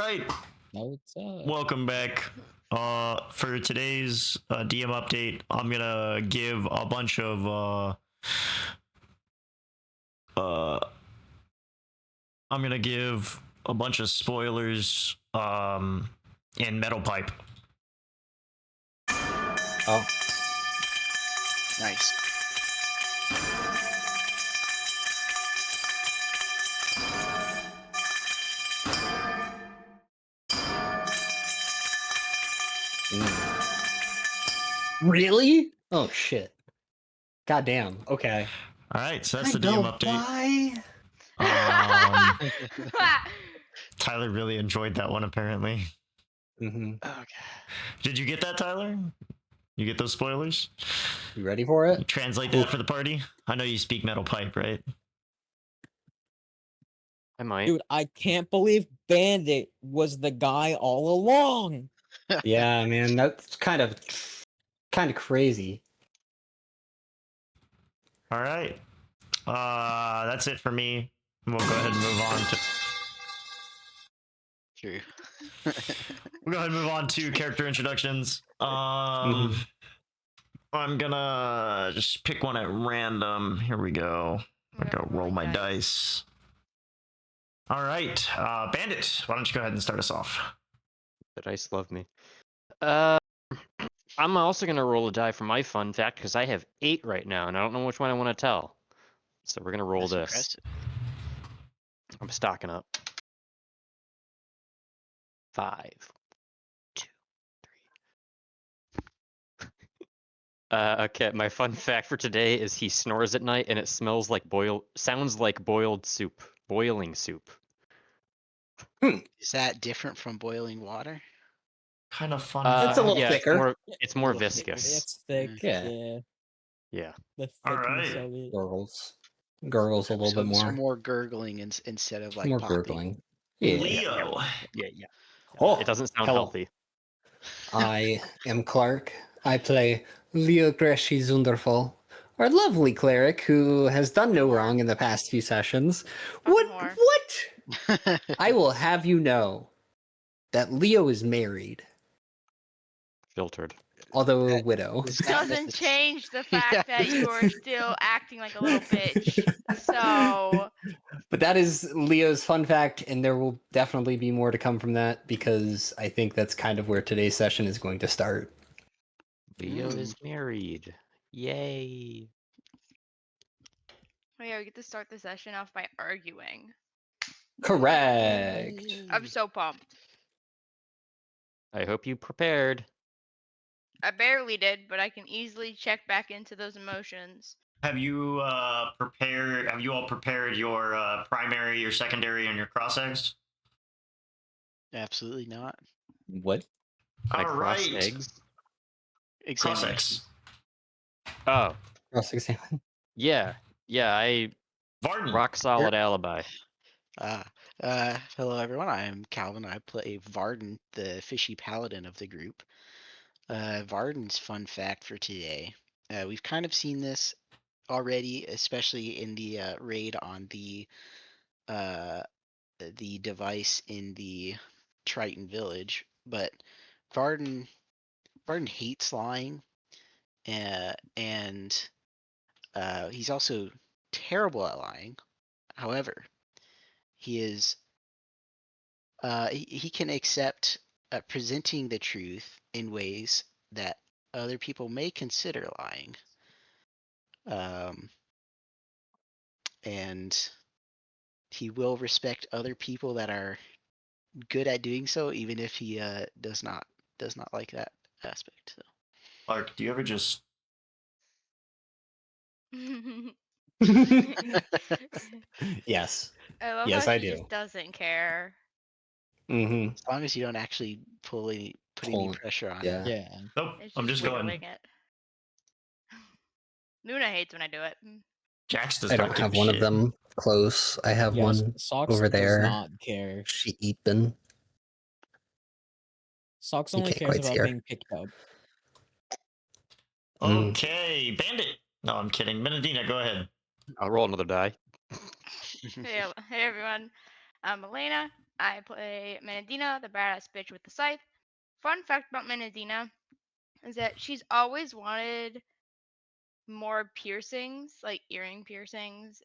right. What's up? Welcome back. For today's DM update, I'm gonna give a bunch of I'm gonna give a bunch of spoilers in Metal Pipe. Oh, Nice. really? Oh shit! Goddamn. Okay. All right, so that's I the DM know update. why. Tyler really enjoyed that one, apparently. Mm-hmm. Okay. Did you get that, Tyler? You get those spoilers? You ready for You it? translate that for the party? I know you speak Metal Pipe, right? I might. Dude, I can't believe Bandit was the guy all along. Yeah, man, that's kind of crazy. All right. That's it for me. We'll go ahead and move on to. True. We'll go ahead and move on to character introductions. I'm gonna just pick one at random. Here we go. I'm gonna roll my dice. All right, Bandit. Why don't you go ahead and start us off? The dice love me. I'm also gonna roll a die for my fun fact because I have 8 right now, and I don't know which one I want to tell. So we're gonna roll That's this. impressive. I'm stocking up. 5, 2, 3. Okay, my fun fact for today is he snores at night and it sounds like boiled soup, boiling soup. Is that different from boiling water? Kind of fun. It's a little yeah, thicker. It's more Little thicker. viscous. It's thick. Yeah. Yeah. The All thickness right. of it. Gurgles a little bit more. So more gurgling instead of like more popping. gurgling. Yeah. Leo. Yeah. Oh, It doesn't sound hello. healthy. I am Clark. I play Leo Greshy Zunderful, our lovely cleric who has done no wrong in the past few sessions. What? I will have you know that Leo is married, Filtered. although a widow. Doesn't change the fact that you are still acting like a little bitch. So, But that is Leo's fun fact, and there will definitely be more to come from that because I think that's kind of where today's session is going to start. Leo is married. Yay. oh yeah, we get to start the session off by arguing. Correct. I'm so pumped. I hope you prepared. I barely did, but I can easily check back into those emotions. Have you prepared? Have you all prepared your primary, your secondary, and your cross eggs? Absolutely not. What? Can I All cross right. eggs? Cross Examination. eggs. Oh, Cross examine. yeah. I Varden. rock solid alibi. Hello everyone. I am Calvin. I play Varden, the fishy paladin of the group. Varden's fun fact for today. We've kind of seen this already, especially in the raid on the device in the Triton village. But Varden hates lying, and he's also terrible at lying. However, he is he can accept presenting the truth in ways that other people may consider lying. And he will respect other people that are good at doing so, even if he does not like that aspect. So. Clark, do you ever just? Yes. I love Yes, how I she do. just doesn't care. Mm-hmm. As long as you don't actually put any pressure on Yeah. it. Yeah. Nope. It's I'm just going. wiggling it. Luna hates when I do it. Jax does I not don't give have a one shit. of them close. I have one Socks over there. does not care. She eaten. Socks You only can't cares quite see about her. being picked up. Okay, Bandit. No, I'm kidding. Benedina, go ahead. I'll roll another die. Hey everyone. I'm Elena. I play Menadina, the badass bitch with the scythe. Fun fact about Menadina is that she's always wanted more piercings, like earring piercings,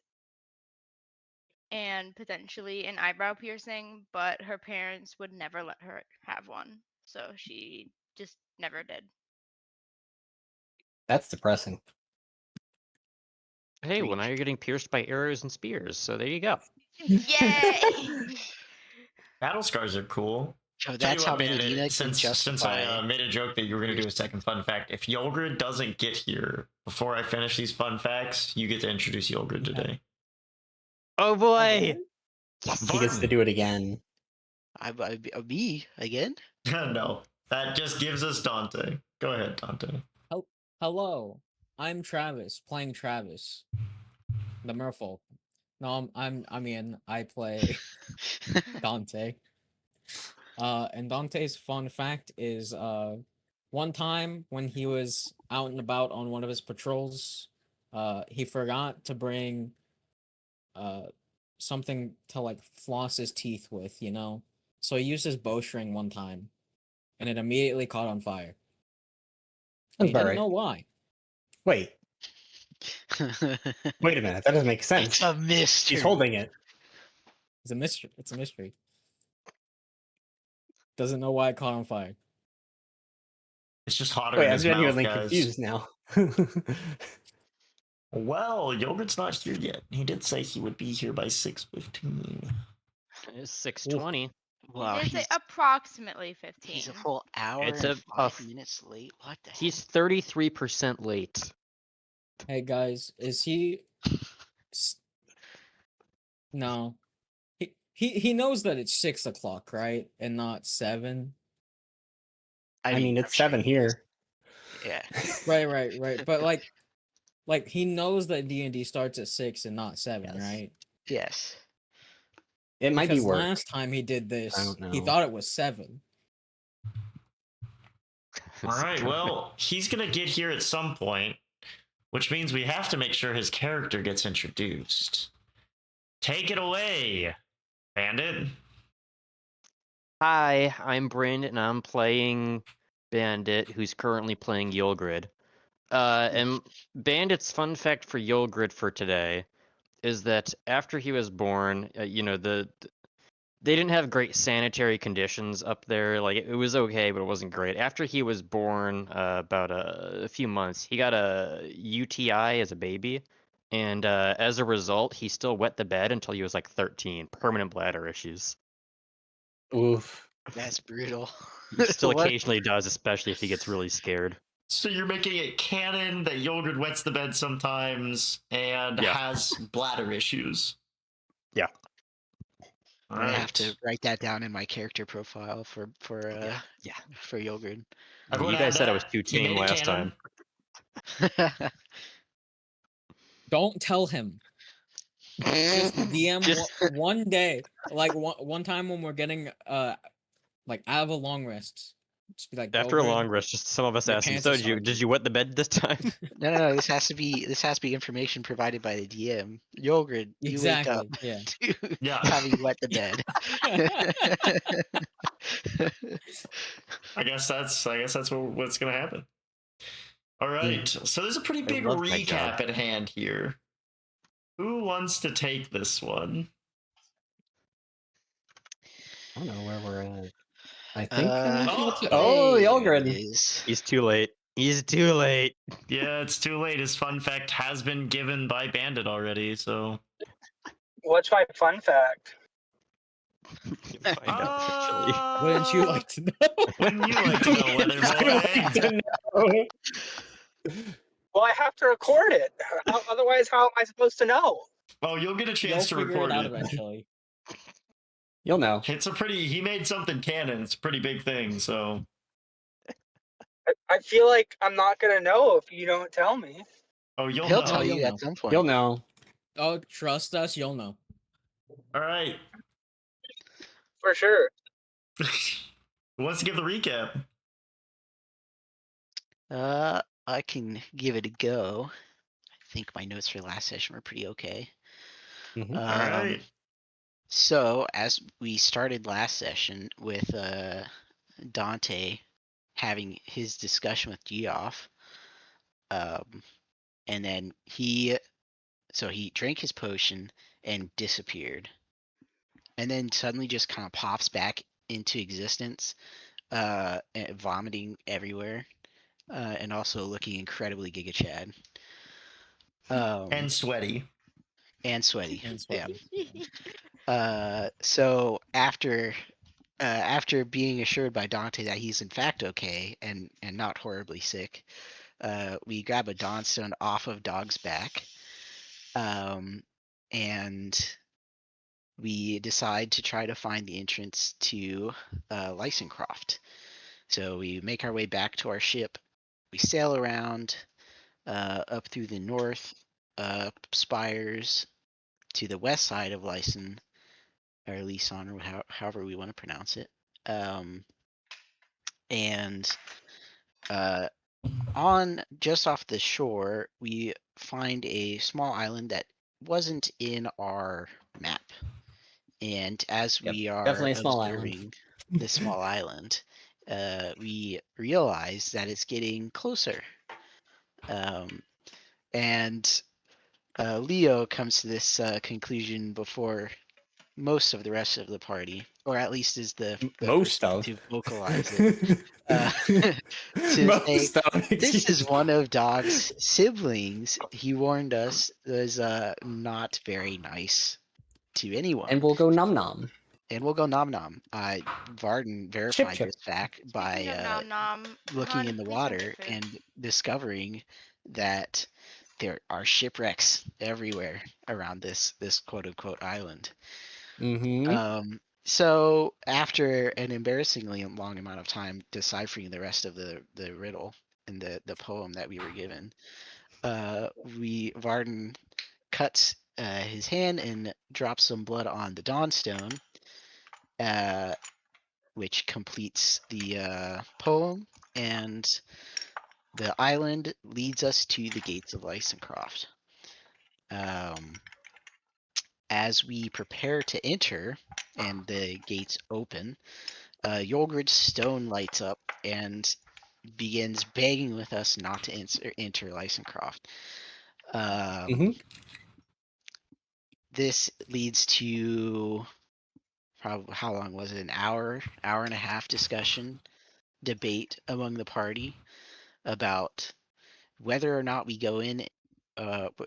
and potentially an eyebrow piercing, but her parents would never let her have one. So she just never did. That's depressing. Hey, well now you're getting pierced by arrows and spears, so there you go. Yay! Battle scars are cool. So Tell you that's how what, Bandit, Menadina can since I justify. made a joke that you were going to do a second fun fact, if Yolgrid doesn't get here before I finish these fun facts, you get to introduce Yolgrid today. Oh boy! Again? Yes. He gets to do it again. Me again? No, that just gives us Dante. Go ahead, Dante. Hello, I'm Travis, playing Travis, the merfolk. No, I mean, I play Dante. And Dante's fun fact is, one time when he was out and about on one of his patrols, he forgot to bring, something to like floss his teeth with, you know? So he used his bowstring one time, and it immediately caught on fire. That's He about didn't right. know why. Wait a minute. That doesn't make sense. It's a mystery. He's holding it. It's a mystery. It's a mystery. Doesn't know why it caught on fire. It's just hotter Wait, in I'm his mouth, genuinely guys. confused now. Well, Yogurt's not here yet. He did say he would be here by 6:15. It's 6:20. Wow, He did say he's approximately 15. he's a full hour It's and a 5 minutes late. What the He's heck? 33% late. Hey guys, is he? No, he knows that it's 6 o'clock, right, and not 7. I mean, I'm it's sure 7 he here. Yeah. Right. But like he knows that D&D starts at 6 and not 7, Yes. right? Yes. It might be Because work. last time he did this, don't he know. thought it was 7. All right, well, he's going to get here at some point, which means we have to make sure his character gets introduced. Take it away, Bandit. Hi, I'm Brandon, and I'm playing Bandit, who's currently playing Yulgrid. And Bandit's fun fact for Yulgrid for today is that after he was born, they didn't have great sanitary conditions up there. Like it was okay, but it wasn't great. After he was born, about a few months, he got a UTI as a baby, and as a result, he still wet the bed until he was like 13. Permanent bladder issues. Oof. That's brutal. He still What? occasionally does, especially if he gets really scared. So you're making it canon that Yogurt wets the bed sometimes and Yeah. has bladder issues. Yeah. All I right. have to write that down in my character profile for Yeah. for Yogurt. Everyone You add guys said I was that. too He tame made it last canon. time. Don't tell him. Just DM Just- one day, like one time when we're getting like out of a long rest. Just be like, After a "Yogurt, long rest, just some of us your asking, pants so are did you soggy." wet the bed this time? No. This has to be information provided by the DM. Yogurt, you wake up Exactly. Yeah. to Yeah. having wet the bed. I guess that's what's gonna happen. All right. So there's a pretty I big love my job. recap at hand here. Who wants to take this one? I don't know where we're at. I think. Oh, Oh, there Yolgrid. it is. He's too late. He's too late. Yeah, it's too late. His fun fact has been given by Bandit already, so. What's my fun fact? You find out eventually. Wouldn't you like to know? Wouldn't you like to know, Weather Boy? Well, I have to record it. Otherwise, how am I supposed to know? Oh, you'll get a You'll chance to figure record it out it. eventually. You'll know. It's a pretty. He made something canon. It's a pretty big thing. So. I feel like I'm not gonna know if you don't tell me. Oh, you'll He'll know. tell you'll you know. at some point. You'll know. Oh, trust us, you'll know. All right. For sure. Who wants to give the recap? I can give it a go. I think my notes for last session were pretty okay. Mhm. All right. So, as we started last session with Dante having his discussion with Geoff, and then he drank his potion and disappeared, and then suddenly just kind of pops back into existence, vomiting everywhere, and also looking incredibly Giga Chad. And sweaty. And sweaty. And Yeah. sweaty. So after being assured by Dante that he's in fact okay and not horribly sick, we grab a Dawnstone off of Dog's back, and we decide to try to find the entrance to Lysencroft. So we make our way back to our ship. We sail around up through the north, up spires to the west side of Lyson, or Lyson, or however we want to pronounce it. And on just off the shore, we find a small island that wasn't in our map. And as Yep, we are definitely a small observing island. this small island, we realize that it's getting closer. And Leo comes to this conclusion before most of the rest of the party, or at least is the Most first one of. to vocalize it. Uh, to say Most of. this is Excuse one of Dog's siblings. He warned us was not very nice to anyone. And we'll go num nom. And we'll go nom nom. Varden Chip verified chip. this fact Speaking by of Nom Nom, looking Hun, in the please make water your food. and discovering that there are shipwrecks everywhere around this quote unquote island. Mm-hmm. So after an embarrassingly long amount of time deciphering the rest of the riddle and the poem that we were given, Varden cuts his hand and drops some blood on the Dawnstone, which completes the poem, and the island leads us to the gates of Lysencroft. As we prepare to enter and the gates open, Yolgrid's stone lights up and begins begging with us not to enter Lysencroft. This leads to how long was it? An hour and a half discussion, debate among the party about whether or not we go in.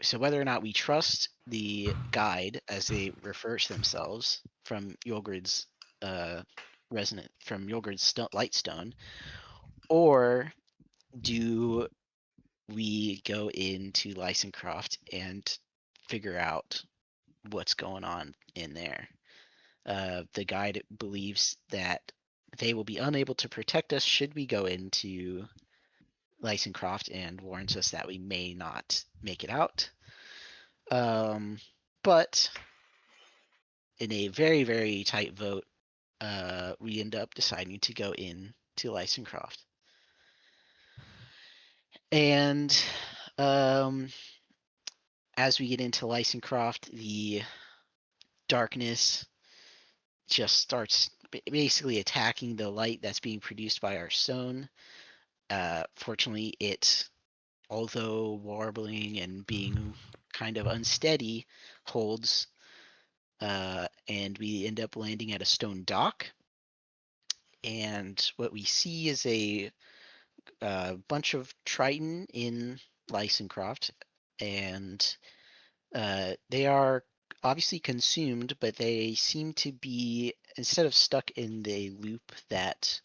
So whether or not we trust the guide, as they refer to themselves, from Yolgrid's Lightstone, or do we go into Lysencroft and figure out what's going on in there? The guide believes that they will be unable to protect us should we go into Lysencroft and warns us that we may not make it out. But in a very, very tight vote, we end up deciding to go in to Lysencroft. And as we get into Lysencroft, the darkness just starts basically attacking the light that's being produced by our stone. Fortunately, it, although warbling and being kind of unsteady, holds, and we end up landing at a stone dock. And what we see is a bunch of Triton in Lysencroft, and they are obviously consumed, but they seem to be, instead of stuck in the loop that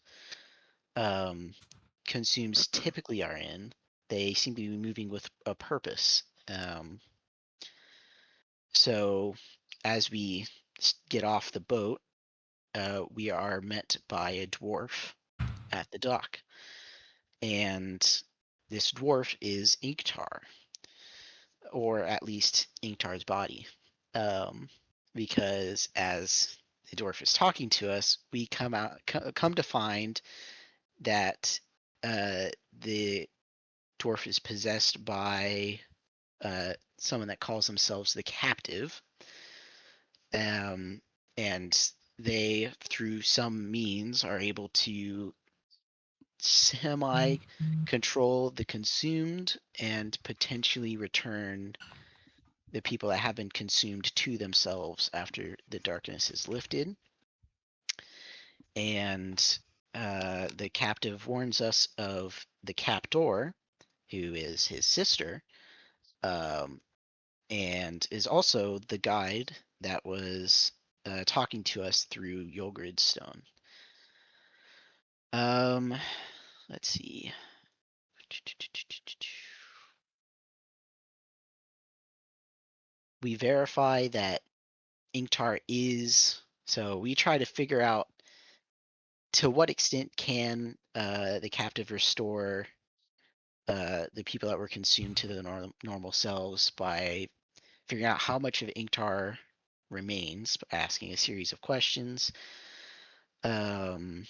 consumes typically are in, they seem to be moving with a purpose. So as we get off the boat, we are met by a dwarf at the dock. And this dwarf is Inktar, or at least Inktar's body. Because as the dwarf is talking to us, we come to find that the dwarf is possessed by someone that calls themselves the Captive. and they, through some means, are able to semi control the consumed and potentially return the people that have been consumed to themselves after the darkness is lifted. And the captive warns us of the captor, who is his sister, and is also the guide that was talking to us through Yulgrid's stone. Let's see. We verify that Inktar is, so we try to figure out to what extent can the captive restore the people that were consumed to their normal selves by figuring out how much of Inktar remains, asking a series of questions. The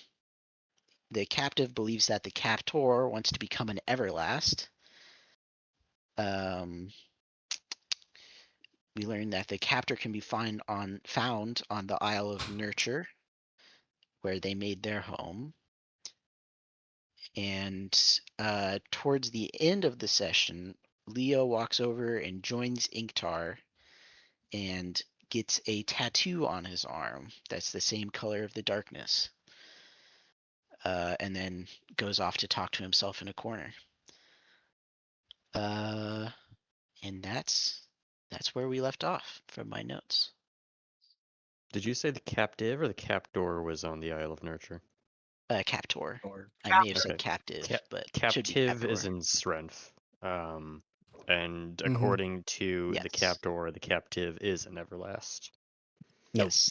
captive believes that the captor wants to become an Everlast. We learned that the captor can be found on the Isle of Nurture, where they made their home. And towards the end of the session, Leo walks over and joins Inktar and gets a tattoo on his arm that's the same color of the darkness. And then goes off to talk to himself in a corner. And that's where we left off from my notes. Did you say the captive or the captor was on the Isle of Nurture? Captor. Or I may have Okay. said captive, but should be Captive is captor. in strength. And Mhm. according to the Yes. captor, the captive is an Everlast. Nope. Yes.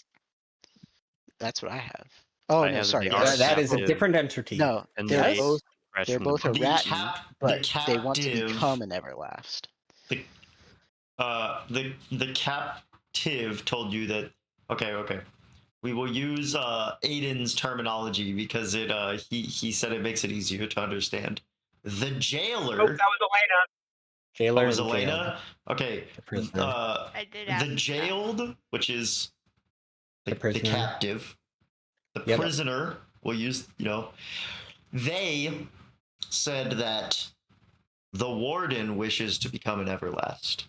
That's what I have. Oh I no, have sorry. they are that is a captive, different entity. No, and they're they Yes? scratch they're from the both a bottom. Rattan, but the they want to captive- become an Everlast. The captive told you that. Okay. We will use Aiden's terminology because he said it makes it easier to understand. The jailer. Oh, that was Elena. Jailer was and jailed. Elena? Okay. The prisoner. I did ask The that. jailed, which is The the prisoner. captive. The Yep. prisoner. We'll use. They said that the warden wishes to become an Everlast.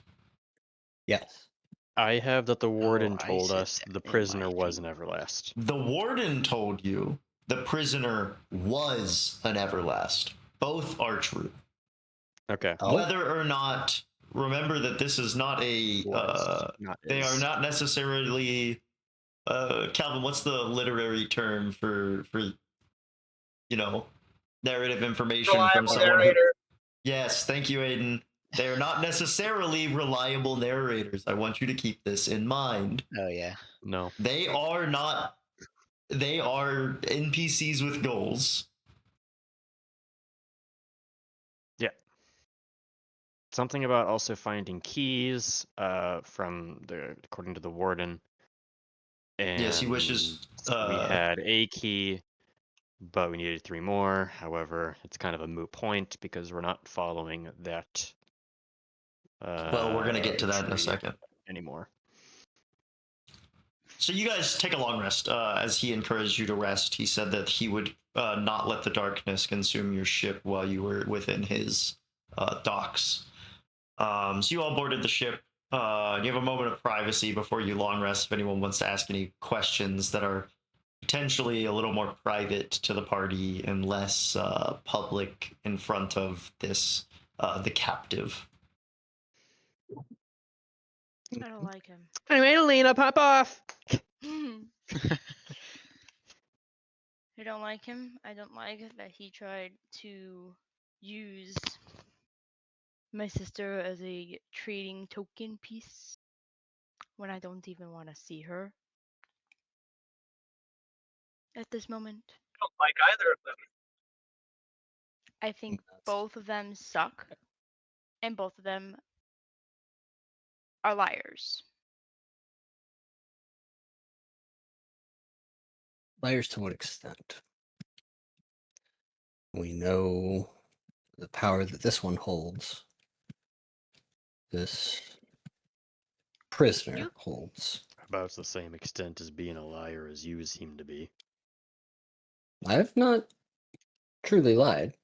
Yes. I have that the warden I told said us that the in prisoner my was an thing. Everlast. The warden told you the prisoner was an Everlast. Both are true. Okay. Oh. Whether or not, remember that this is not a. Not They are is. not necessarily. Calvin, what's the literary term for narrative information from Reliable someone who? narrator. Yes, thank you, Aiden. They are not necessarily reliable narrators. I want you to keep this in mind. Oh yeah. No. They are not. They are NPCs with goals. Yeah. Something about also finding keys according to the warden. And Yes, he wishes. we had a key, but we needed 3 more. However, it's kind of a moot point because we're not following that. Well, we're gonna get to that in a tree second. anymore. So you guys take a long rest. As he encouraged you to rest, he said that he would not let the darkness consume your ship while you were within his docks. So you all boarded the ship. You have a moment of privacy before you long rest if anyone wants to ask any questions that are potentially a little more private to the party and less public in front of this the captive. I don't like him. Anyway, Alina, pop off! I don't like him. I don't like that he tried to use my sister as a trading token piece when I don't even want to see her at this moment. I don't like either of them. I think both of them suck, and both of them are liars. Liars to what extent? We know the power that this one holds. This prisoner You- holds. About the same extent as being a liar as you seem to be. I've not truly lied.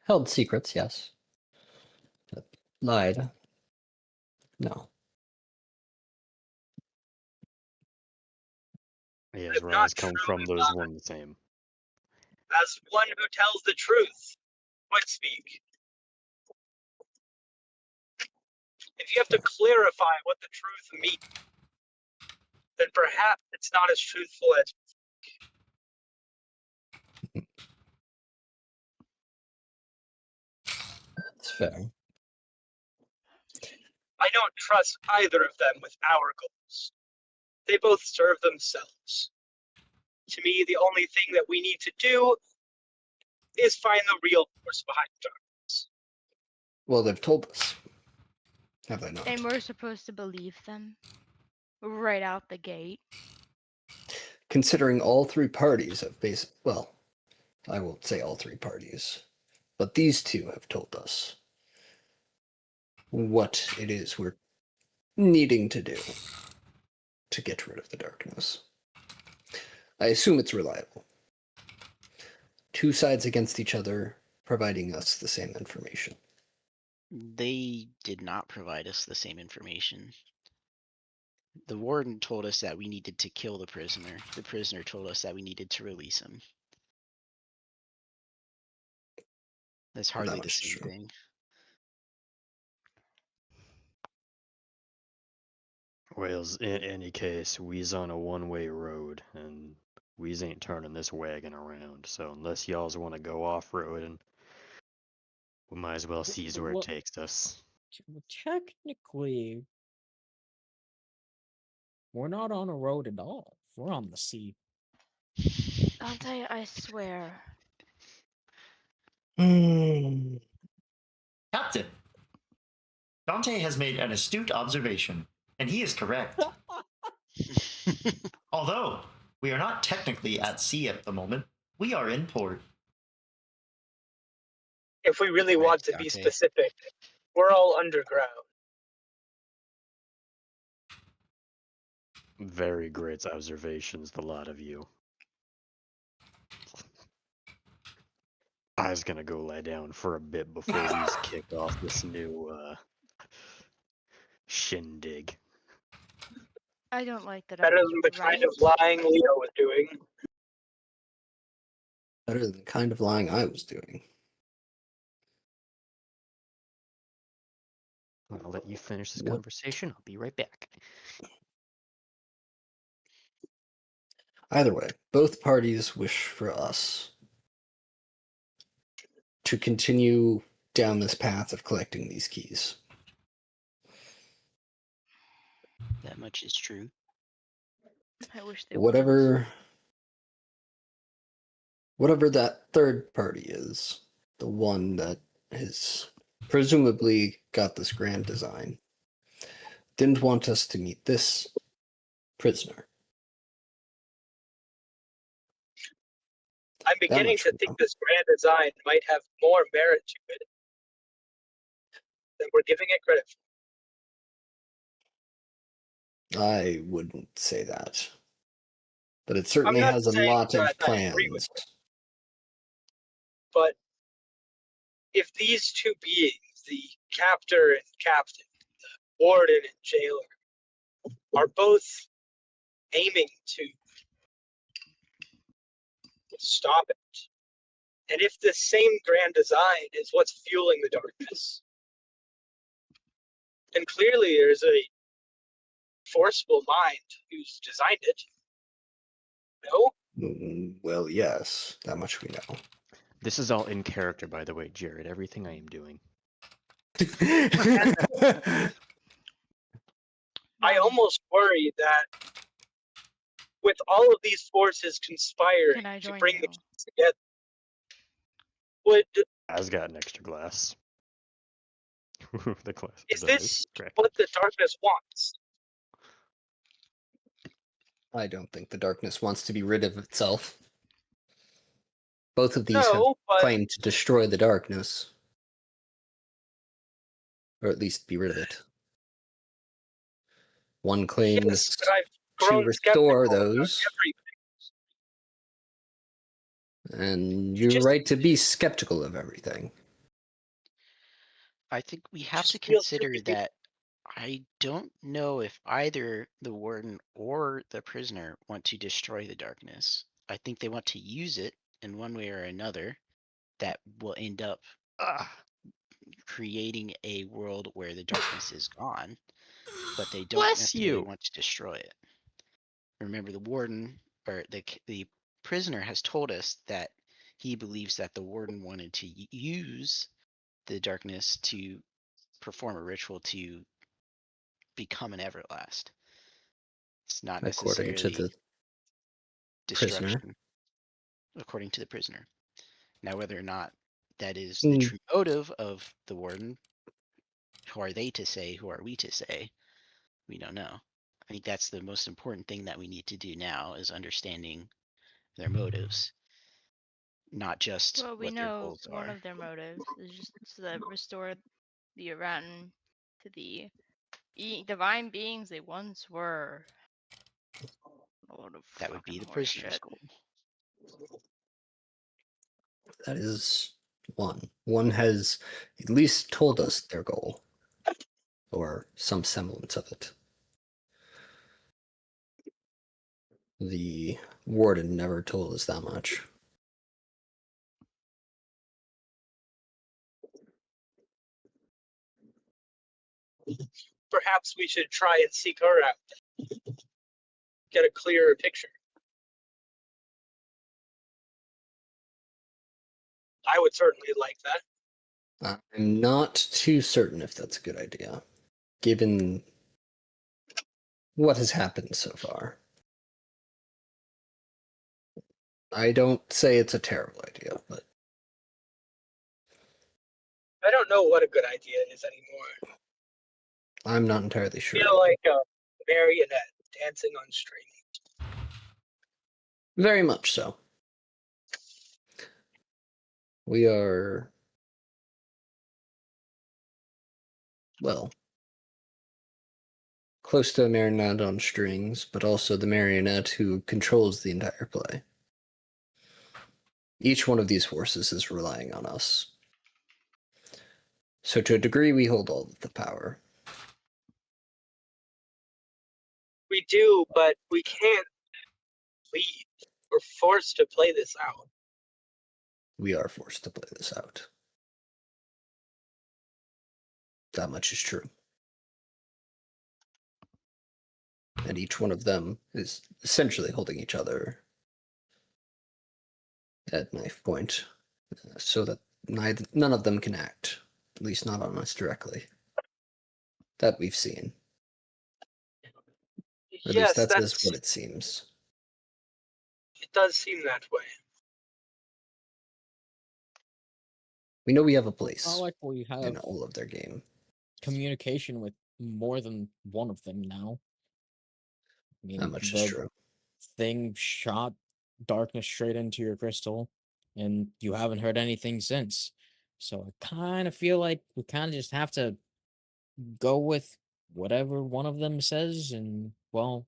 Held secrets, yes. But lied. No. Yes, I've where not eyes come truly from, those one the same. as one who tells the truth would speak. If you have to clarify what the truth means, then perhaps it's not as truthful as That's fair. I don't trust either of them with our goals. They both serve themselves. To me, the only thing that we need to do is find the real force behind darkness. Well, they've told us. Have they not? And we're supposed to believe them right out the gate. Considering all three parties have well, I won't say all three parties, but these two have told us what it is we're needing to do to get rid of the darkness. I assume it's reliable. Two sides against each other, providing us the same information. They did not provide us the same information. The warden told us that we needed to kill the prisoner. The prisoner told us that we needed to release him. That's Well, that hardly the much is same true. thing. Well, in any case, we's on a one-way road, and we's ain't turning this wagon around. So unless y'alls want to go off-roading, we might as well seize where it Well, takes us. technically, we're not on a road at all. We're on the sea. Dante, I swear. Hmm. Captain, Dante has made an astute observation, and he is correct. Although we are not technically at sea at the moment, we are in port. If we really want Correct, to be Dante. specific, we're all underground. Very great observations, the lot of you. I was gonna go lie down for a bit before we kick off this new shindig. I don't like that Better I than the was kind right. of lying Leo was doing. Better than the kind of lying I was doing. I'll let you finish this What? conversation. I'll be right back. Either way, both parties wish for us to continue down this path of collecting these keys. That much is true. I wish they would. Whatever that third party is, the one that has presumably got this grand design, didn't want us to meet this prisoner. I'm beginning much to we think know. this grand design might have more merit to it than we're giving it credit for. I wouldn't say that. But it I'm certainly not has a saying lot that of I agree with plans. it, but if these two beings, the captor and captain, the warden and jailer, are both aiming to stop it, and if this same grand design is what's fueling the darkness, then clearly there's a forceful mind who's designed it. No? Well, yes, that much we know. This is all in character, by the way, Jared. Everything I am doing. I almost worry that with all of these forces conspiring Can I to join bring the you? keys together, would I've got an extra glass. The glass. is The this crack. what the darkness wants? I don't think the darkness wants to be rid of itself. Both of these have No, but claimed to destroy the darkness. Or at least be rid of it. One claims yes, but I've to grown restore skeptical about those, everything. and you're just- right to be skeptical of everything. I think we have to Just real consider stupid people. that I don't know if either the warden or the prisoner want to destroy the darkness. I think they want to use it in one way or another that will end up creating a world where the darkness is gone, but they don't Bless necessarily you. want to destroy it. Remember, the warden or the prisoner has told us that he believes that the warden wanted to use the darkness to perform a ritual to become an everlast. It's not According to necessarily the prisoner. destruction, according to the prisoner. Now, whether or not that is the Hmm. true motive of the warden, who are they to say? Who are we to say? We don't know. I think that's the most important thing that we need to do now is understanding their motives, not just Well, we what their know goals one are. of their motives is just to restore the Erratin to the divine beings they once were. A load of That would be fucking the horse prisoner's shit. goal. That is one. One has at least told us their goal, or some semblance of it. The warden never told us that much. Perhaps we should try and seek her out. Get a clearer picture. I would certainly like that. I'm not too certain if that's a good idea, given what has happened so far. I don't say it's a terrible idea, but I don't know what a good idea is anymore. I'm not entirely I sure. feel like a marionette dancing on strings. Very much so. We are, well, close to a marionette on strings, but also the marionette who controls the entire play. Each one of these forces is relying on us. So to a degree, we hold all of the power. We do, but we can't leave. We're forced to play this out. We are forced to play this out. That much is true. And each one of them is essentially holding each other at knife point, so that none of them can act, at least not on us directly. That we've seen. Or at least Yes, that's what it seems. it does seem that way. We know we have a Not place like we have in all of their game. communication with more than one of them now. I mean, That much is the true. thing shot darkness straight into your crystal, and you haven't heard anything since. So I kind of feel like we kind of just have to go with whatever one of them says, and well,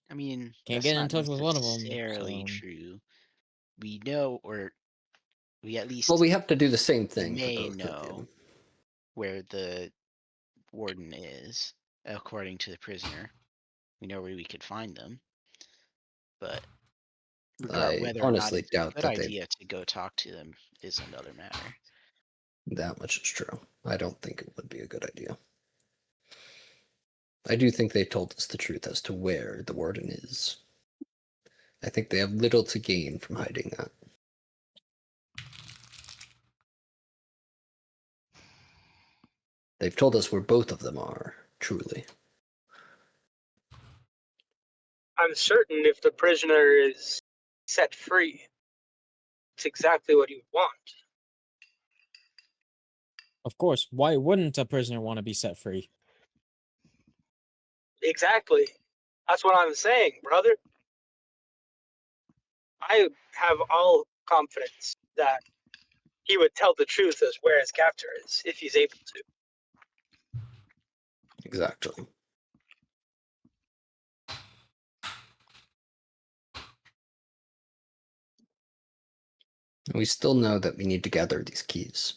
I mean, can't that's get in not touch with one of them. necessarily So true. We know, or we at least Well, we have to do the same we thing for may both of know you. where the warden is, according to the prisoner. We know where we could find them. But I whether or not honestly it's a doubt good that they've. idea to go talk to them is another matter. That much is true. I don't think it would be a good idea. I do think they told us the truth as to where the warden is. I think they have little to gain from hiding that. They've told us where both of them are, truly. I'm certain if the prisoner is set free, it's exactly what you want. of course, why wouldn't a prisoner want to be set free? Exactly. That's what I'm saying, brother. I have all confidence that he would tell the truth as where his captor is, if he's able to. Exactly. We still know that we need to gather these keys.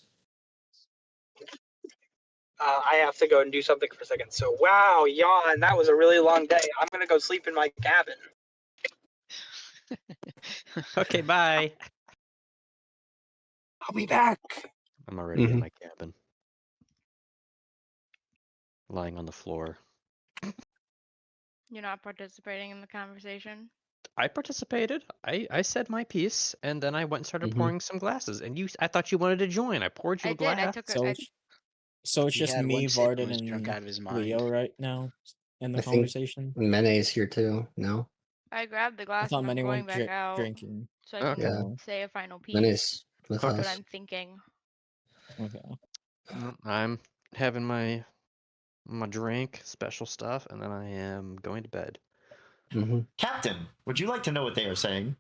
I have to go and do something for a second. So, wow, yawn. That was a really long day. I'm gonna go sleep in my cabin. Okay, bye. I'll be back. I'm already in Mhm. my cabin, lying on the floor. You're not participating in the conversation. I participated. I said my piece, and then I went and started Mhm. pouring some glasses. And I thought you wanted to join. I poured you I a did. I glass. took So a. it's, so it's He just had me, one sip and Varden, was drunk and out of his Leo mind. right now in the I think conversation. Mene's here too. No? I grabbed the I glass thought and I'm many going weren't back out drinking. so I Okay. can Yeah. say a final piece. Mene's with Okay. What us. I'm thinking. Okay. No, I'm having my drink, special stuff, and then I am going to bed. Mm-hmm. Captain, would you like to know what they are saying?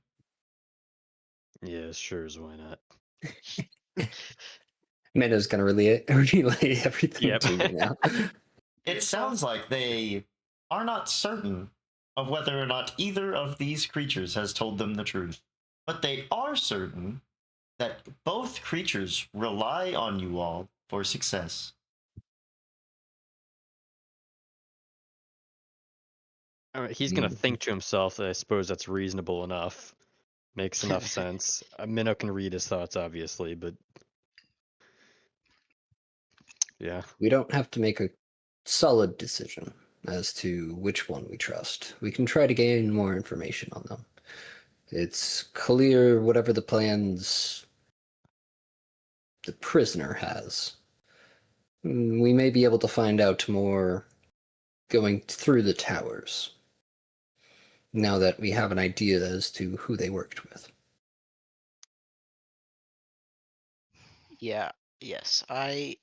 Yeah, sure as why not. Mene's gonna relay everything Yep. to me now. It Beautiful. sounds like they are not certain of whether or not either of these creatures has told them the truth, but they are certain that both creatures rely on you all for success. All right, he's gonna think to himself that I suppose that's reasonable enough. Makes enough sense. Minnow can read his thoughts, obviously, but yeah. We don't have to make a solid decision as to which one we trust. We can try to gain more information on them. It's clear whatever the plans the prisoner has. We may be able to find out more going through the towers now that we have an idea as to who they worked with. Yeah, yes, I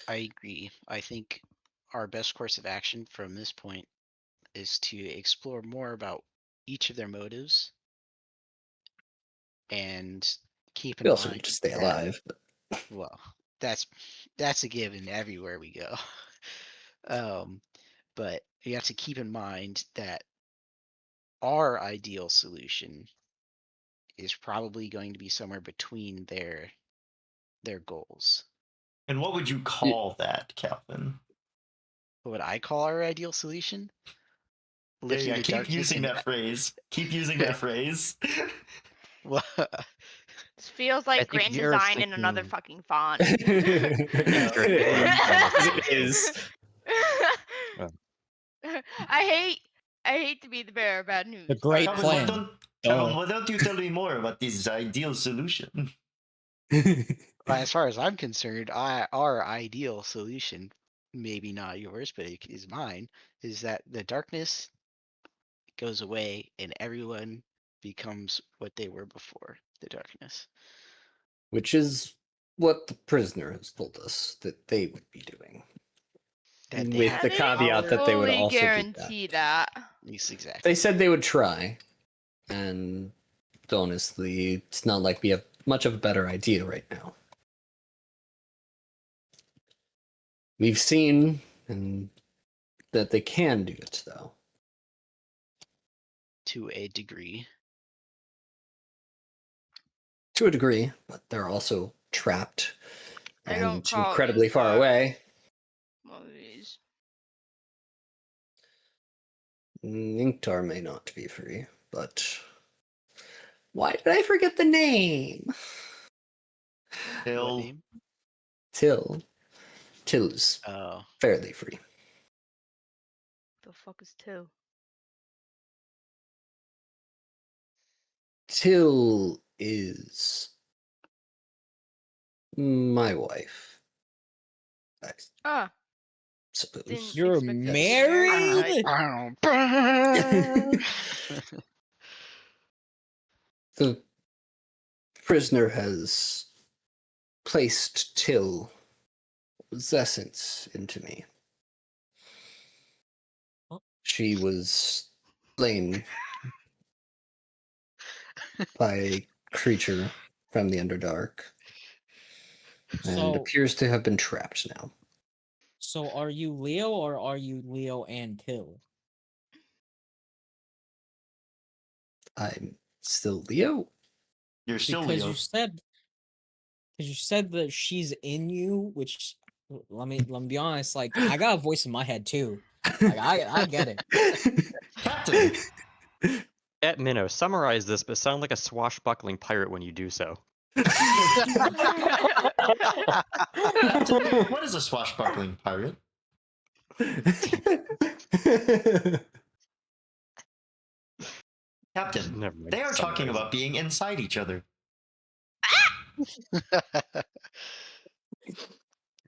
agree. I think our best course of action from this point is to explore more about each of their motives and keep We in also mind need to stay that, alive. well, that's a given everywhere we go. But you have to keep in mind that our ideal solution is probably going to be somewhere between their goals. And what would you call that, Calvin? What would I call our ideal solution? Yeah, Lifting yeah, the keep darkness using and that phrase. Keep using that phrase. well, This feels I like think grand you're design in another thinking fucking font. It is. I hate to be the bearer of bad news. The great but- Calvin, why plan. don't Duh. Calvin, why don't you tell me more about this ideal solution? as far as I'm concerned, our ideal solution, maybe not yours, but it is mine, is that the darkness goes away and everyone becomes what they were before the darkness. Which is what the prisoner has told us that they would be doing. That they With have the They caveat power. that they would fully also do that. guarantee that. Yes, exactly. They said they would try, and honestly, it's not like we have much of a better idea right now. We've seen and that they can do it, though. To a degree. To a degree, but they're also trapped I don't and call incredibly far Underdark away. movies. Inktar may not be free, but why did I forget the name? What Till name? Till's Oh, fairly free. The fuck is two? Till is my wife, I Ah, suppose. didn't You're expect us to be married. married? The prisoner has placed Till's essence into me. Huh? She was slain by a creature from the Underdark and So, appears to have been trapped now. so are you Leo or are you Leo and Till? I'm still Leo. You're still because Leo. you said that she's in you, which let me be honest, like I got a voice in my head too. Like I get it. Captain! At Minnow, summarize this, but sound like a swashbuckling pirate when you do so. Captain, what is a swashbuckling pirate? Captain, Never mind. they are talking Summarize. about being inside each other.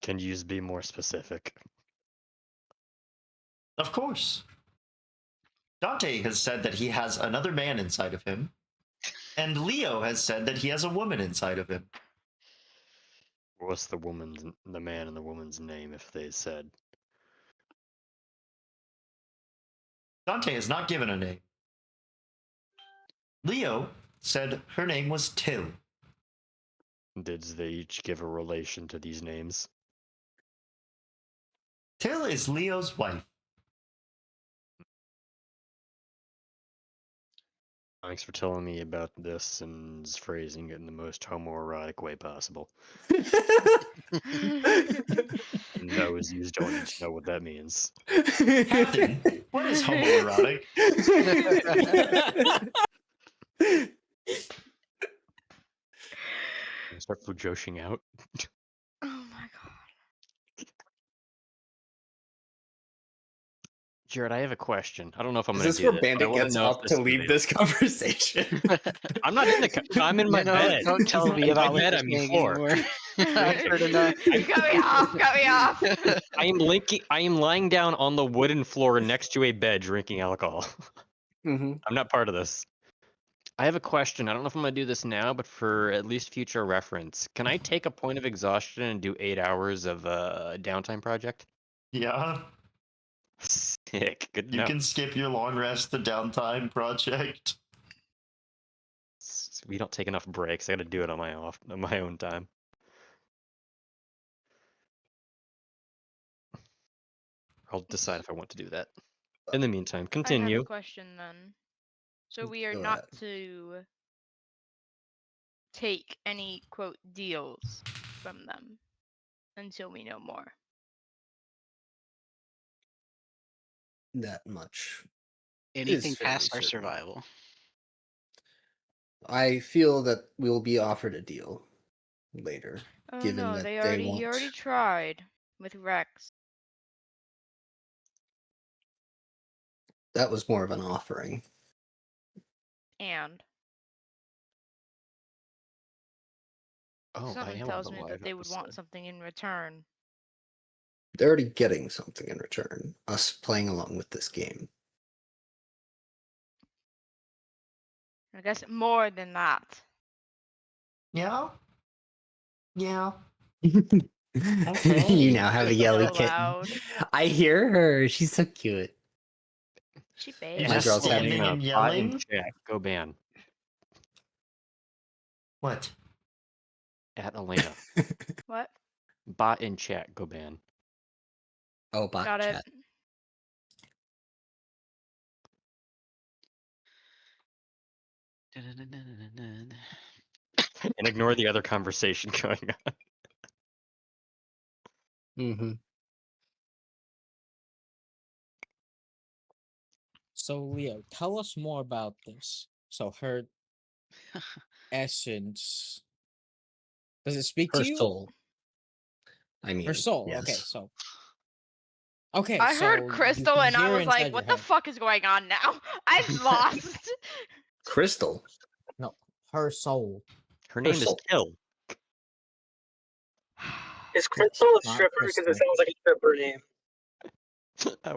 Can you just be more specific? Of course. Dante has said that he has another man inside of him, and Leo has said that he has a woman inside of him. What's the man and the woman's name if they said? Dante has not given a name. Leo said her name was Till. Did they each give a relation to these names? Till is Leo's wife. Thanks for telling me about this and phrasing it in the most homoerotic way possible. Those you don't need to know what that means. Captain, what is homoerotic? Start fujoshing out. Oh my god. Jared, I have a question. I don't know if I'm Is going this to do where this. but I Bandit wanna gets know if up to will leave be- this conversation? I'm not in the. I'm in my bed. Don't tell me In my about what bed, you're I'm saying before. anymore. I've heard enough. Cut me off! Cut me off! I am lying down on the wooden floor next to a bed drinking alcohol. Mm-hmm. I'm not part of this. I have a question. I don't know if I'm going to do this now, but for at least future reference, can I take a point of exhaustion and do 8 hours of a downtime project? Yeah, Sick. Good to you know. can skip your long rest, the downtime project. We don't take enough breaks. I got to do it on my own time. I'll decide if I want to do that. In the meantime, I have continue. a question then. So we are Go not ahead. to take any quote deals from them until we know more. That much. Anything fairly past our certain. survival. I feel that we'll be offered a deal later, Oh given no, that he they already want. tried with Rex. That was more of an offering. And Oh, I something am tells on me the that live they would want episode. something in return. They're already getting something in return. Us playing along with this game. I guess more than that. Yeah? Yeah. Okay. You now have a yelly So kitten. loud. I hear her. She's so cute. She You're My bad. just girls have standing and Bot in yelling? chat, go ban. What? At Elena. What? Bot in chat, go ban. Oh, bot Got chat. it. And ignore the other conversation going on. Mm-hmm. So Leo, tell us more about this. So her essence, does it speak Her to you? soul. I mean, Her soul. yes. Okay, so. Okay, I so heard you Crystal can and I hear was inside like, your what the head. fuck is going on now? I'm lost. Crystal. No, her soul. Her name is soul. Till. Is Crystal a not stripper? Because it Crystal. sounds like a stripper name.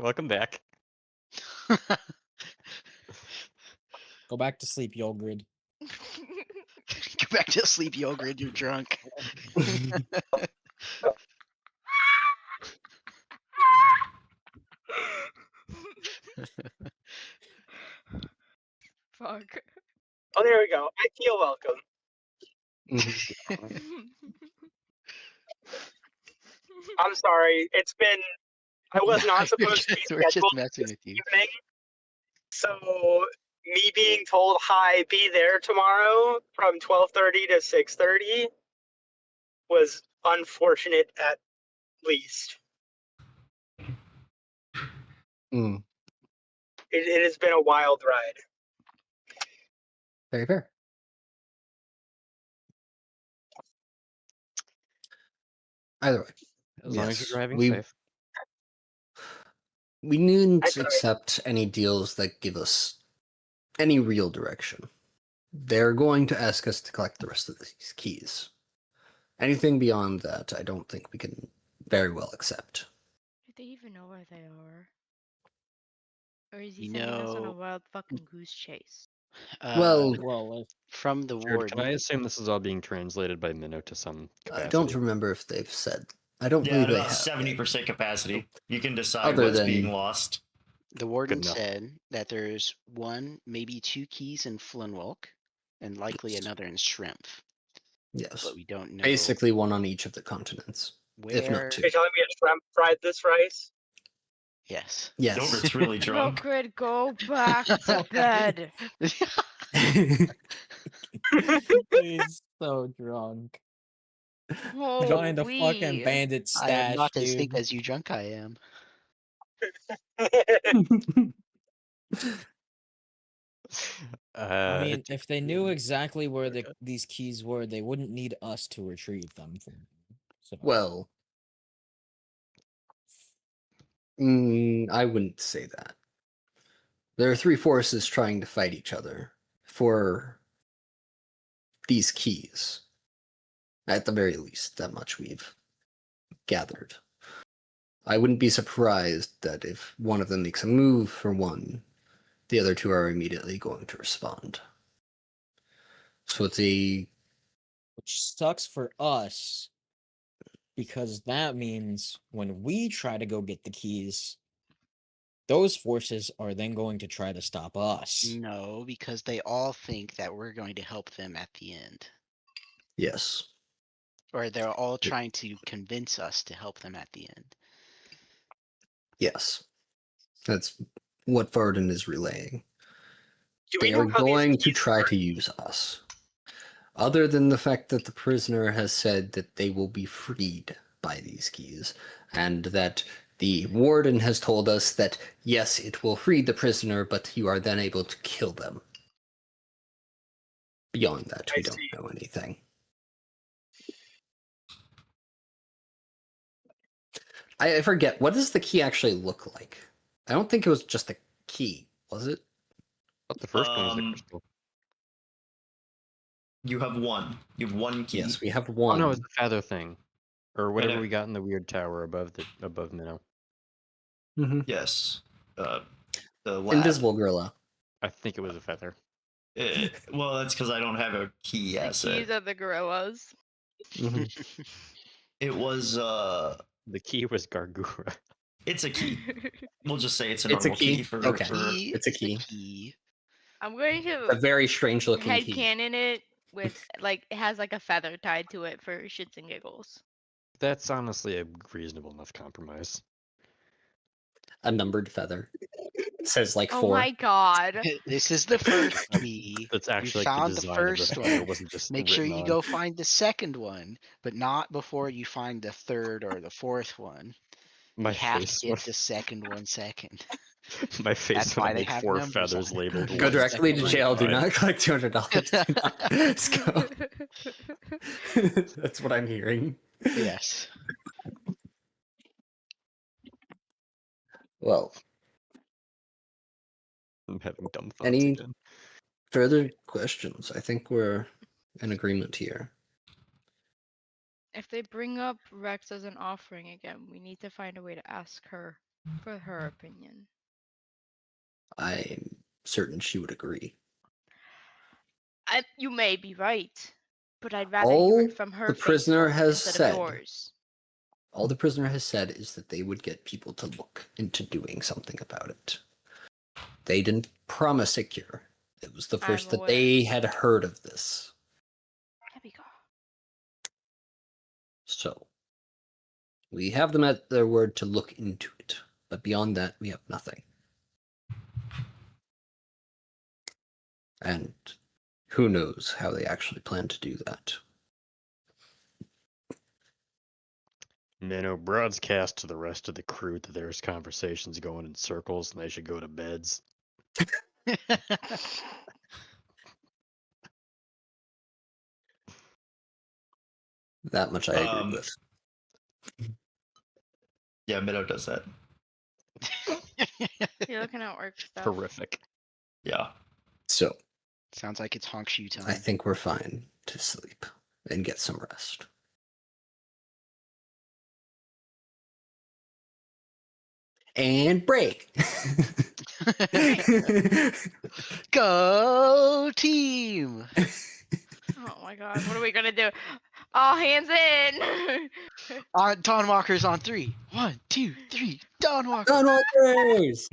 Welcome back. Go back to sleep, Yogrid. Go back to sleep, Yogrid. You're drunk. Fuck. Oh, there we go. I feel welcome. I'm sorry. It's been. I was not supposed to be We're just scheduled messing this with you. evening. So me being told, "Hi, be there tomorrow from 12:30 to 6:30," was unfortunate at least. Mm, It has been a wild ride. very fair. Either way, As long as yes, you're driving we safe. we I needn't tried. accept any deals that give us any real direction. They're going to ask us to collect the rest of these keys. Anything beyond that, I don't think we can very well accept. Do they even know where they are? Or is he You sending us on a know, wild fucking goose chase? Well, Well, from the Jared, can I warden, assume this is all being translated by Minnow to some I capacity? don't remember if they've said. I don't Yeah, believe at they about have. 70% capacity. You can decide Other what's than- being lost. the warden enough. said that there's one, maybe two keys in Flinwalk, and likely Yes. another in Shrimp. Yes. But we don't know Basically, one on each of the continents, if not where. two. You're telling me a shrimp fried this rice? Yes. Yes. Gilbert's really drunk. Wilfred, go back to bed. he's so drunk. Join the fucking Holy. bandit I am stash, not as dude. thick as you drunk I am. I mean, It's if they knew exactly where these keys were, they wouldn't need us to retrieve them. So, Well, I wouldn't say that. There are three forces trying to fight each other for these keys. At the very least, that much we've gathered. I wouldn't be surprised that if one of them makes a move for one, the other two are immediately going to respond. So it's a which sucks for us because that means when we try to go get the keys, those forces are then going to try to stop us. No, because they all think that we're going to help them at the end. yes. Or they're all trying to convince us to help them at the end. Yes. That's what Varden is relaying. Do we They know are how these going to keys try work? to use us. Other than the fact that the prisoner has said that they will be freed by these keys, and that the warden has told us that, yes, it will free the prisoner, but you are then able to kill them. Beyond that, we I don't see. know anything. I forget, what does the key actually look like? I don't think it was just a key, was it? But the first one was the Um, crystal. You have one. You have one key. Yes, we have Oh one. no, it's the feather thing, or whatever it- we got in the weird tower above Minnow. Mhm. Yes. The lab. Invisible gorilla. I think it was a feather. Well, that's because I don't have a key The asset. keys are the gorillas. Mhm. It was The key was Gargura. it's a key. We'll just say it's a It's a normal key? key for Okay. Key It's a is the key. key. I'm going A to very strange looking key. headcanon it with like it has like a feather tied to it for shits and giggles. That's honestly a reasonable enough compromise. A numbered feather. Says like Oh 4. my god. This is the first key. That's You actually like the found the design of the first feather. one. Wasn't just Make sure written you on. go find the second one, but not before you find the third or the fourth one. My You have to face. get the second one second. My face That's when why I they made have 4 numbers feathers on it. labeled. Go one, directly to Second jail. Do fine. not collect $200. Do not. Let's go. That's what I'm hearing. Yes. Well, I'm having dumb thoughts any again. further questions? I think we're in agreement here. If they bring up Rex as an offering again, we need to find a way to ask her for her opinion. I'm certain she would agree. You may be right, but I'd rather hear All it from her the prisoner faithful has instead said. of yours. All the prisoner has said is that they would get people to look into doing something about it. They didn't promise a cure. It was the first that aware. they had heard of this. There we go. So, we have them at their word to look into it. But beyond that, we have nothing. And who knows how they actually plan to do that. Minnow broadcast to the rest of the crew that there's conversations going in circles and they should go to beds. That much I agree with. Yeah, Minnow does that. You're looking at work stuff. Horrific. Yeah. So Sounds like it's honk shoe time. I think we're fine to sleep and get some rest. And break. Go team! Oh my god, what are we gonna do? All hands in! Dawnwalker's on 3. 1, 2, 3. Dawnwalker! Dawnwalkers!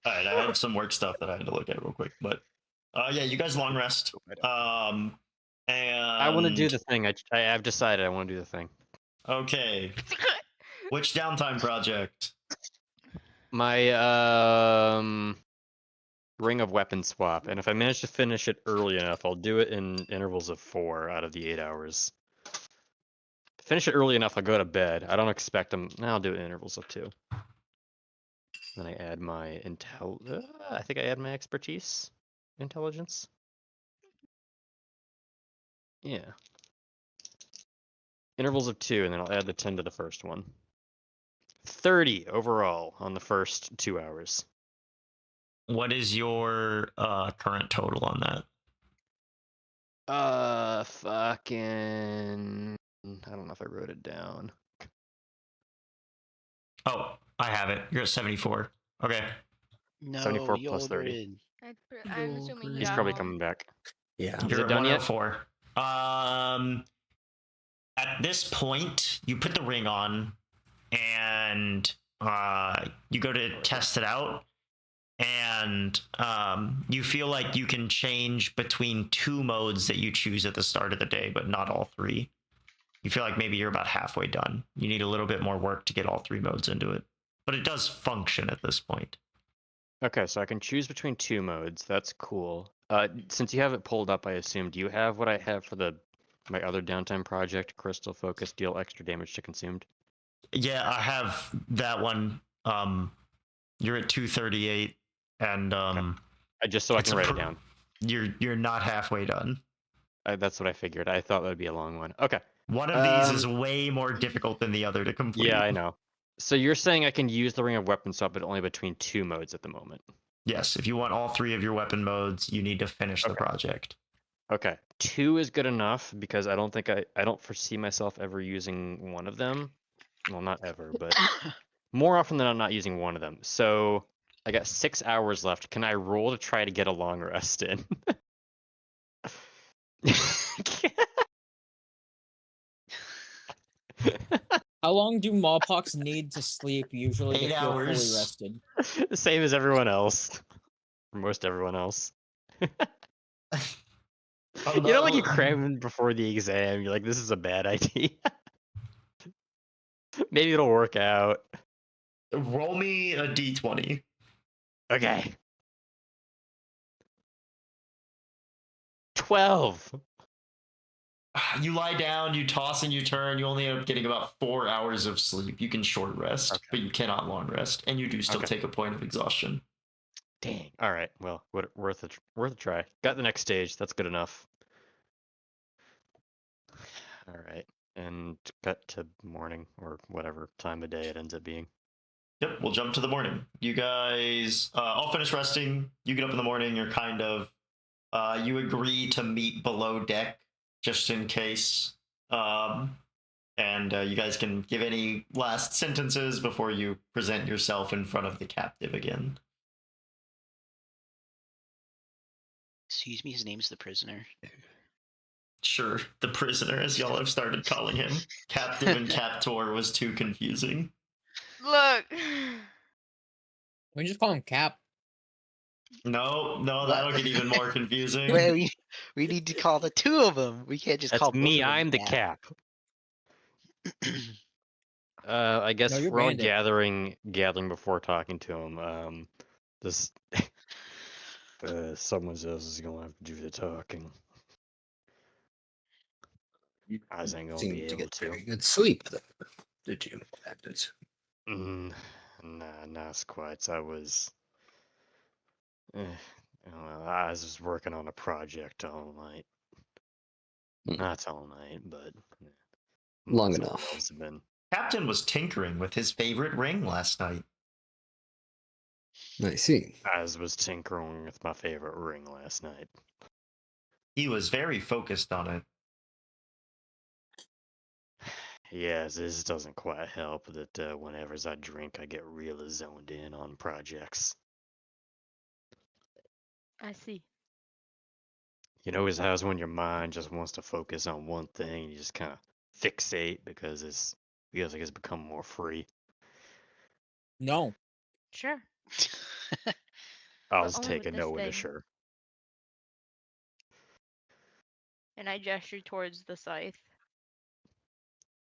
All right, I had some work stuff that I had to look at real quick, but yeah, you guys long rest. And I want to do the thing. I've decided I want to do the thing. Okay. Which downtime project? My Ring of Weapon Swap, and if I manage to finish it early enough, I'll do it in intervals of 4 out of the 8 hours. Finish it early enough, I'll go to bed. I don't expect them. Now I'll do it in intervals of 2. Then I add my I think I add my expertise, intelligence. Yeah. Intervals of 2, and then I'll add the 10 to the first one. 30 overall on the first 2 hours. What is your current total on that? Fucking. I don't know if I wrote it down. Oh, I have it. You're at 74. Okay. No, 74 plus 30. Yogurt. I'm assuming He's got probably home. coming back. Yeah. Is You're it at done yet? 104. At this point, you put the ring on, and you go to test it out, and you feel like you can change between 2 modes that you choose at the start of the day, but not all 3. You feel like maybe you're about halfway done. You need a little bit more work to get all 3 modes into it, but it does function at this point. Okay, so I can choose between 2 modes. That's cool. Since you have it pulled up, I assume, do you have what I have for my other downtime project, Crystal Focus, deal extra damage to consumed? Yeah, I have that one. You're at 238, and I just so I can write it down. You're not halfway done. That's what I figured. I thought that would be a long one. Okay. One of these is way more difficult than the other to complete. Yeah, I know. So you're saying I can use the Ring of Weapon Swap, but only between 2 modes at the moment? Yes, if you want all 3 of your weapon modes, you need to finish the project. Okay, 2 is good enough because I don't think I don't foresee myself ever using one of them. Well, not ever, but more often than I'm not using one of them. So I got 6 hours left. Can I roll to try to get a long rest in? How long do Mawpox need to sleep usually 8 to feel fully hours. rested? The same as everyone else. Or most everyone else. You know, like you cram in before the exam, you're like, this is a bad idea. Maybe it'll work out. Roll me a d20. Okay. 12. You lie down, you toss and you turn, you only end up getting about 4 hours of sleep. You can short rest, Okay. but you cannot long rest, and you do still Okay. take a point of exhaustion. Dang. All right. Well, worth a try. Got the next stage. That's good enough. All right. And cut to morning or whatever time of day it ends up being. Yep, we'll jump to the morning. You guys all finish resting. You get up in the morning. You're kind of you agree to meet below deck just in case. And you guys can give any last sentences before you present yourself in front of the captive again. Excuse me, his name's the prisoner. Sure, the prisoner, as y'all have started calling him. Captive and captor was too confusing. Look! We just call him Cap. No, that'll get even more confusing. Wait, we need to call the 2 of them. We can't just That's call both me. of them I'm the cap. I guess No, you're we're all Bandit. gathering before talking to him. This Someone else is gonna have to do the talking. I ain't gonna be Seemed to able get to. very good sleep, though. Did you, Bandit? Nah, not quite. I was. Well, I was just working on a project all night. Not all night, but Long that's all enough. it's been. Captain was tinkering with his favorite ring last night. I see. I was tinkering with my favorite ring last night. He was very focused on it. Yeah, this doesn't quite help that whenever I drink, I get really zoned in on projects. I see. You know, how's when your mind just wants to focus on one thing, you just kind of fixate because it feels like it's become more free. No. Sure. I'll But just only take with a this no into thing. sure. And I gesture towards the scythe.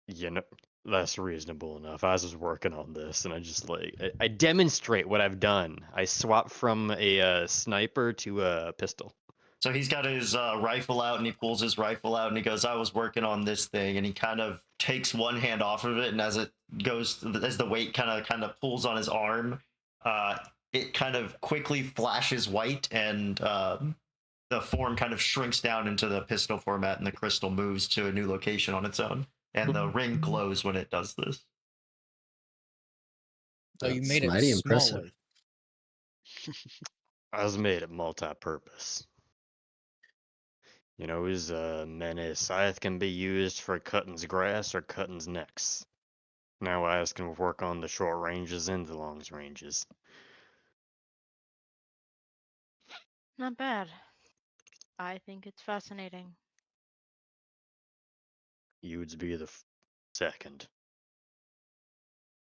You know, that's reasonable enough. I was just working on this, and I demonstrate what I've done. I swap from a sniper to a pistol. So he's got his rifle out and he pulls his rifle out and he goes, I was working on this thing. And he kind of takes one hand off of it. And as it goes, as the weight kind of pulls on his arm, it kind of quickly flashes white and the form kind of shrinks down into the pistol format and the crystal moves to a new location on its own. And the ring glows when it does this. So you That's made it mighty smaller. impressive. I was made it multi-purpose. You know, his menace scythe can be used for cutting's grass or cutting's necks. Now I can work on the short ranges and the long ranges. Not bad. I think it's fascinating. You'd be the second.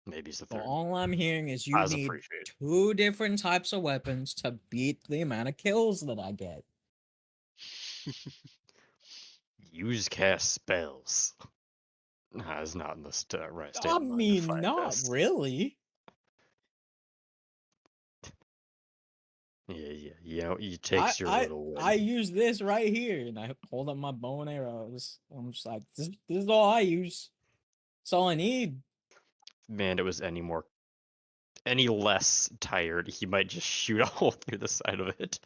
Maybe it's the So third. all I'm hearing is I you was need appreciated. 2 different types of weapons to beat the amount of kills that I get. Use cast spells. That's not in the right state I of mind to mean, fight not this. really. Yeah. You know, it takes your little win. I use this right here, and I hold up my bow and arrows. I'm just like, this is all I use. That's all I need. Man, it was any less tired, he might just shoot a hole through the side of it.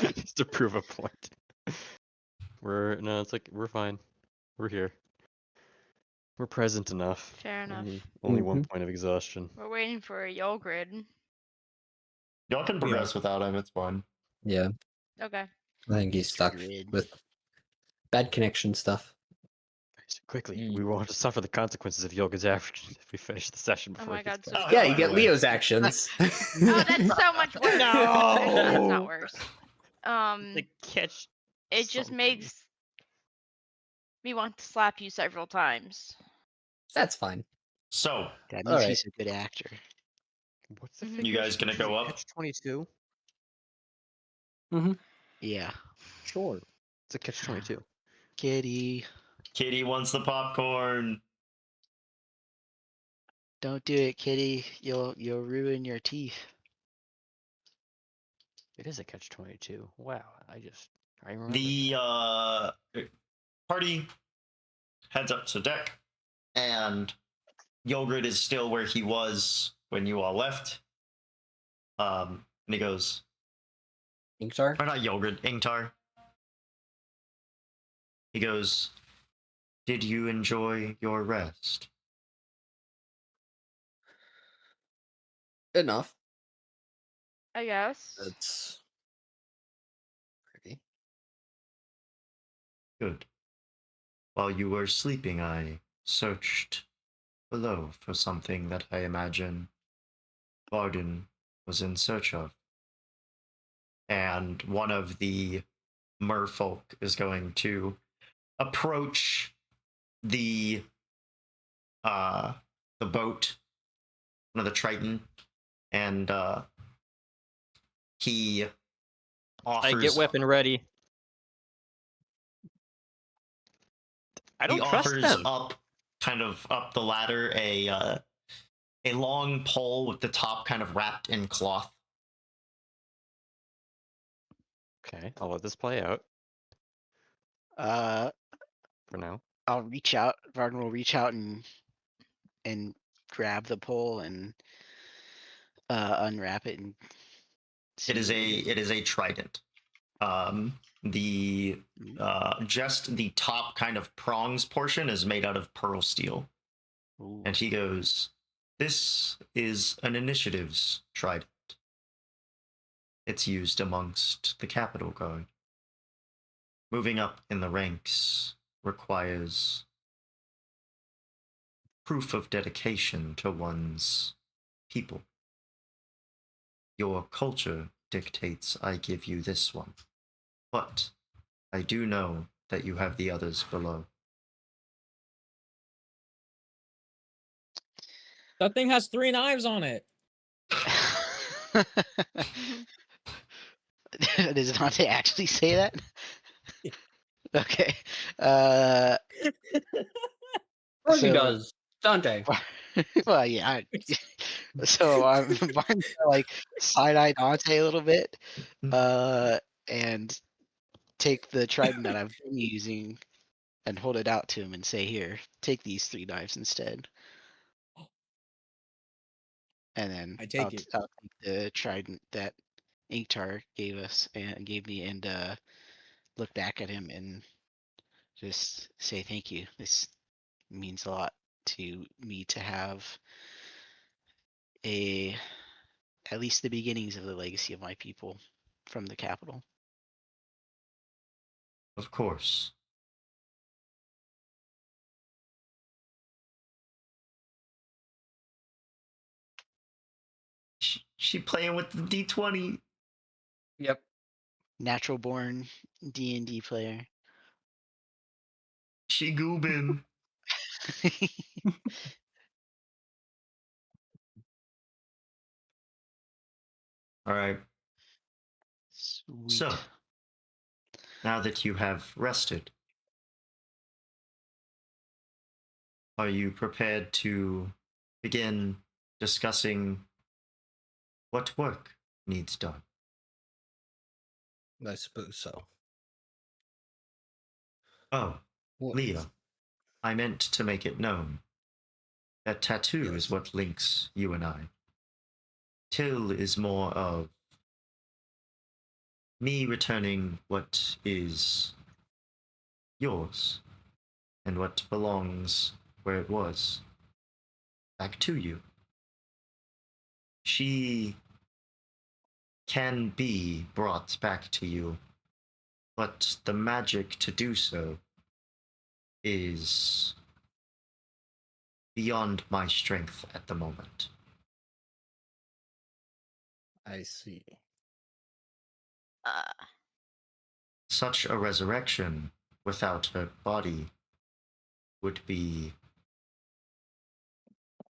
Just to prove a point. It's like, we're fine. We're here. We're present enough. Fair enough. Only 1 point of exhaustion. We're waiting for a Yolgrid. Y'all can progress without him. It's fine. Yeah, Okay. I think he's stuck Grid. with bad connection stuff. Quickly, we won't have to suffer the consequences of Yoga's average if we finish the session Oh before my he gets god, so back. Oh, Yeah, by you the get way. Leo's actions. Oh, that's so much worse. Actually, that's not No! worse. The catch. It just something. makes me want to slap you several times. That's fine. So, That All means right. he's a good actor. What's the Mhm. figure? you guys gonna go up? Catch 22. Yeah. Sure. It's a catch 22. Kitty, Kitty wants the popcorn. don't do it, Kitty. You'll ruin your teeth. It is a catch 22. Wow. I remember. The party heads up to deck, and Yogurt is still where he was when you all left. And he goes, Inktar? or not Yogurt, Ingtar. He goes, did you enjoy your rest? Enough. I guess. That's pretty. Good. While you were sleeping, I searched below for something that I imagine Varden was in search of. And one of the merfolk is going to approach the boat, one of the Triton, and he offers. I get weapon ready. I He don't trust offers them. up, kind of up the ladder, a long pole with the top kind of wrapped in cloth. Okay, I'll let this play out Uh, for now. I'll reach out. Varden will reach out and grab the pole and unwrap it and see. It is a trident. The just the top kind of prongs portion is made out of pearl steel. Ooh. And he goes, "This is an initiatives trident. It's used amongst the capital guard. Moving up in the ranks requires proof of dedication to one's people. Your culture dictates I give you this one, but I do know that you have the others below." That thing has 3 knives on it. Does Dante actually say that? Yeah. Okay. Or he So- does. Dante. Well, yeah. So Barnes like side eye Dante a little bit, and take the trident that I've been using and hold it out to him and say, "Here, take these 3 knives instead." And then I take it. I'll take the trident that Inktar gave us and gave me, and look back at him and just say thank you. This means a lot to me to have at least the beginnings of the legacy of my people from the capital. Of course. She playing with the D20. Yep. Natural born D&D player. She goobin. All right. Sweet. So, now that you have rested, are you prepared to begin discussing what work needs done? I suppose so. Oh, What Leah, is- I meant to make it known that tattoo is Yes. what links you and I. Till is more of me returning what is yours and what belongs where it was back to you. She can be brought back to you, but the magic to do so is beyond my strength at the moment. I see. Such a resurrection without her body would be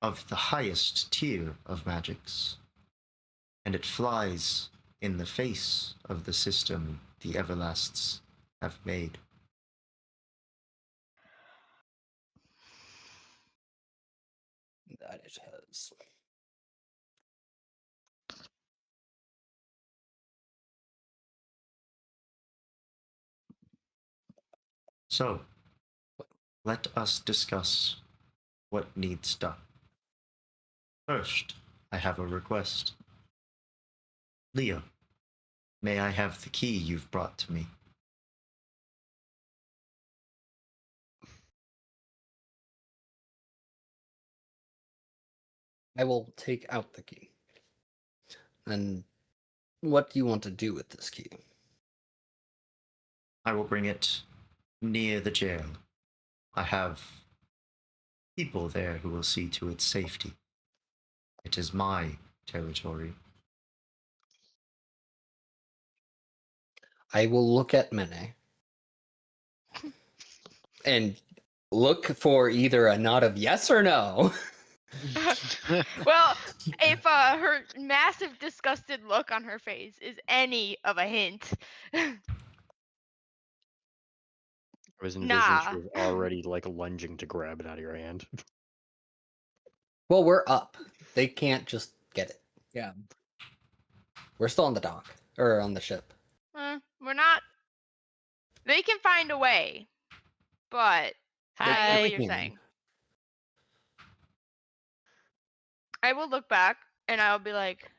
of the highest tier of magics, and it flies in the face of the system the Everlasts have made. That it has. So, let us discuss what needs done. First, I have a request. Leo, may I have the key you've brought to me? I will take out the key. And what do you want to do with this key? I will bring it near the jail. I have people there who will see to its safety. It is my territory. I will look at Mene and look for either a nod of yes or no. Well, if her massive disgusted look on her face is any of a hint, I was envisioning she Nah. was already like lunging to grab it out of your hand. Well, we're up. They can't just get it. Yeah. We're still on the dock or on the ship. We're not. They can find a way, but I get what you're can. saying. I will look back and I'll be like,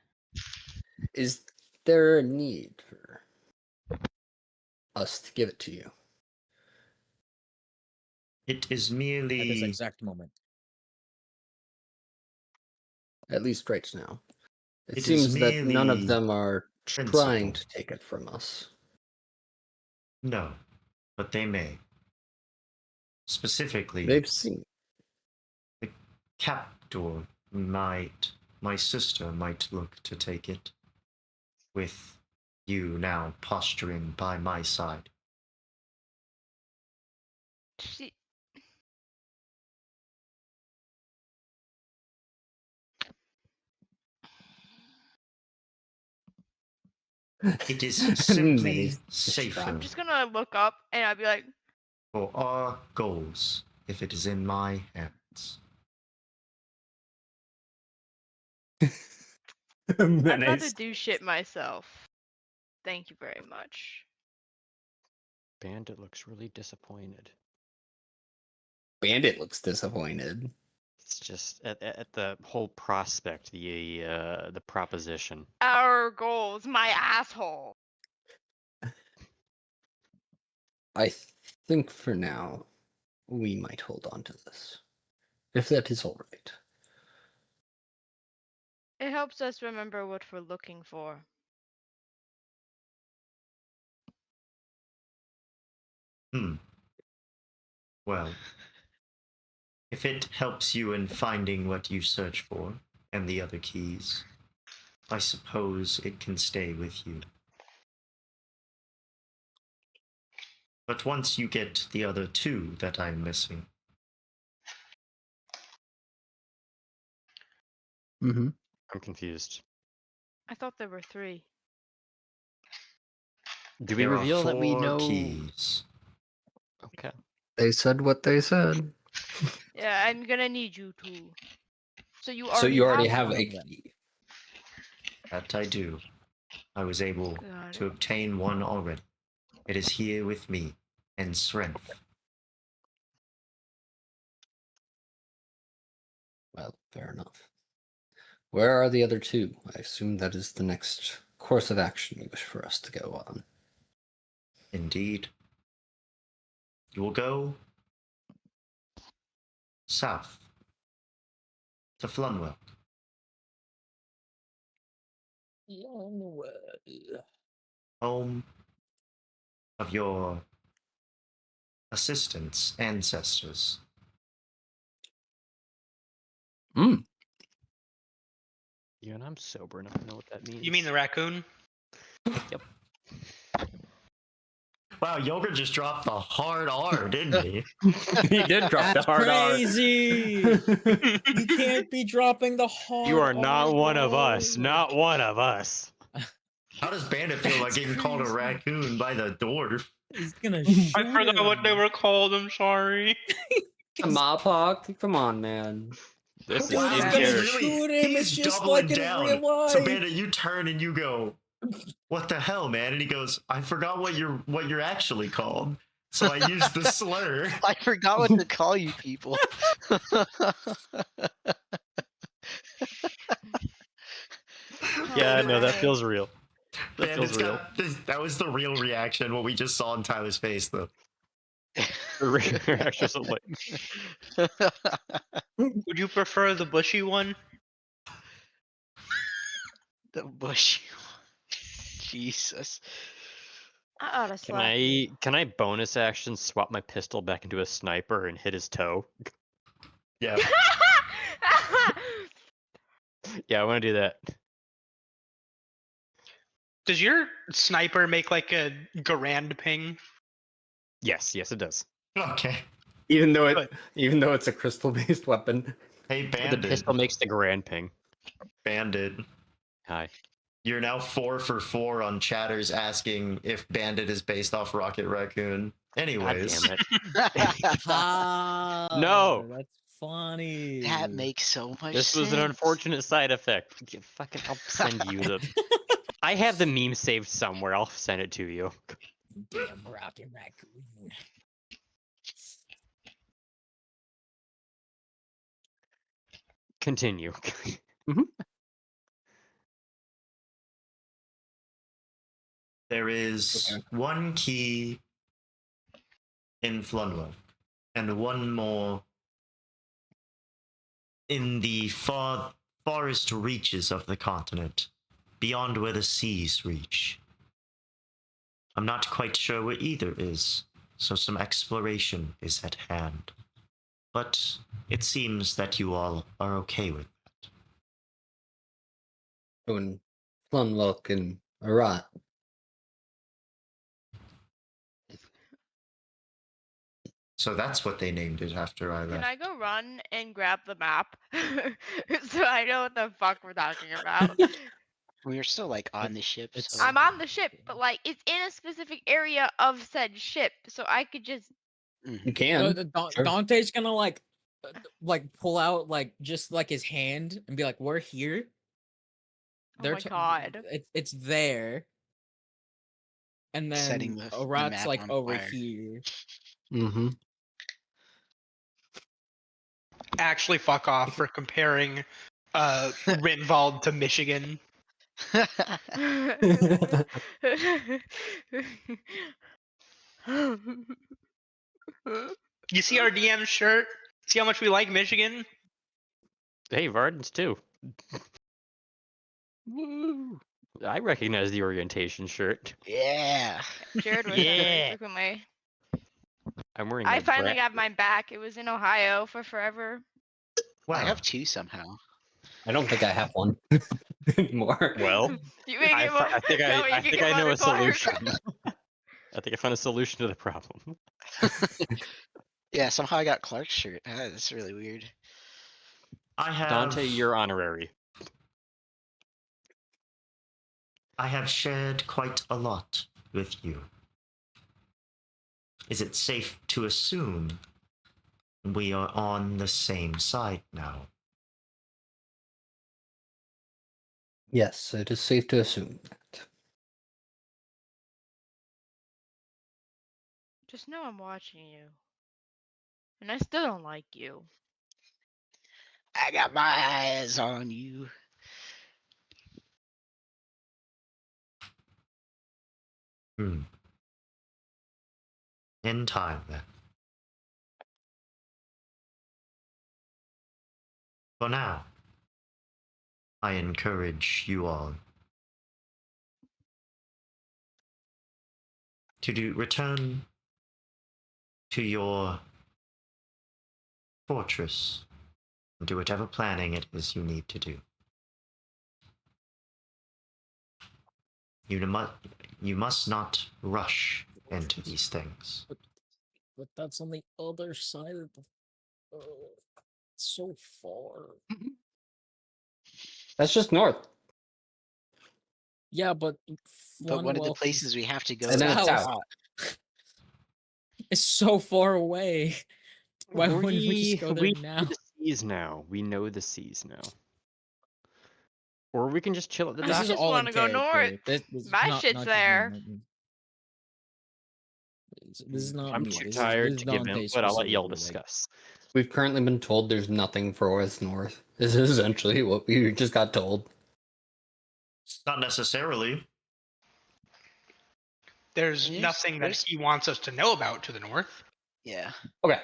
Is there a need for us to give it to you? It is At this merely exact moment. At least right now. It It is seems that none of merely them are trying principle. to take it from us. no, but they may. Specifically, They've seen. the captor my sister might look to take it, with you now posturing by my side. she, It is And then simply he's safer I'm just gonna look up and I'll be like, for our goals if it is in my hands. And then I'd rather he's- do shit myself. Thank you very much. Bandit looks really disappointed. Bandit looks disappointed. It's just at the whole prospect, the proposition. Our goals, my asshole. I think for now, we might hold on to this. If that is all right. It helps us remember what we're looking for. Well, if it helps you in finding what you search for and the other keys, I suppose it can stay with you. But once you get the other two that I'm missing, Mm-hmm. I'm confused. I thought there were 3. Do we there reveal are that we 4 know? keys. Okay. They said what they said. Yeah, I'm gonna need you to. So you So already you already have have one a of them. key. That I do. I was able Got to it. obtain one already. It is here with me, in strength. Well, fair enough. Where are the other two? I assume that is the next course of action you wish for us to go on. Indeed. You will go south to Flunwell. Home of your assistants, ancestors. Mm. You and I'm sober enough to know what that means. You mean the raccoon? Yep. Wow, Yogurt just dropped the hard R, didn't he? He did drop the That's hard crazy. R. You can't be dropping the hard. You are not R, one of us. bro. Not one of us. How does Bandit feel about That's getting called a crazy. raccoon by the dwarf? He's gonna shoot I forgot what they him. were called. I'm sorry. Mopok, come on, man. This Dude, is he's in gonna character. shoot him. It's He's just doubling like in down. real life. So Bandit, you turn and you go, "What the hell, man?" And he goes, "I forgot what you're actually called. So I used the slur." I forgot what to call you people. Yeah, no, that Alright. feels real. That feels Bandit's real. got this, that was the real reaction. What we just saw in Tyler's face, though. Actually, so like, Would you prefer the bushy one? The bushy one. Jesus. I oughta slap you. can I bonus action swap my pistol back into a sniper and hit his toe? Yeah. Yeah, I want to do that. Does your sniper make like a grand ping? Yes, it does. Okay. Even though Good. it's a crystal-based weapon. Hey, The Bandit. pistol makes the grand ping. Bandit. Hi. You're now 4 for 4 on chatters asking if Bandit is based off Rocket Raccoon. God Anyways. damn it. Ah, No. that's funny. That makes so much This sense. was an unfortunate side effect. Fucking, I'll send you the. I have the meme saved somewhere. I'll send it to you. Damn Rocket Raccoon. Continue. There is Okay. one key in Flunwell, and one more in the farthest reaches of the continent, beyond where the seas reach. I'm not quite sure where either is, so some exploration is at hand. But it seems that you all are okay with that. Doing Flunwelk and Arat. So that's what they named it after I Can left. I go run and grab the map so I know what the fuck we're talking about? We are still like on the ship, so I'm on the ship, but like it's in a specific area of said ship, so I could just. You can. Sure. Dante's gonna like pull out like just like his hand and be like, "We're here." Oh my god. It's there, and setting then the Arat's map like on over fire. here. Mm-hmm. Actually, fuck off for comparing Rinwald to Michigan. You see our DM shirt? See how much we like Michigan? Hey, Varden's too. Woo! I recognize the orientation shirt. Yeah. Jared wears that very Yeah. frequently. I'm wearing I my finally brat. got mine back. It was in Ohio for forever. Wow. I have two somehow. I don't think I have one anymore. Well, You make it more. I think Tell me you I can think get I know one a solution. report. I think I found a solution to the problem. Yeah, somehow I got Clark's shirt. That's really weird. I have Dante, you're honorary. I have shared quite a lot with you. Is it safe to assume we are on the same side now? Yes, it is safe to assume that. Just know I'm watching you. And I still don't like you. I got my eyes on you. Hmm. In time, then. For now, I encourage you all to return to your fortress and do whatever planning it is you need to do. You must not rush into these things. But that's on the other side of the. It's so far. That's just north. Yeah, but But one of the Flunwell places we have to go And then is it's south. south. It's so far away. Why wouldn't we just go there we now? know the seas now. We know the seas now. Or we can just chill at the This I is dock. just all in wanna go north. character. This is My not shit's just there. me. This is not I'm me. too This tired is to give Dante input. I'll let y'all specifically, like, discuss. We've currently been told there's nothing for us north. This is essentially what we just got told. Not necessarily. There's There's- nothing that there's- he wants us to know about to the north. Yeah. Okay.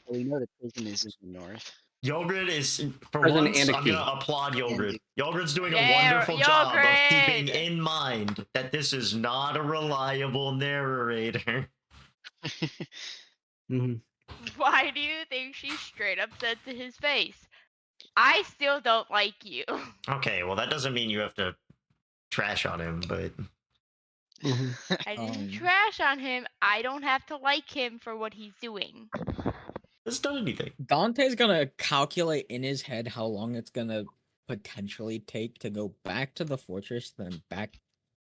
Well, we know the prison is in the north. Yogurt is, for Prison once, and a I'm key. gonna applaud Yogurt. Yogurt's doing a Yeah, wonderful job of keeping Yogurt! in mind that this is not a reliable narrator. Mm-hmm. Why do you think she straight up said to his face, I still don't like you? Okay, well, that doesn't mean you have to trash on him, but Mm-hmm. I didn't Um, trash on him. I don't have to like him for what he's doing. it's done anything. Dante's gonna calculate in his head how long it's gonna potentially take to go back to the fortress, then back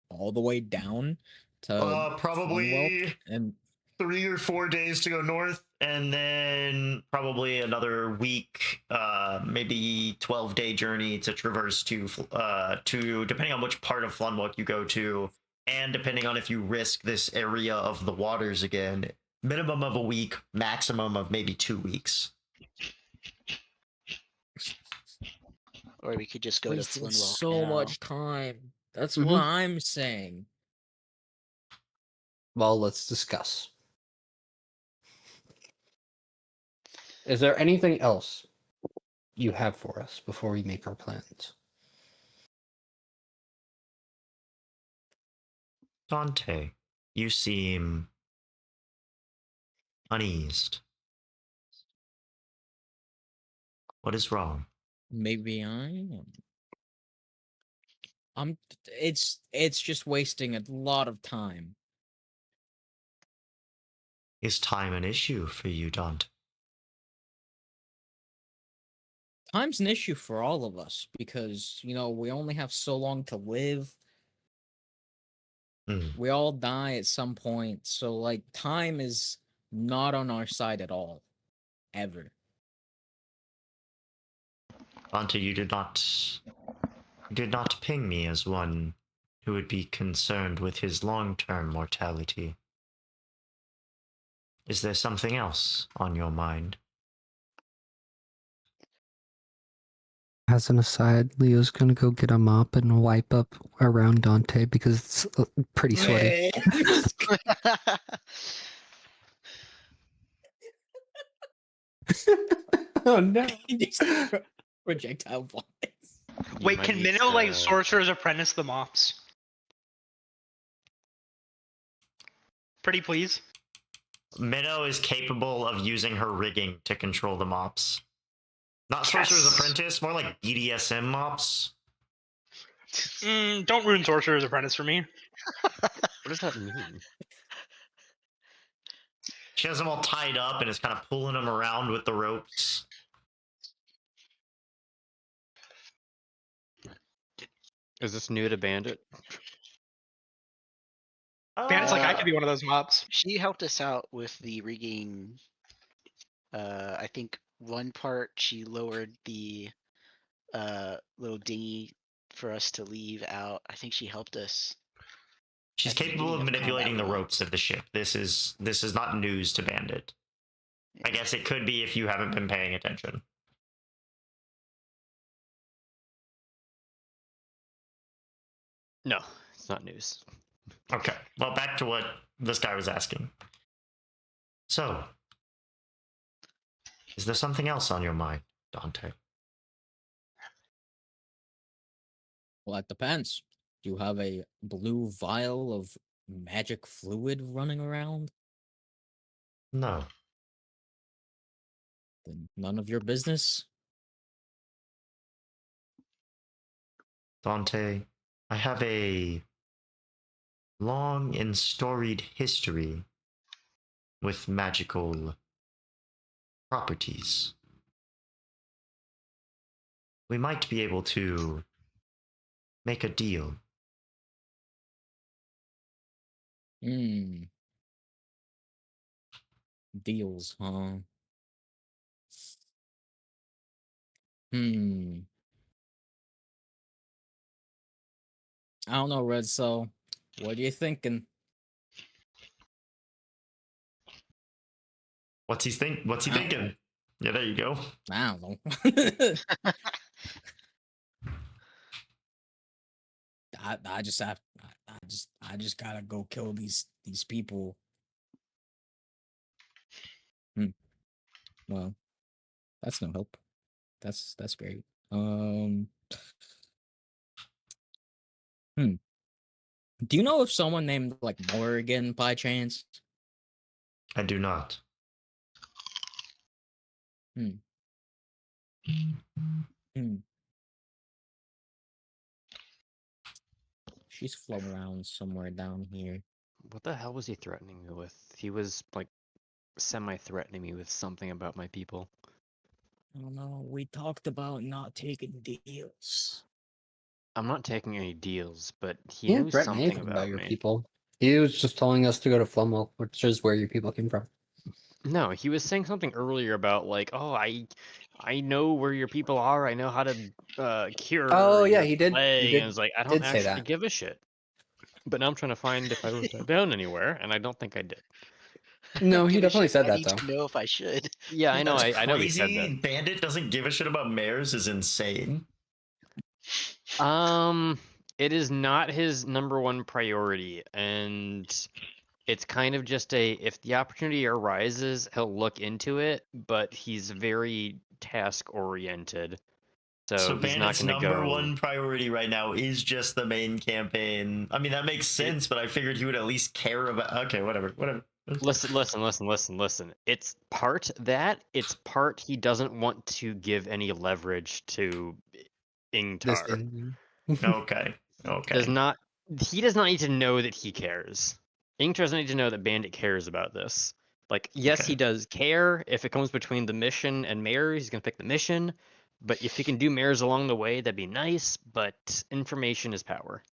all the way down to Flunwell, Probably and 3 or 4 days to go north, and then probably another week, maybe 12-day journey to traverse to depending on which part of Flunwalk you go to, and depending on if you risk this area of the waters again, minimum of a week, maximum of maybe 2 weeks. Or we could just go to Wasting Flynwalk so now. much time. That's Mhm. what I'm saying. Well, let's discuss. Is there anything else you have for us before we make our plans? Dante, you seem uneased. What is wrong? Maybe I am. It's just wasting a lot of time. Is time an issue for you, Dante? Time's an issue for all of us because, we only have so long to live. Hmm. We all die at some point. So, like, time is not on our side at all. Ever. Dante, you did not ping me as one who would be concerned with his long-term mortality. Is there something else on your mind? As an aside, Leo's gonna go get a mop and wipe up around Dante because it's pretty sweaty. Oh no! Just projectile vomits. You Wait, might can need Minnow like to- Sorcerer's Apprentice the mops? Pretty please. Minnow is capable of using her rigging to control the mops. Not Sorcerer's Yes. Apprentice, more like BDSM mops. Don't ruin Sorcerer's Apprentice for me. What does that mean? She has them all tied up and is kind of pulling them around with the ropes. Is this new to Bandit? Bandit's like, I Uh, could be one of those mops. She helped us out with the rigging. I think one part she lowered the little dinghy for us to leave out. I think she helped us. She's at the capable of beginning of manipulating the combat ropes of the ship. This is not news to Bandit. I Yeah. guess it could be if you haven't been paying attention. No, it's not news. Okay, well, back to what this guy was asking. So, is there something else on your mind, Dante? Well, that depends. Do you have a blue vial of magic fluid running around? No. Then none of your business. Dante, I have a long and storied history with magical properties. We might be able to make a deal. Hmm. Deals, huh? Hmm. I don't know, Red Soul. What are you thinking? What's he I don't know. thinking? Yeah, there you go. I don't know. I just have I just gotta go kill these people. Well, that's no help. That's great. Hmm. Do you know if someone named like Morrigan by chance? I do not. Hmm. Hmm. She's floating around somewhere down here. What the hell was he threatening me with? He was like semi-threatening me with something about my people. I don't know. We talked about not taking deals. I'm not taking any deals, but he You knew didn't threaten something anything about about your me. people. He was just telling us to go to Flumwell, which is where your people came from. No, he was saying something earlier about like, oh, I know where your people are. I know how to cure Oh yeah, your he did. plague. He And did. it's like I don't Did say actually that. give a shit. But now I'm trying to find if I wrote that down anywhere, and I don't think I did. No, he Give a definitely shit. said I that need though. to know if I should. Yeah, I know. That's I know he said crazy. that. Bandit doesn't give a shit about mares is insane. It is not his number one priority, and it's kind of just if the opportunity arises, he'll look into it, but he's very task oriented. So he's not Bandit's going to number go. one priority right now is just the main campaign. I mean, that makes sense, but I figured he would at least care about. Okay, whatever. Listen. It's part that, it's part he doesn't want to give any leverage to This Ingtar. in- Okay. He does not need to know that he cares. Ingtar doesn't need to know that Bandit cares about this. Like, yes, Okay. he does care. If it comes between the mission and mares, he's gonna pick the mission. But if he can do mares along the way, that'd be nice. But information is power.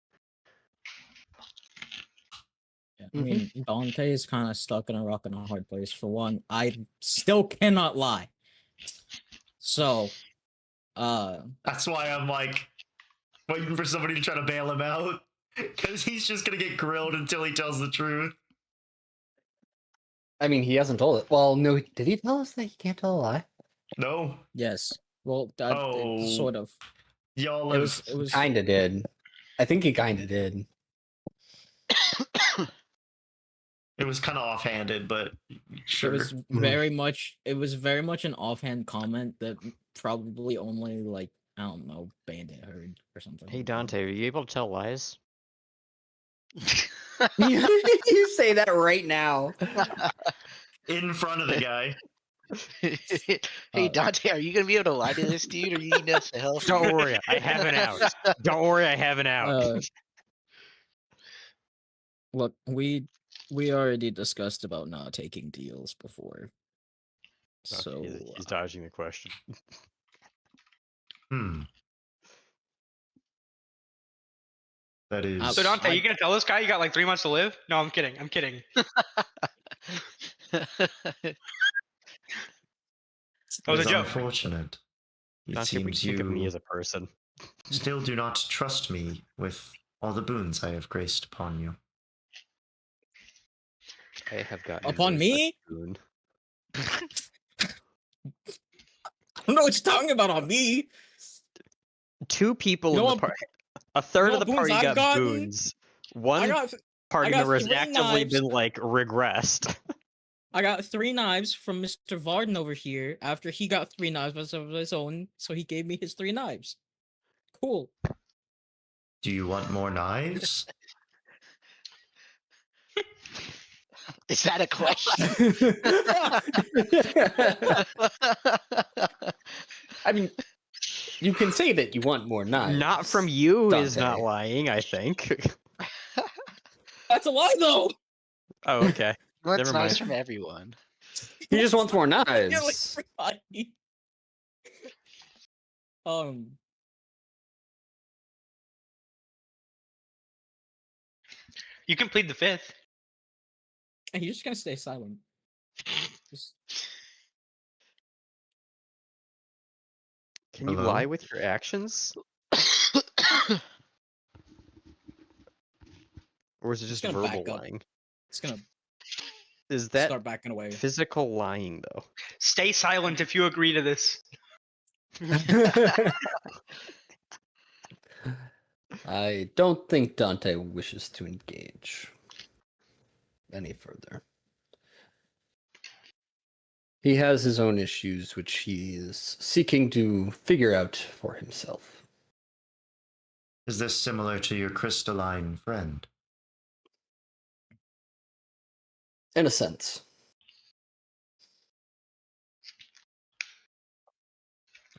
Yeah, I mean, Dante is kind of stuck in a rock and a hard place. For one, I still cannot lie. So, That's why I'm like waiting for somebody to try to bail him out because he's just gonna get grilled until he tells the truth. I mean, he hasn't told it. Well, no, did he tell us that he can't tell a lie? No. yes. Well, that Oh. sort of. Y'all It have. was. It was. Kinda did. I think he kinda did. It was kind of offhanded, but sure. It was very much. It was very much an offhand comment that probably only like I don't know Bandit heard or something. Hey like that. Dante, are you able to tell lies? You say that right now. In front of the guy. Hey Dante, are you gonna be able to lie to this dude, or you need us to help? Don't you? worry, I have an out. Don't worry, I have an out. Look, we already discussed about not taking deals before. So Okay, he's dodging the question. That is. So Dante, I- you gonna tell this guy you got like 3 months to live? No, I'm kidding. I'm kidding. That was a It's joke. unfortunate. It Dante, we seems think of me you as a person. still do not trust me with all the boons I have graced upon you. I have gotten Upon no me? such boon. I don't know what you're talking about on me. Two people You in know the what- party. A third know of the what boons party I've got gotten? boons. I One got party got member has 3 actively knives. been like regressed. I got 3 knives from Mr. Varden over here after he got 3 knives of his own, so he gave me his 3 knives. Cool. Do you want more knives? Is that a question? I mean, you can say that you want more knives. Not from you is not Dante. lying, I think. That's a lie though. Oh, okay. What's Never nice mind. from everyone? He just wants more You're like knives. everybody. You can plead the fifth. And you're just gonna stay silent. Just Can you Hello? lie with your actions? Or is it just gonna verbal back up. lying? it's gonna Is that start backing away. physical lying, though? Stay silent if you agree to this. I don't think Dante wishes to engage any further. He has his own issues, which he is seeking to figure out for himself. Is this similar to your crystalline friend? In a sense.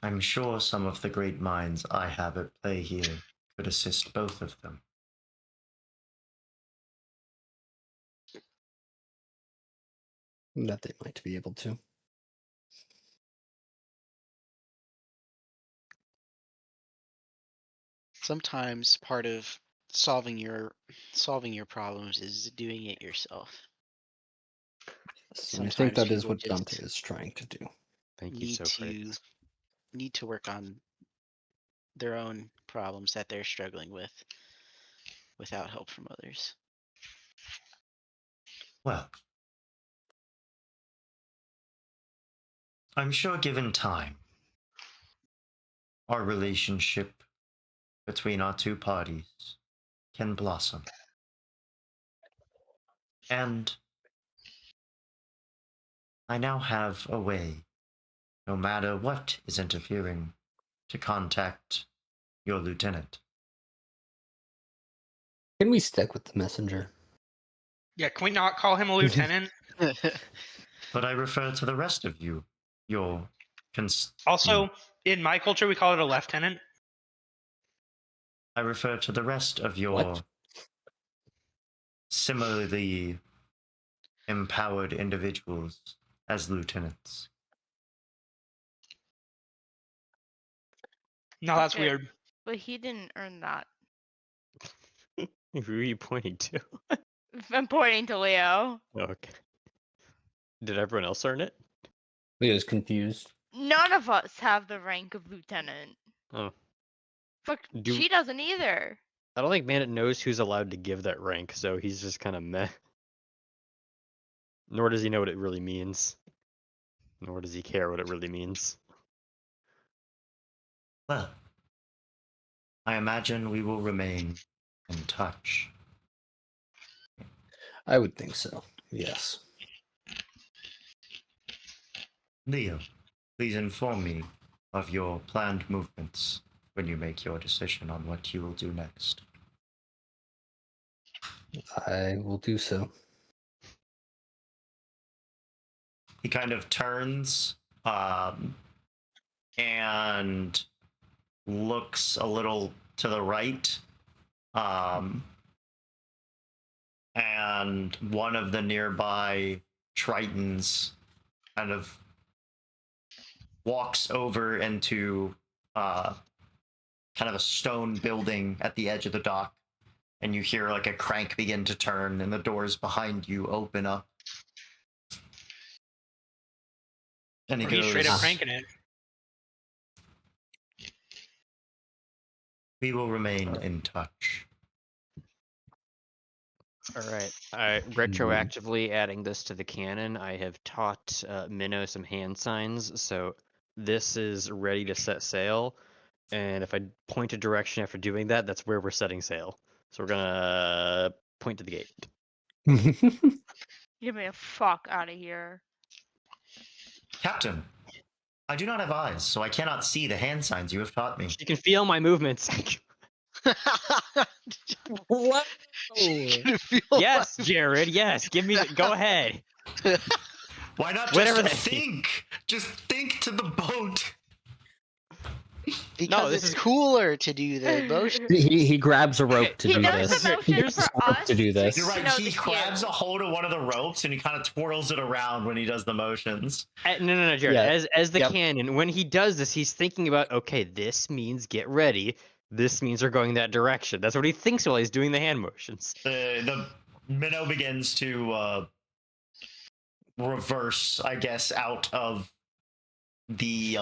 I'm sure some of the great minds I have at play here could assist both of them. That they might be able to. Sometimes part of solving your problems is doing it yourself. And I think that is people what just Dante is trying to do. Thank you, Socrates. need to work on their own problems that they're struggling with without help from others. Well, I'm sure given time, our relationship between our two parties can blossom. And I now have a way, no matter what is interfering, to contact your lieutenant. Can we stick with the messenger? Yeah, can we not call him a lieutenant? But I refer to the rest of you, your Also, in my culture, we call it a lieutenant. I refer to the rest of your What? similarly empowered individuals as lieutenants. No, that's Okay. weird. But he didn't earn that. Who are you pointing to? I'm pointing to Leo. Okay. Did everyone else earn it? He was confused. None of us have the rank of lieutenant. Oh. Fuck, Do- she doesn't either. I don't think Bandit knows who's allowed to give that rank, so he's just kind of meh. Nor does he know what it really means. Nor does he care what it really means. Well, I imagine we will remain in touch. I would think so. Yes. Leo, please inform me of your planned movements when you make your decision on what you will do next. I will do so. He kind of turns and looks a little to the right. And one of the nearby Tritons kind of walks over into kind of a stone building at the edge of the dock, and you hear like a crank begin to turn, and the doors behind you open up. And he Or he's goes, straight up cranking it. "We will remain in touch." All right. Retroactively adding this to the canon, I have taught Minnow some hand signs, so this is ready to set sail. And if I point a direction after doing that, that's where we're setting sail. So we're gonna point to the gate. Get me the fuck out of here. Captain, I do not have eyes, so I cannot see the hand signs you have taught me. You can feel my movements. Whoa! Yes, Jared. Yes, give me. Go ahead. Why not Whatever just that means. think? Just think to the boat. Because this it's is- cooler to do the motion. he grabs a rope to He do does this. the motion Here's for the- us to do this. You're right. know He the grabs a cue. hold of one of the ropes and he kind of twirls it around when he does the motions. No, Jared. Yeah. As the Yep. canon, when he does this, he's thinking about, okay, this means get ready. This means we're going that direction. That's what he thinks while he's doing the hand motions. The minnow begins to reverse, I guess, out of the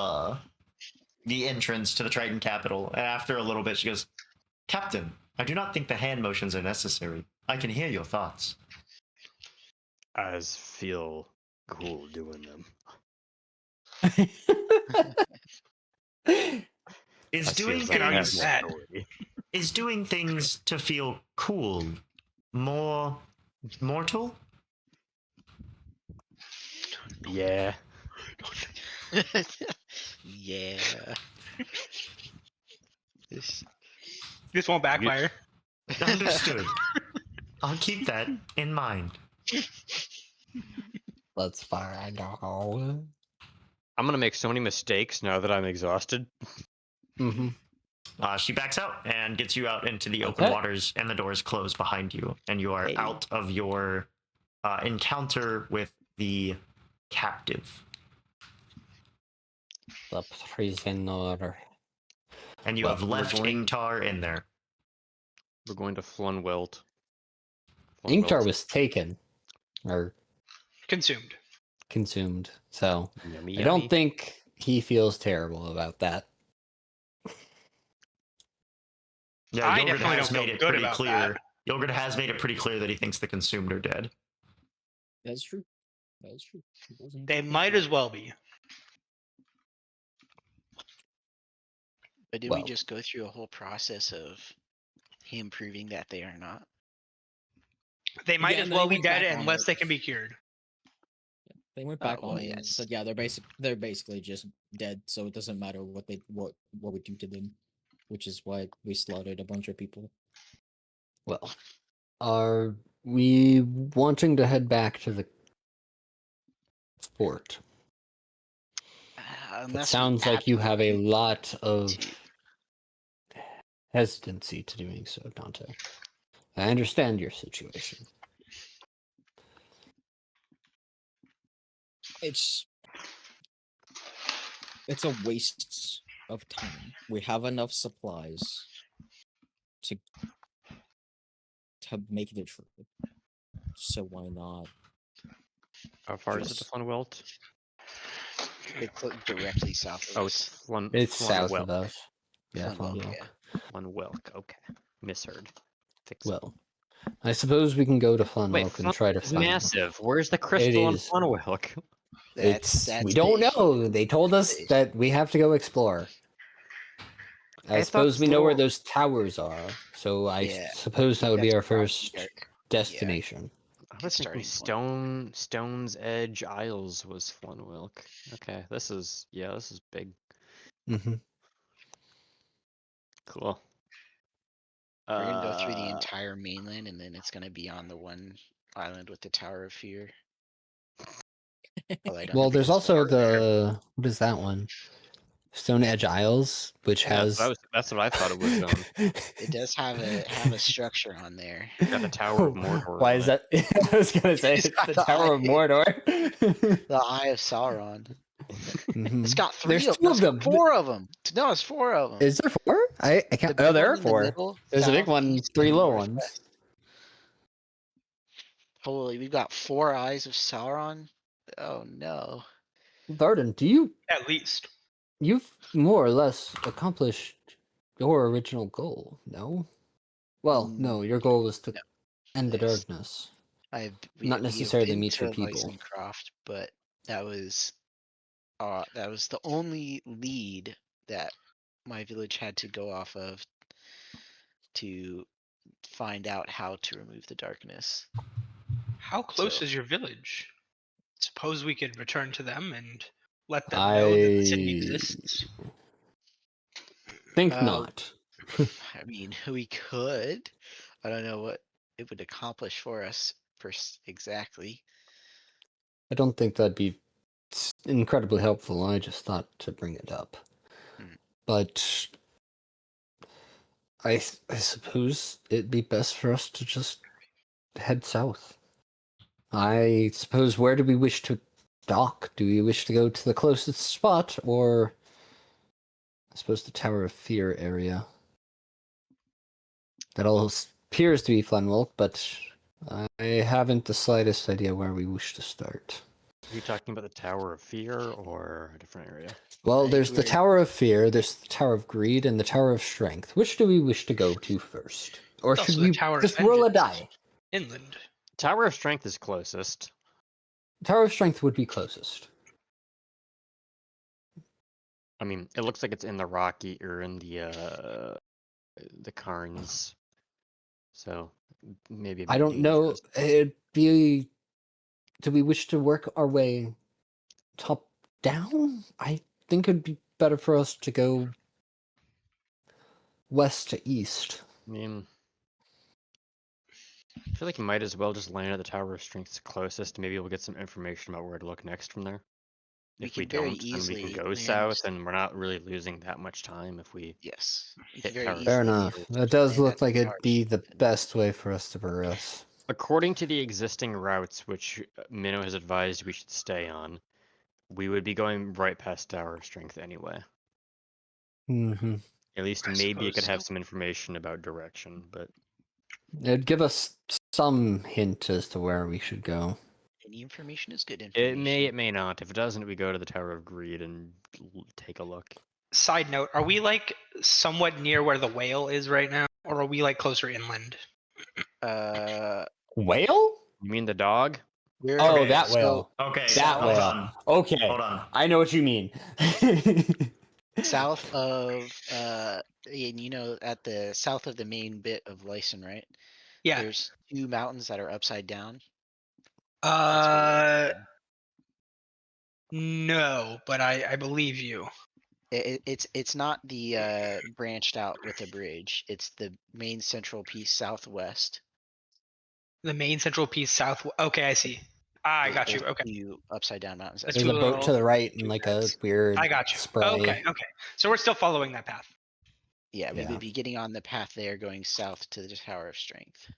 entrance to the Triton capital. And after a little bit, she goes, "Captain, I do not think the hand motions are necessary. I can hear your thoughts." I just feel cool doing them. Is That doing feels like argue things that. story. is doing things to feel cool more mortal? Yeah. Yeah. This won't backfire. Understood. I'll keep that in mind. Let's find out. I'm gonna make so many mistakes now that I'm exhausted. Mm-hmm. She backs out and gets you out into the open Okay. waters, and the doors close behind you, and you are Hey. out of your encounter with the captive. The prisoner. And you Well, have we're left going- Ingtar in there. We're going to Flunwelt. Inktar was taken or Consumed. consumed, so Yummy, I yummy. don't think he feels terrible about that. Yeah, I Yogurt definitely has don't made feel it good pretty about clear. that. Yogurt has made it pretty clear that he thinks the consumed are dead. That's true. That is true. He wasn't They thinking might about as well be. But did we Well, just go through a whole process of him proving that they are not? They might Yeah, as and then he well be went dead back on unless it. they can be cured. They went back on well, it and yes. said, yeah, they're basically just dead, so it doesn't matter what we do to them, which is why we slaughtered a bunch of people. well, are we wanting to head back to the fort? It Unless sounds we like you have a absolutely lot of to. hesitancy to doing so, Dante. I understand your situation. It's a waste of time. We have enough supplies to make the trip, so why not? How far is it to Just Flunwelt? Directly south of Oh, us. it's Flun. It's south Flunwelk. of us. Yeah, Flunwelk, Flunwelk. yeah. Flunwelk. Okay, misheard. Fix it. Well, I suppose we can go to Wait, Flunwelk and try to is find. massive. Where's the crystal on is. Flunwelk? We don't know. They told us the that we have to go explore. I I thought suppose this we know where little- those towers are, so I Yeah, suppose that would be that's our across first Dark. destination. I was thinking Stone's Edge Isles was Flunwelk. Okay, this is big. Hmm. Cool. We're gonna go through the entire mainland, and then it's gonna be on the one island with the Tower of Fear. Although I don't Well, think there's it's also far there. the what is that one? Stone Edge Isles, which Yeah, has. that's what I thought it was on. It does have a structure on there. Got the Tower of Mordor. Why on is it. that? I was gonna say It's it's got the the Tower of eye. Mordor. The Eye of Sauron. Mhm. It's got There's three of two them. of them. Four of them. No, it's four of them. Is there four? I can't. The Oh, big there one are in the four. middle, There's a big south, one, east, three and little northwest. ones. Holy, we've got four eyes of Sauron. Oh no. Varden, At least. you've more or less accomplished your original goal, no? Well, no, your goal was to No, end the this. darkness. We Not have necessarily been meet your to people. Lysencroft, but that was the only lead that my village had to go off of to find out how to remove the darkness. How close So- is your village? Suppose we could return to them and let them know that the city I exists. think Uh, not. I mean, we could. I don't know what it would accomplish for us exactly. I don't think that'd be incredibly helpful. I just thought to bring it up. Hmm. But I suppose it'd be best for us to just head south. I suppose, where do we wish to dock? Do we wish to go to the closest spot, or I suppose the Tower of Fear area? That all appears to be Flunwelk, but I haven't the slightest idea where we wish to start. Are you talking about the Tower of Fear or a different area? Well, I there's think the we're- Tower of Fear, there's the Tower of Greed, and the Tower of Strength. Which do we wish to go to first? Or There's should also the we Tower of just roll a Vengeance. die? Inland. Tower of Strength is closest. Tower of Strength would be closest. I mean, it looks like it's in the Rocky or in the Carns. So maybe a bit I don't know. dangerous. It'd be. Do we wish to work our way top down? I think it'd be better for us to go west to east. I mean, I feel like you might as well just land at the Tower of Strength's closest. Maybe we'll get some information about where to look next from there. If we can very don't, then we easily can go land- south, and we're not really losing that much time if we. Yes, we Hit can very Tower of easily Fair Strength enough. first. That does land look at the like Tower it'd of be the Strength. best way for us to progress. According to the existing routes, which Minnow has advised we should stay on, we would be going right past Tower of Strength anyway. Mm-hmm. At least I maybe it could suppose have so. some information about direction, but It'd give us some hint as to where we should go. Any information is good It information. may, it may not. If it doesn't, we go to the Tower of Greed and take a look. Side note: are we like somewhat near where the whale is right now, or are we like closer inland? Whale? You mean the dog? We're Oh, Okay, that so whale. Okay, That hold whale. on. Okay. Hold on. I know what you mean. south of and you know at the south of the main bit of Lyson, right? Yeah. There's 2 mountains that are upside down. No, but I believe you. It's not the branched out with a bridge. It's the main central piece southwest. The main central piece south. Okay, I see. I got you. There's Okay. 2 upside down mountains. There's There's two a boat to little- the right and two like heads. a weird I got you. spray. Okay. So we're still following that path. Yeah, we Yeah. would be getting on the path there, going south to the Tower of Strength.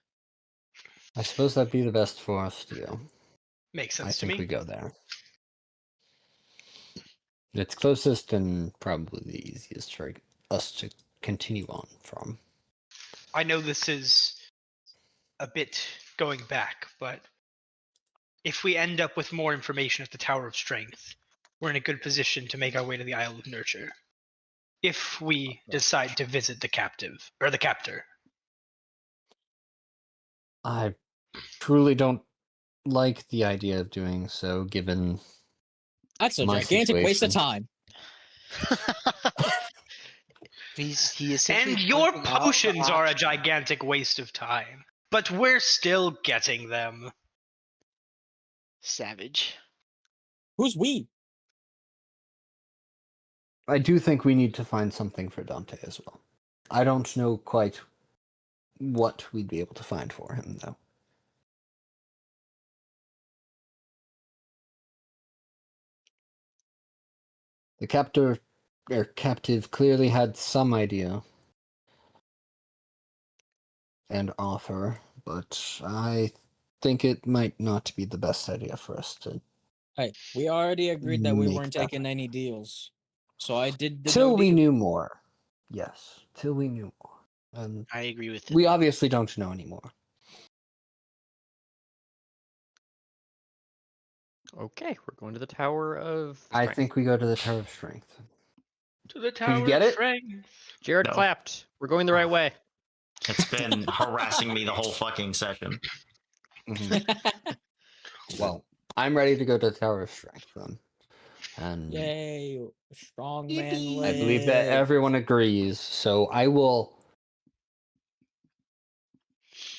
I suppose that'd be the best for us to go. Makes I sense to think me. we go there. It's closest and probably the easiest for us to continue on from. I know this is a bit going back, but if we end up with more information at the Tower of Strength, we're in a good position to make our way to the Isle of Nurture. If we decide to visit the captive or the captor. I truly don't like the idea of doing so, given That's a my gigantic waste of situation. time. He essentially And your pointing out the potions are a option. gigantic waste of time. But we're still getting them. Savage. Who's we? I do think we need to find something for Dante as well. I don't know quite what we'd be able to find for him, though. The captive clearly had some idea and offer, but I think it might not be the best idea for us to. Hey, we already agreed that we Make weren't that taking any deals. So I did the Till no we deal. knew more. Yes, till we knew more. And I agree with we it. obviously don't know anymore. Okay, we're going to the Tower of I Strength. think we go to the Tower of Strength. To the you Tower get of it? Strength. Jared No. clapped. We're going the right way. It's been harassing me the whole fucking session. Well, I'm ready to go to the Tower of Strength then. And Yay, strong man Yippee. I believe that lives. everyone agrees, so I will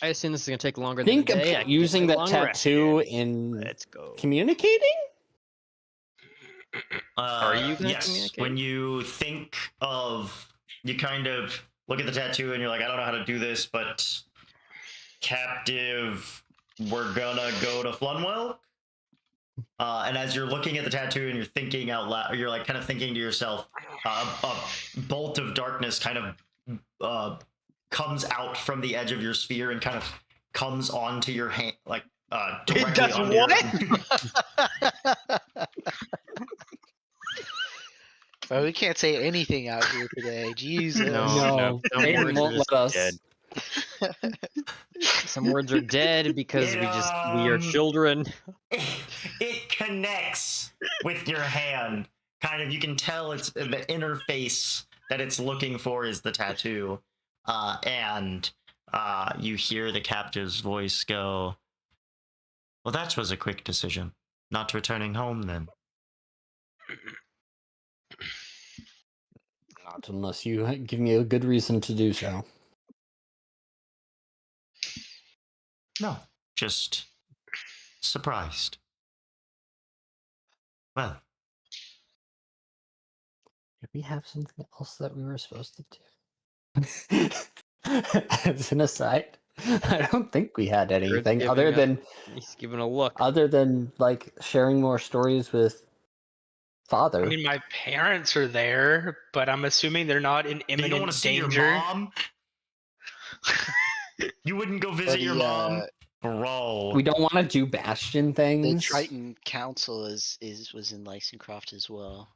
I assume this is going to take longer think than a day. I about can get using my that long rest tattoo in. in Let's go. communicating? Are you gonna Yes. communicate? When you think of, you kind of look at the tattoo and you're like, I don't know how to do this, but captive, we're gonna go to Flunwell. And as you're looking at the tattoo and you're thinking out loud, you're like kind of thinking to yourself, a bolt of darkness kind of comes out from the edge of your sphere and kind of comes onto your hand, like directly does onto Well, we can't say anything out here today. Jesus. No, some Aiden words won't are just let us. dead. Some words are dead because we are children. It connects with your hand. Kind of, you can tell it's the interface that it's looking for is the tattoo. And you hear the captive's voice go, well, that was a quick decision. Not returning home then. Not unless you give me a good reason to do so. No, just surprised. Well, Did we have something else that we were supposed to do? As an aside, I don't think we had anything He's giving a look. other than like sharing more stories with Father. I mean, my parents are there, but I'm assuming they're not in you don't want imminent to see danger. your mom? You wouldn't go visit your mom? Bro. We don't want to do Bastion The things. Triton Council was in Lysencroft as well.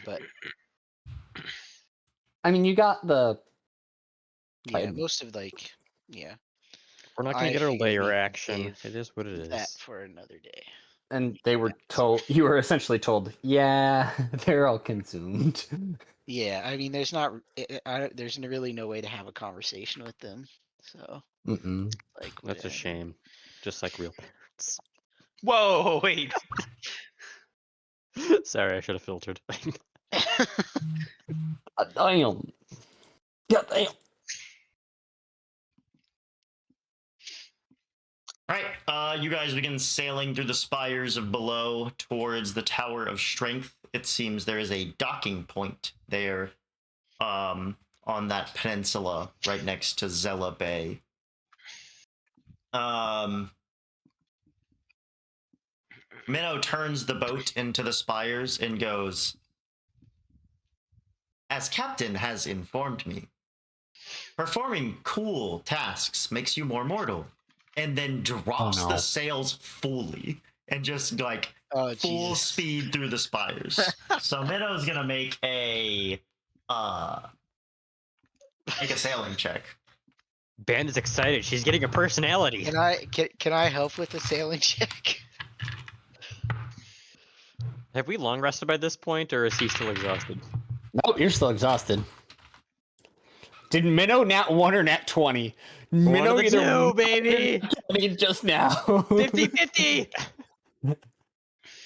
But I mean, you got the yeah, Triton. most of like Yeah. We're not gonna I get our figured we layer could action. save It is what it that is. for another day. And they were Episode. told, you were essentially told, yeah, they're all consumed. Yeah, I mean, there's not, there's really no way to have a conversation with them. So, Mm-mm. like, That's a whatever. shame. Just like real parents. Whoa, wait. Sorry, I should have filtered. Damn. Yeah, damn. Alright, you guys begin sailing through the spires of below towards the Tower of Strength. It seems there is a docking point there on that peninsula right next to Zella Bay. Minnow turns the boat into the spires and goes, "As Captain has informed me, performing cool tasks makes you more mortal," and then drops no. the sails fully and just like Oh, full Jesus. speed through the spires. So Minnow's gonna make a sailing check. Bandit's excited. She's getting a personality. Can I help with the sailing check? Have we long rested by this point, or is he still exhausted? No, you're still exhausted. Did Minnow nat 1 or nat 20? One of the two, baby! Just now. 50-50!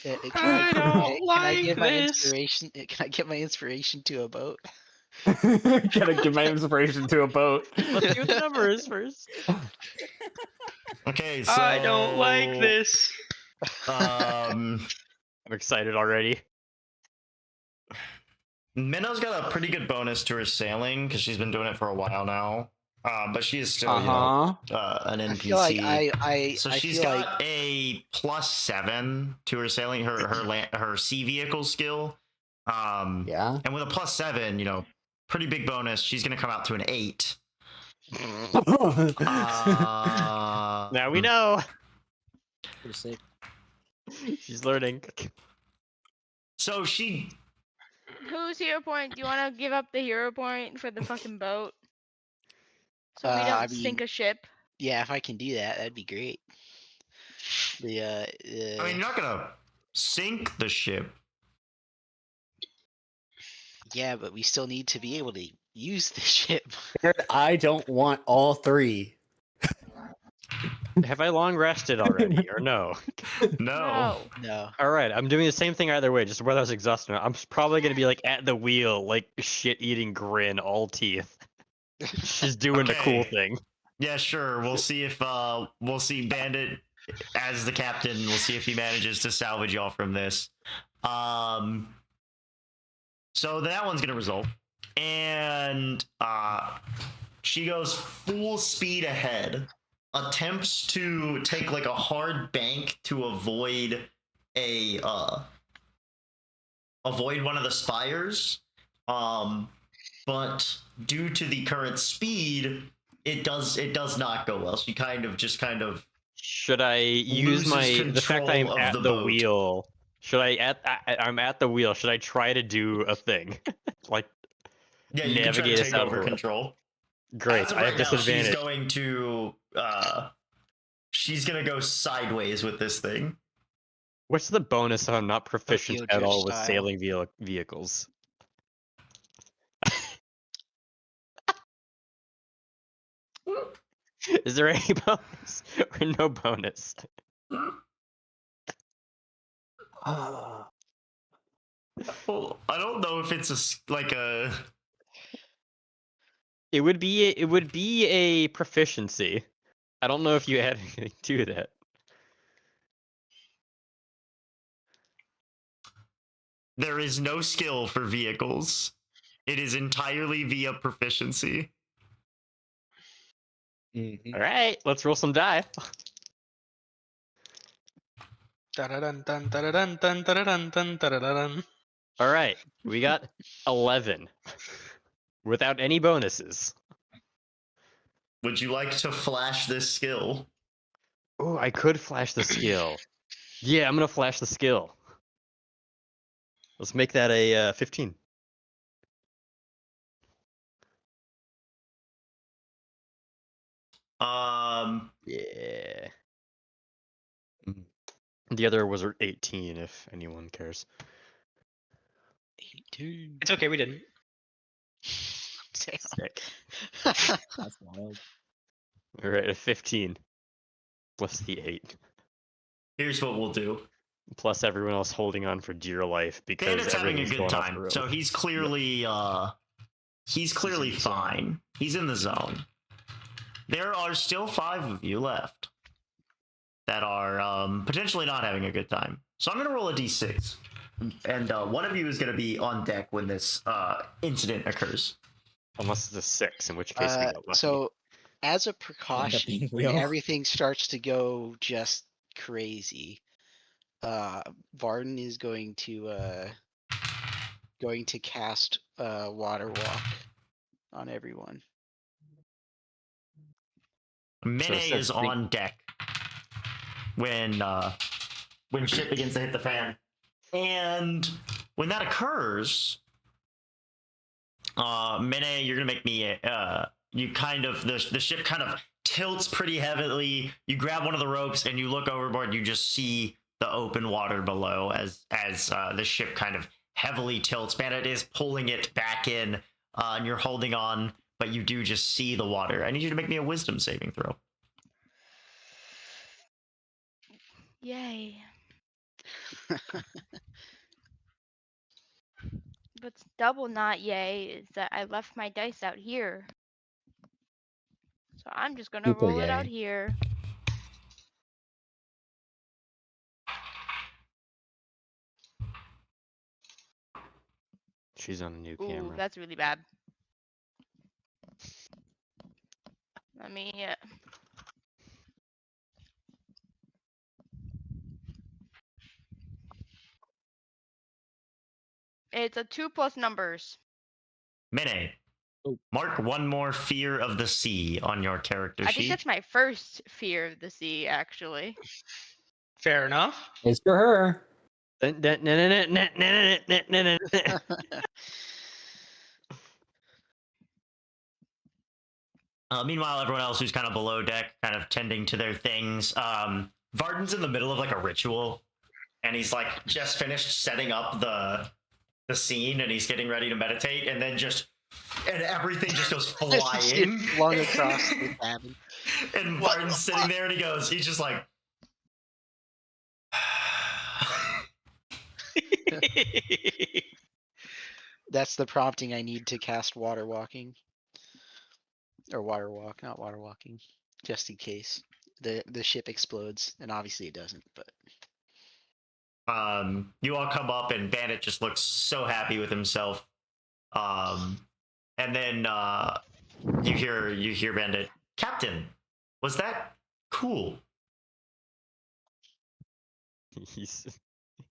I don't Can I like give my this. inspiration? Can I get my inspiration to a boat? Gotta give my inspiration to a boat. Let's see what the number is first. Okay, so I don't like this. Um, I'm excited already. Minnow's got a pretty good bonus to her sailing because she's been doing it for a while now. But she is still, an NPC. I feel like So I she's feel got like a +7 to her sailing, her sea vehicle skill. Yeah. And with a +7, pretty big bonus. She's gonna come out to an 8. Now we know. Pretty sick. She's learning. So she Whose hero point? Do you want to give up the hero point for the fucking boat? So we don't I sink mean, a ship. yeah, if I can do that, that'd be great. I mean, you're not gonna sink the ship. Yeah, but we still need to be able to use the ship. I don't want all 3. Have I long rested already, or no? No. No. Alright, I'm doing the same thing either way, just whether I was exhausted or not. I'm probably gonna be like at the wheel, like shit-eating grin, all teeth. She's doing the cool Okay. thing. Yeah, sure. We'll see if we'll see Bandit as the captain. We'll see if he manages to salvage y'all from this. So that one's gonna resolve, and she goes full speed ahead, attempts to take like a hard bank to avoid one of the spires, but due to the current speed, it does not go well. She kind of Should I use loses the fact that I'm control of at the the boat. wheel? I'm at the wheel. Should I try to do a thing? Like yeah, you can try to navigate us take out of over the way? control. Great. As of I have right now, disadvantage. she's gonna go sideways with this thing. What's the bonus if I'm not proficient Tokyo at all Drift with style. sailing vehicles? Is there any bonus or no bonus? Well, I don't know if it's like a. It would be a proficiency. I don't know if you add anything to that. There is no skill for vehicles. It is entirely via proficiency. Mhm. All right, let's roll some die. Dun, dun, dun, dun, dun, dun, dun, dun, dun. All right, we got 11 without any bonuses. Would you like to flash this skill? Oh, I could flash the skill. Yeah, I'm gonna flash the skill. Let's make that a 15. Yeah. Mhm. The other was 18, if anyone cares. 18. It's okay, we didn't. Sick. That's wild. We're at a 15. Plus the 8. Here's what we'll do. Plus everyone else holding on for dear life because Bandit's having a everything's good going off the time. rails. So he's clearly he's clearly in the zone. fine. He's in the zone. There are still 5 of you left that are potentially not having a good time. So I'm gonna roll a d6, and one of you is gonna be on deck when this incident occurs. Unless it's a 6, in which case we got lucky. So, as a being precaution, when real. everything starts to go just crazy, Varden is going to cast Water Walk on everyone. Mene instead of is think- on deck when shit begins to hit the fan, and when that occurs, Mene, you're gonna make me you kind of the ship kind of tilts pretty heavily. You grab one of the ropes and you look overboard. You just see the open water below as the ship kind of heavily tilts. Bandit is pulling it back in, and you're holding on, but you do just see the water. I need you to make me a wisdom saving throw. Yay. What's double not yay is that I left my dice out here. So I'm just gonna Super roll it out yay. here. She's on a new Ooh, camera. that's really bad. Let me It's a 2 plus numbers. Mene, Oh. mark one more fear of the sea on your character I think sheet. that's my first fear of the sea, actually. Fair enough. It's for her. Meanwhile, everyone else who's kind of below deck, kind of tending to their things. Varden's in the middle of like a ritual, and he's like just finished setting up the scene, and he's getting ready to meditate, and then and everything just goes flying, flung across the cabin. and What Varden's the sitting there, and he's just like. That's the prompting I need to cast Water Walking. Or Water Walk, not Water Walking. Just in case the ship explodes, and obviously it doesn't, but You all come up, and Bandit just looks so happy with himself. And then you hear Bandit, Captain, was that cool?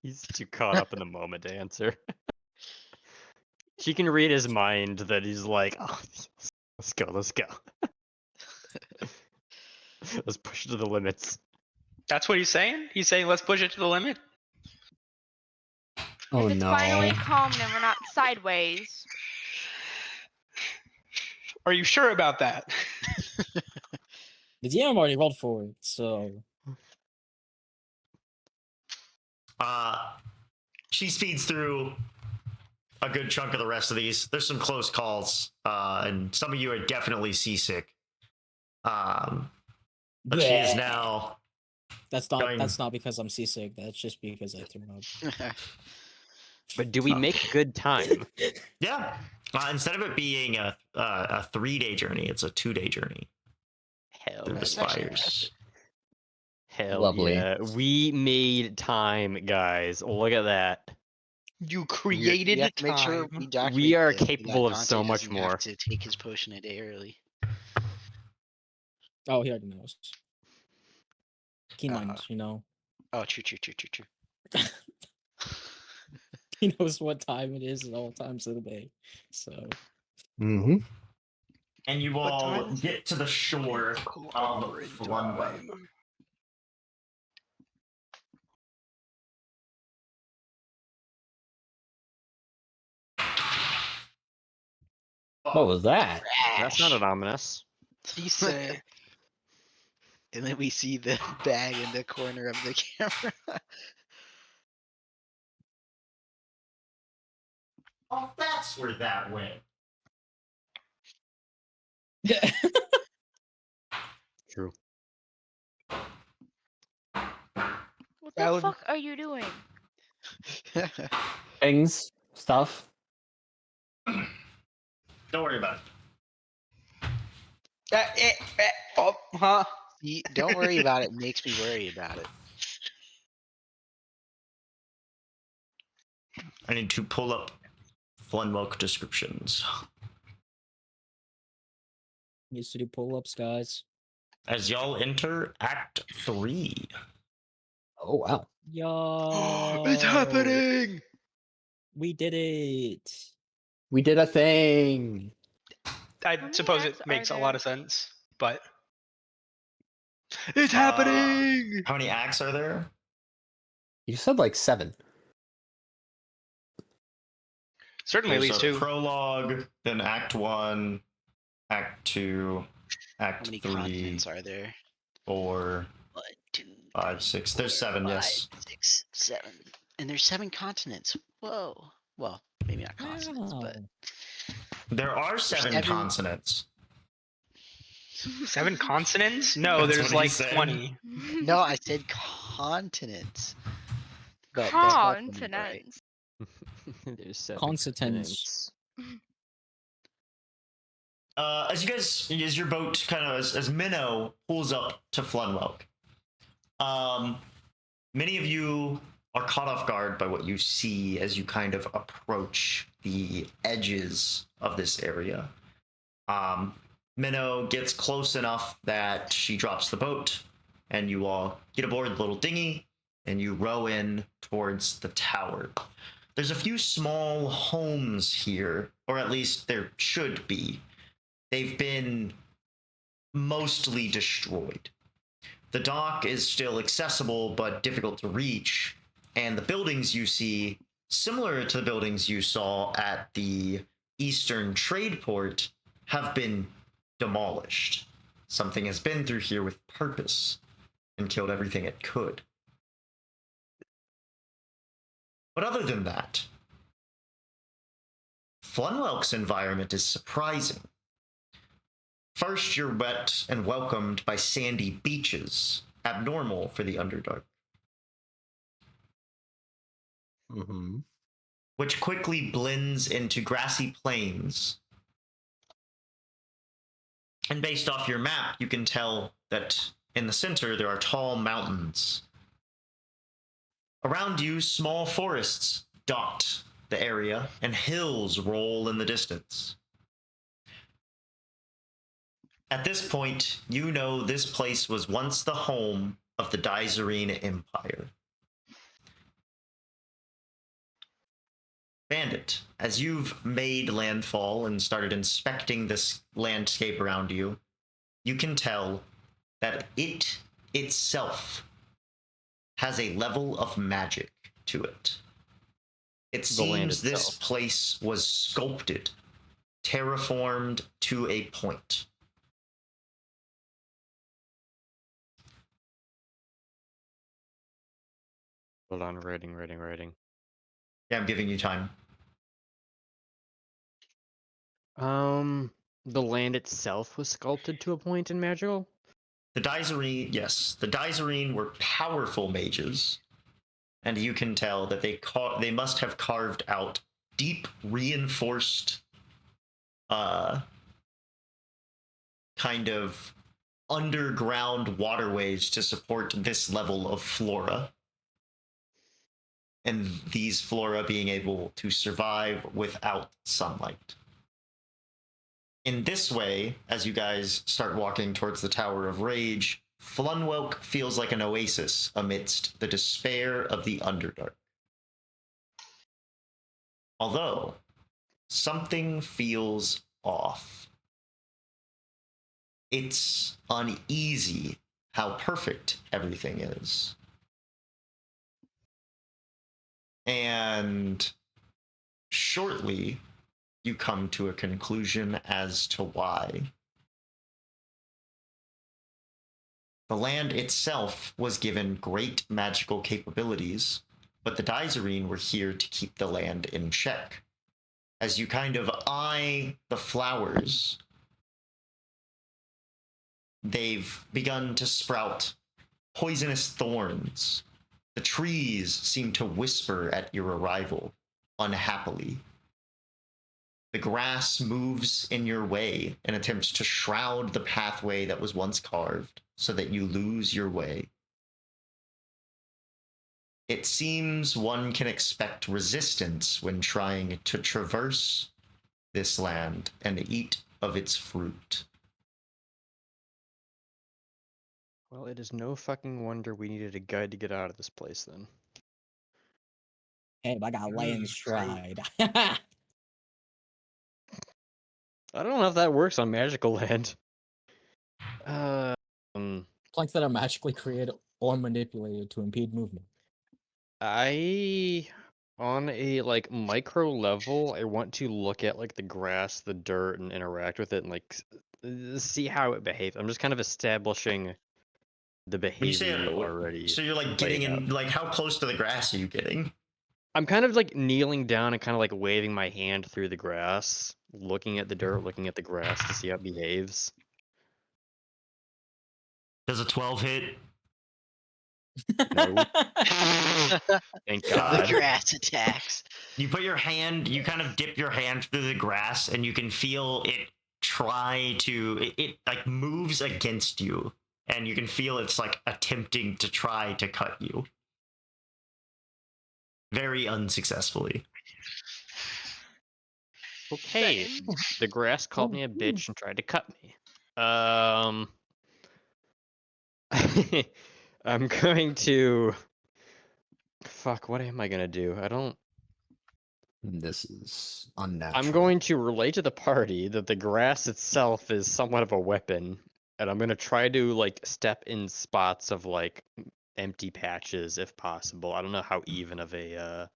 He's too caught up in the moment to answer. She can read his mind that he's like, oh, let's go. Let's push it to the limits. That's what he's saying? He's saying let's push it to the limit? Oh if it's no. finally calm and we're not sideways. Are you sure about that? The DM already rolled for it, so She speeds through a good chunk of the rest of these. There's some close calls, and some of you are definitely seasick. But she is now. that's not because I'm seasick. That's just because I threw up. But do we make good time? Yeah. Instead of it being a 3-day journey, it's a 2-day journey Hell through the That's actually spires. Hell Lovely. yeah. We made time, guys. Look at that. You We created have to make sure time. we document We are this so that capable of Dante so much doesn't more. have to take his potion a day early. Oh, he already knows. Keen mind, Uh, you know. Oh, true. He knows what time it is at all times of the day. So Mm-hmm. And you What all time is get to the shore of Flunway. What was that? That sounded ominous. He said, And then we see the bag in the corner of the camera. Oh, that's where that went. True. What the Valid. fuck are you doing? Things, stuff. Don't worry about it. Oh, huh? See, don't worry about it. Makes me worry about it. I need to pull up Flunwelk descriptions. Used to do pull-ups, guys. As y'all enter Act 3. Oh wow. Yo, It's happening! We did it. We did a thing. I many suppose acts it are makes a there? lot of sense, but it's Uh, happening. How many acts are there? You said like 7. Certainly at There's least a 2. prologue, then Act 1, Act 2, How Act many 3, continents are there? 4, 1, 2, 5, 3, 6. 4, There's 7, 5, yes. 6, 7. And there's 7 continents. Whoa. Well, maybe not continents, but Wow. There are 7 7 consonants. 7 consonants? No, That's there's what he like said. 20. No, I said continents. But that's also not right. Continents. There's 7 Consonants. continents. As your boat kind of, as Minnow pulls up to Flunwelk, many of you are caught off guard by what you see as you kind of approach the edges of this area. Minnow gets close enough that she drops the boat, and you all get aboard the little dinghy, and you row in towards the tower. There's a few small homes here, or at least there should be. They've been mostly destroyed. The dock is still accessible but difficult to reach, and the buildings you see, similar to the buildings you saw at the Eastern Trade Port, have been demolished. Something has been through here with purpose and killed everything it could. But other than that, Flunwelk's environment is surprising. First, you're met and welcomed by sandy beaches, abnormal for the Underdark, which quickly blends into grassy plains. And based off your map, you can tell that in the center there are tall mountains. Around you, small forests dot the area, and hills roll in the distance. At this point, you know this place was once the home of the Dizerine Empire. Bandit, as you've made landfall and started inspecting this landscape around you, you can tell that it itself has a level of magic to it. It The land seems this itself. place was sculpted, terraformed to a point. Hold on, writing. Yeah, I'm giving you time. The land itself was sculpted to a point in magical? The Dizerine, yes, the Dizerine were powerful mages, and you can tell that they must have carved out deep, reinforced, kind of underground waterways to support this level of flora. And these flora being able to survive without sunlight. In this way, as you guys start walking towards the Tower of Rage, Flunwelk feels like an oasis amidst the despair of the Underdark. Although, something feels off. It's uneasy how perfect everything is. And shortly, you come to a conclusion as to why. The land itself was given great magical capabilities, but the Dizerine were here to keep the land in check. As you kind of eye the flowers, they've begun to sprout poisonous thorns. The trees seem to whisper at your arrival, unhappily. The grass moves in your way and attempts to shroud the pathway that was once carved so that you lose your way. It seems one can expect resistance when trying to traverse this land and eat of its fruit. Well, it is no fucking wonder we needed a guide to get out of this place then. Hey, I got lay in stride. I don't know if that works on magical land. Planks that are magically created or manipulated to impede movement. On a like micro level, I want to look at like the grass, the dirt, and interact with it and like see how it behaves. I'm just kind of establishing the When you say behavior already. so you're like getting laid in, like how close to the grass are you getting? I'm kind of like kneeling down and kind of like waving my hand through the grass, looking at the dirt, looking at the grass to see how it behaves. Does a 12 hit? No. Thank The God. grass attacks. You put your hand, you kind of dip your hand through the grass and you can feel it try to, it like moves against you. And you can feel it's like attempting to try to cut you. Very unsuccessfully. Okay, Same. the grass called me a bitch and tried to cut me. I'm going to... Fuck, what am I gonna do? I don't... This is unnatural. I'm going to relate to the party that the grass itself is somewhat of a weapon, and I'm gonna try to, like, step in spots of, like, empty patches if possible. I don't know how even of a,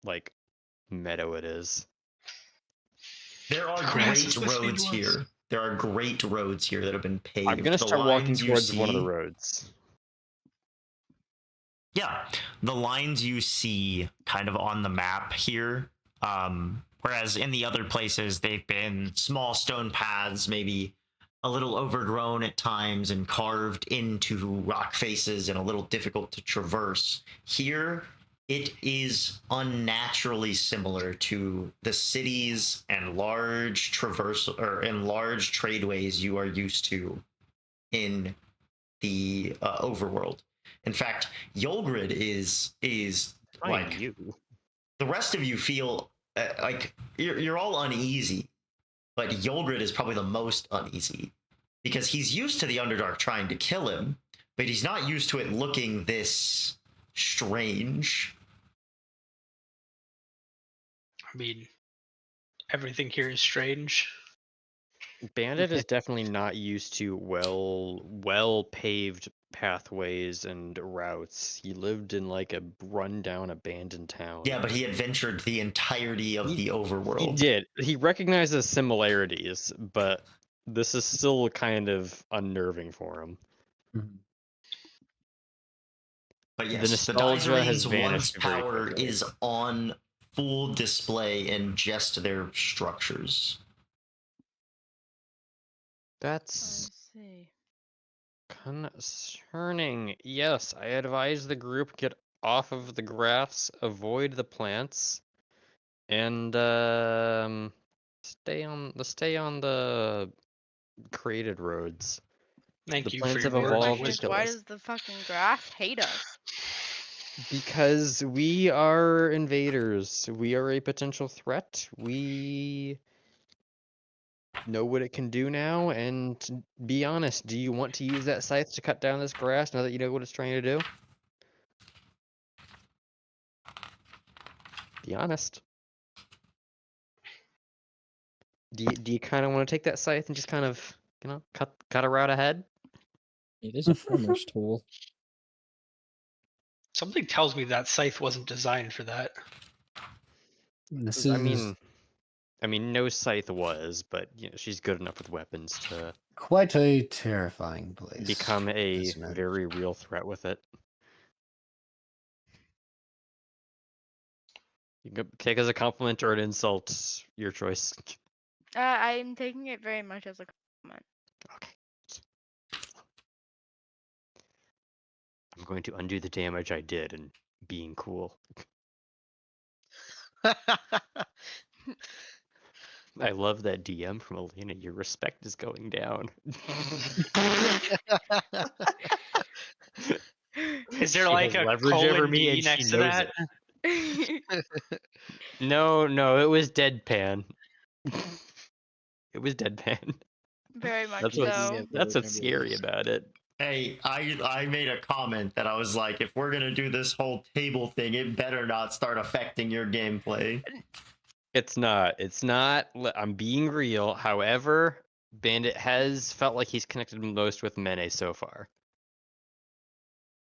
like, meadow it is. There are Grass great is listening roads to us. here. There are great roads here that have been paved. I'm gonna The start walking lines you towards one of the see- roads. Yeah, the lines you see kind of on the map here, whereas in the other places they've been small stone paths, maybe a little overgrown at times and carved into rock faces and a little difficult to traverse. Here, it is unnaturally similar to the cities and large large tradeways you are used to in the overworld. In fact, Yolgrid is like you. the rest of you feel like you're all uneasy, but Yolgrid is probably the most uneasy because he's used to the Underdark trying to kill him, but he's not used to it looking this strange. I mean, everything here is strange. Bandit is definitely not used to well paved pathways and routes. He lived in like a rundown abandoned town. Yeah, but he adventured the entirety of the overworld. He did. He recognizes similarities, but this is still kind of unnerving for him. Mhm. But The yes, the nostalgia has Dizerine's vanished very power quickly. is on full display in just their structures. I That's see. concerning. Yes, I advise the group get off of the grass, avoid the plants, and stay on the created roads. Thank The you plants for have your words of evolved Question to is, wisdom. kill why us. does the fucking grass hate us? Because we are invaders. We are a potential threat. We know what it can do now, and to be honest, do you want to use that scythe to cut down this grass now that you know what it's trying to do? Be honest. Do you kind of want to take that scythe and just kind of, cut a route ahead? It is a farmer's tool. Something tells me that scythe wasn't designed for that. This I is mean, no scythe was, but she's good enough with weapons to Quite a terrifying place. become a isn't it? very real threat with it. You can take as a compliment or an insult, your choice. I'm taking it very much as a compliment. Okay. I'm going to undo the damage I did and being cool. I love that DM from Elena. Your respect is going down. Is there She like has a leverage over colon me D and she next to knows that? it. No, it was deadpan. It was deadpan. Very much That's Yeah, what's so. that's what's remember scary this. about it. Hey, I made a comment that I was like, if we're gonna do this whole table thing, it better not start affecting your gameplay. It's not. I'm being real. However, Bandit has felt like he's connected most with Mene so far.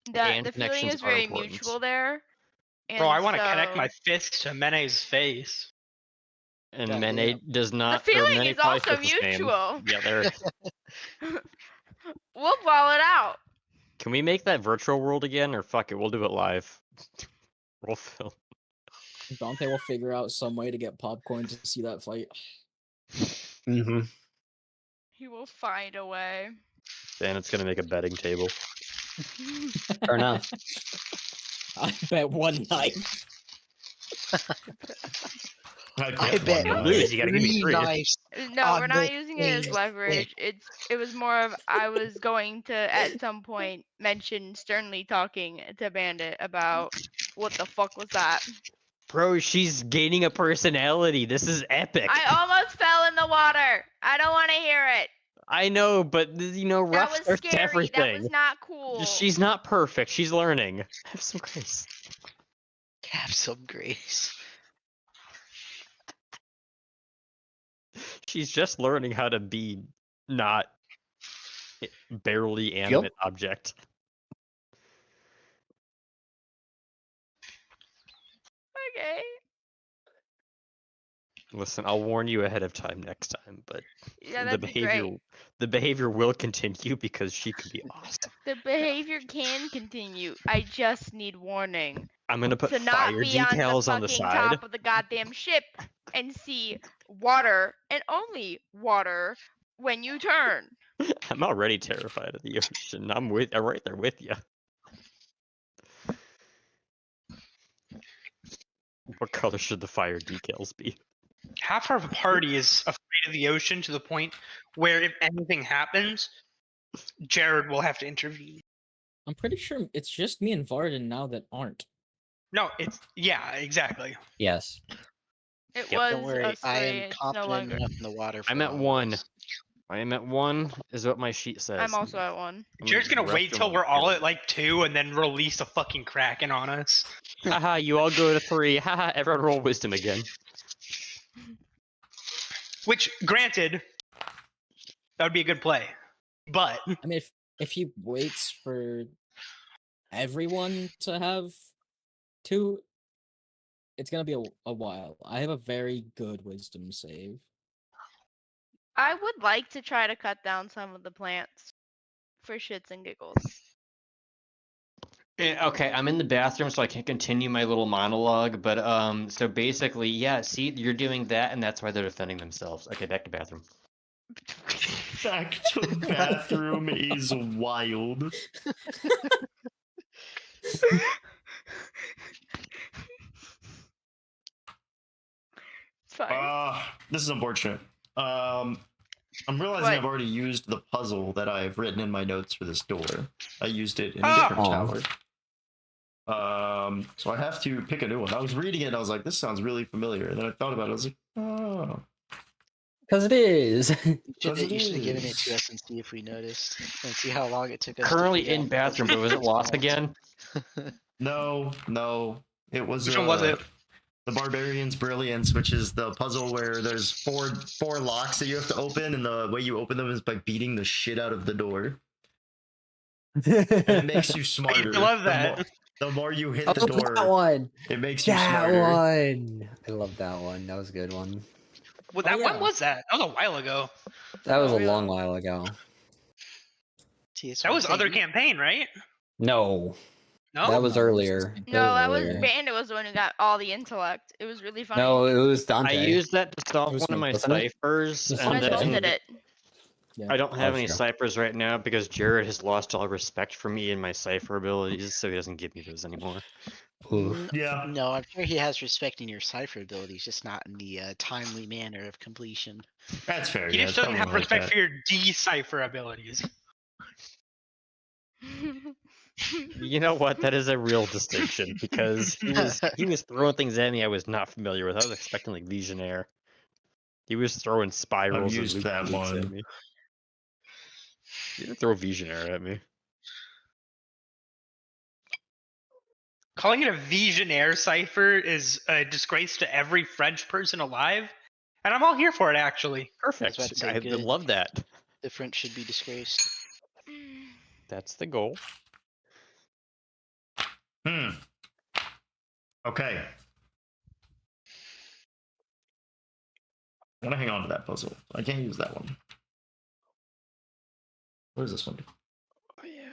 And The feeling connections is are very important. mutual there. And Bro, I want to connect so- my fist to Mene's face. And God Mene damn. does The not. feeling Mene is probably also feels the same. mutual. Yeah, there. We'll ball it out. Can we make that virtual world again, or fuck it, we'll do it live. Roll film. Dante will figure out some way to get popcorn to see that fight. Mm-hmm. He will find a way. And it's gonna make a betting table. Fair enough. I bet one knife. I bet one lose, you gotta give me 3 three. knives. No, on we're not the using it as same leverage. It was more of I was going to at some point mention sternly talking to Bandit about what the fuck was that. Bro, she's gaining a personality. This is epic. I almost fell in the water. I don't want to hear it. I know, but you know, That rough was starts to scary. everything. That was not cool. She's not perfect. She's learning. Have some grace. Have some grace. She's just learning how to be not barely animate object. Okay. Listen, I'll warn you ahead of time next time, but Yeah, the that'd be great. behavior will continue because she can be awesome. The behavior can continue. I just need warning I'm gonna put to not fire be on the decals on the fucking side. top of the goddamn ship and see water and only water when you turn. I'm already terrified of the ocean. I'm right there with you. What color should the fire decals be? Half our party is afraid of the ocean to the point where if anything happens, Jared will have to intervene. I'm pretty sure it's just me and Varden now that aren't. No, it's yeah, exactly. Yes. It Yep. was Don't worry, us I three. am It's no confident longer. enough in the water. For I'm at all of 1. us. I am at 1 is what my sheet says. I'm also at 1. Jared's gonna wait till we're all at like 2 and then release a fucking kraken on us. Haha, you all go to 3. Haha, everyone roll wisdom again. Which, granted, that would be a good play. But I mean, if he waits for everyone to have 2, it's gonna be a while. I have a very good wisdom save. I would like to try to cut down some of the plants for shits and giggles. Okay, I'm in the bathroom, so I can't continue my little monologue. But so basically, yeah. See, you're doing that, and that's why they're defending themselves. Okay, back to bathroom. Back to bathroom is wild. It's fine. This is unfortunate. I'm realizing What? I've already used the puzzle that I've written in my notes for this door. I used it in a Oh. different Oh. tower. So I have to pick a new one. I was reading it and I was like, this sounds really familiar. And then I thought about it. I was like, oh. Because it is. You should have given it to us and see if we noticed and see how long it took us. Currently to figure in out bathroom, but was it lost again? No. It was which one was it? the Barbarian's Brilliance, which is the puzzle where there's four locks that you have to open, and the way you open them is by beating the shit out of the door. And it makes you smarter. I love that. The more you hit I the love door, that one. it makes you That smarter. one. I love that one. That was a good one. Well, Oh, when yeah. was that? That was a while ago. That was Oh, a yeah. long while ago. See, that's That what I'm was saying. other campaign, right? No, No. that was No, earlier. this is- That was No, that was earlier. Bandit was the one who got all the intellect. It was really funny. No, it was I Dante. used that to solve It was one of me, my wasn't it? ciphers, It was You and guys both Dante. did then it. Yeah. I don't have Oh, any sure. ciphers right now because Jared has lost all respect for me and my cipher abilities, so he doesn't give me those anymore. Oof. Yeah. No, I'm sure he has respect in your cipher abilities, just not in the timely manner of completion. That's fair. He Yeah, just it's doesn't probably have like respect that. for your decipher abilities. You know what? That is a real distinction because he was throwing things at me I was not familiar with. I was expecting like Legionnaire. He was throwing spirals and used loop that loops at one. me. He didn't throw Visionaire at me. Calling it a Visionaire cipher is a disgrace to every French person alive, and I'm all here for it, actually. Perfect. about to say, I good. love that. The French should be disgraced. That's the goal. Okay. I'm gonna hang on to that puzzle. I can't use that one. What is this one? Oh yeah.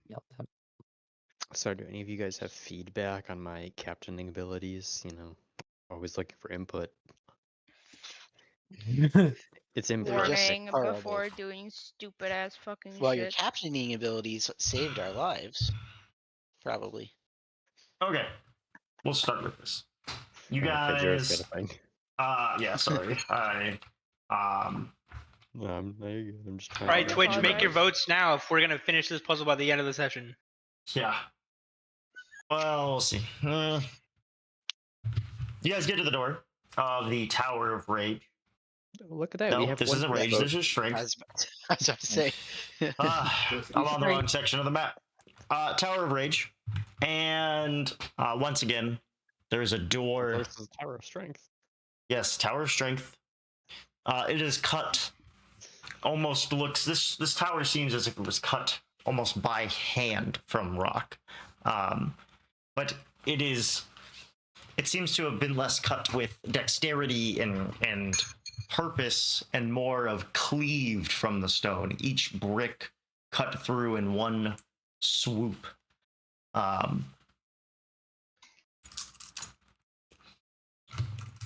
Yep. So, do any of you guys have feedback on my captaining abilities? You know, always looking for input. It's They're imperfect. just Warning horrible. before doing stupid ass fucking Well, your shit. captaining abilities saved our lives. Probably. Okay. We'll start with this. You Okay, Jared's guys. got a thing. Yeah, sorry. No, you're good. I'm just trying. All right, to Twitch, apologize. make your votes now if we're gonna finish this puzzle by the end of the session. Yeah. Well, we'll see. You guys get to the door of the Tower of Rage. Oh, look at that. We No, have this one isn't Rage. vote. This is Strength. I was about to say. I'm on the wrong section of the map. Tower of Rage. And once again, there's a door. Versus Tower of Strength. Yes, Tower of Strength. It is cut. Almost looks. This tower seems as if it was cut almost by hand from rock. But it is. It seems to have been less cut with dexterity and purpose and more of cleaved from the stone. Each brick cut through in one swoop.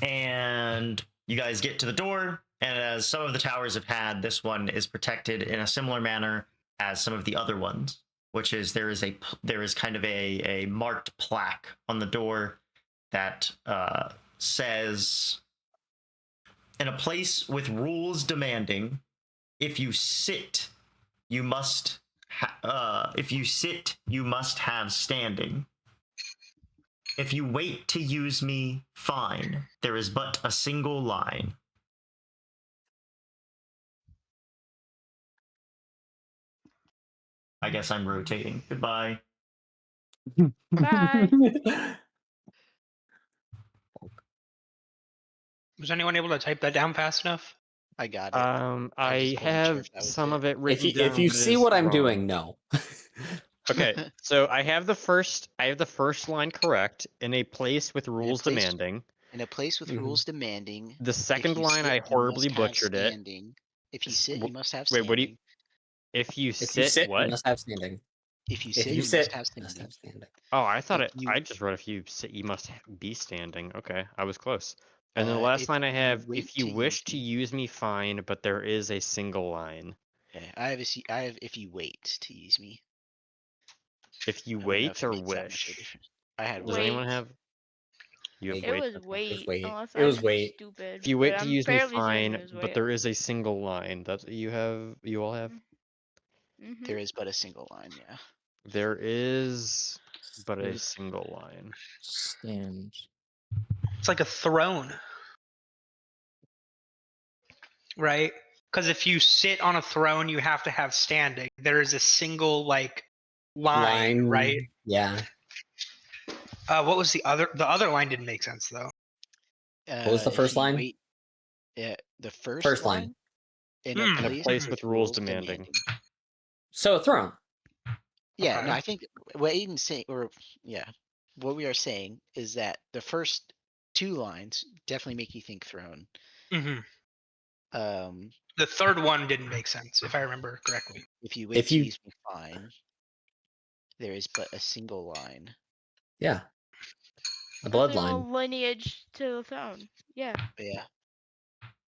And you guys get to the door, and as some of the towers have had, this one is protected in a similar manner as some of the other ones, which is there is kind of a marked plaque on the door that says, in a place with rules demanding, if you sit, you must have standing. If you wait to use me, fine. There is but a single line. I guess I'm rotating. Goodbye. Bye. Was anyone able to type that down fast enough? I got it. I I just wasn't sure have if that was some it. of it written down. If you but it see is what I'm wrong. doing, no. Okay, so I have the first line correct. In a place with rules place- demanding. In a place with Mhm. rules demanding. The if second you line sit, I you horribly must have butchered it. standing. If you sit, you must have Wait, standing. what do you? If you If you sit, sit, what? you must have standing. If you If sit, you you must sit, have you must standing. have standing. Oh, I thought If you- I just wrote if you sit, you must be standing. Okay, I was close. And then the if last line I you have: wait if you to wish use to me. use me, fine, but there is a single line. Okay, I have if you wait to use me. If you I don't know if wait it or makes that much of a wish. difference. I had Does wait. anyone have? You have It It wait. was Okay. wait, wait. unless It was I'm wait. stupid. If you but wait to I'm use me, fairly certain it fine, was but wait. there is a single line. That's you all have. Mm-hmm. There is but a single line, yeah. There is but a single line. Stand. It's like a throne, right? Because if you sit on a throne, you have to have standing. There is a single like line, right? Yeah. What was the other? The other line didn't make sense though. What was the If first you line? Wait, the First line. in Hmm. a In a place with rules demanding. So a throne. Yeah, Okay. no, I think what Aiden's saying, what we are saying is that the first 2 lines definitely make you think throne. Hmm. Um, The third one didn't make sense, if I remember correctly. if you If wait to you- use me fine, there is but a single line. Yeah. A A single bloodline. lineage to the throne. Yeah. Yeah.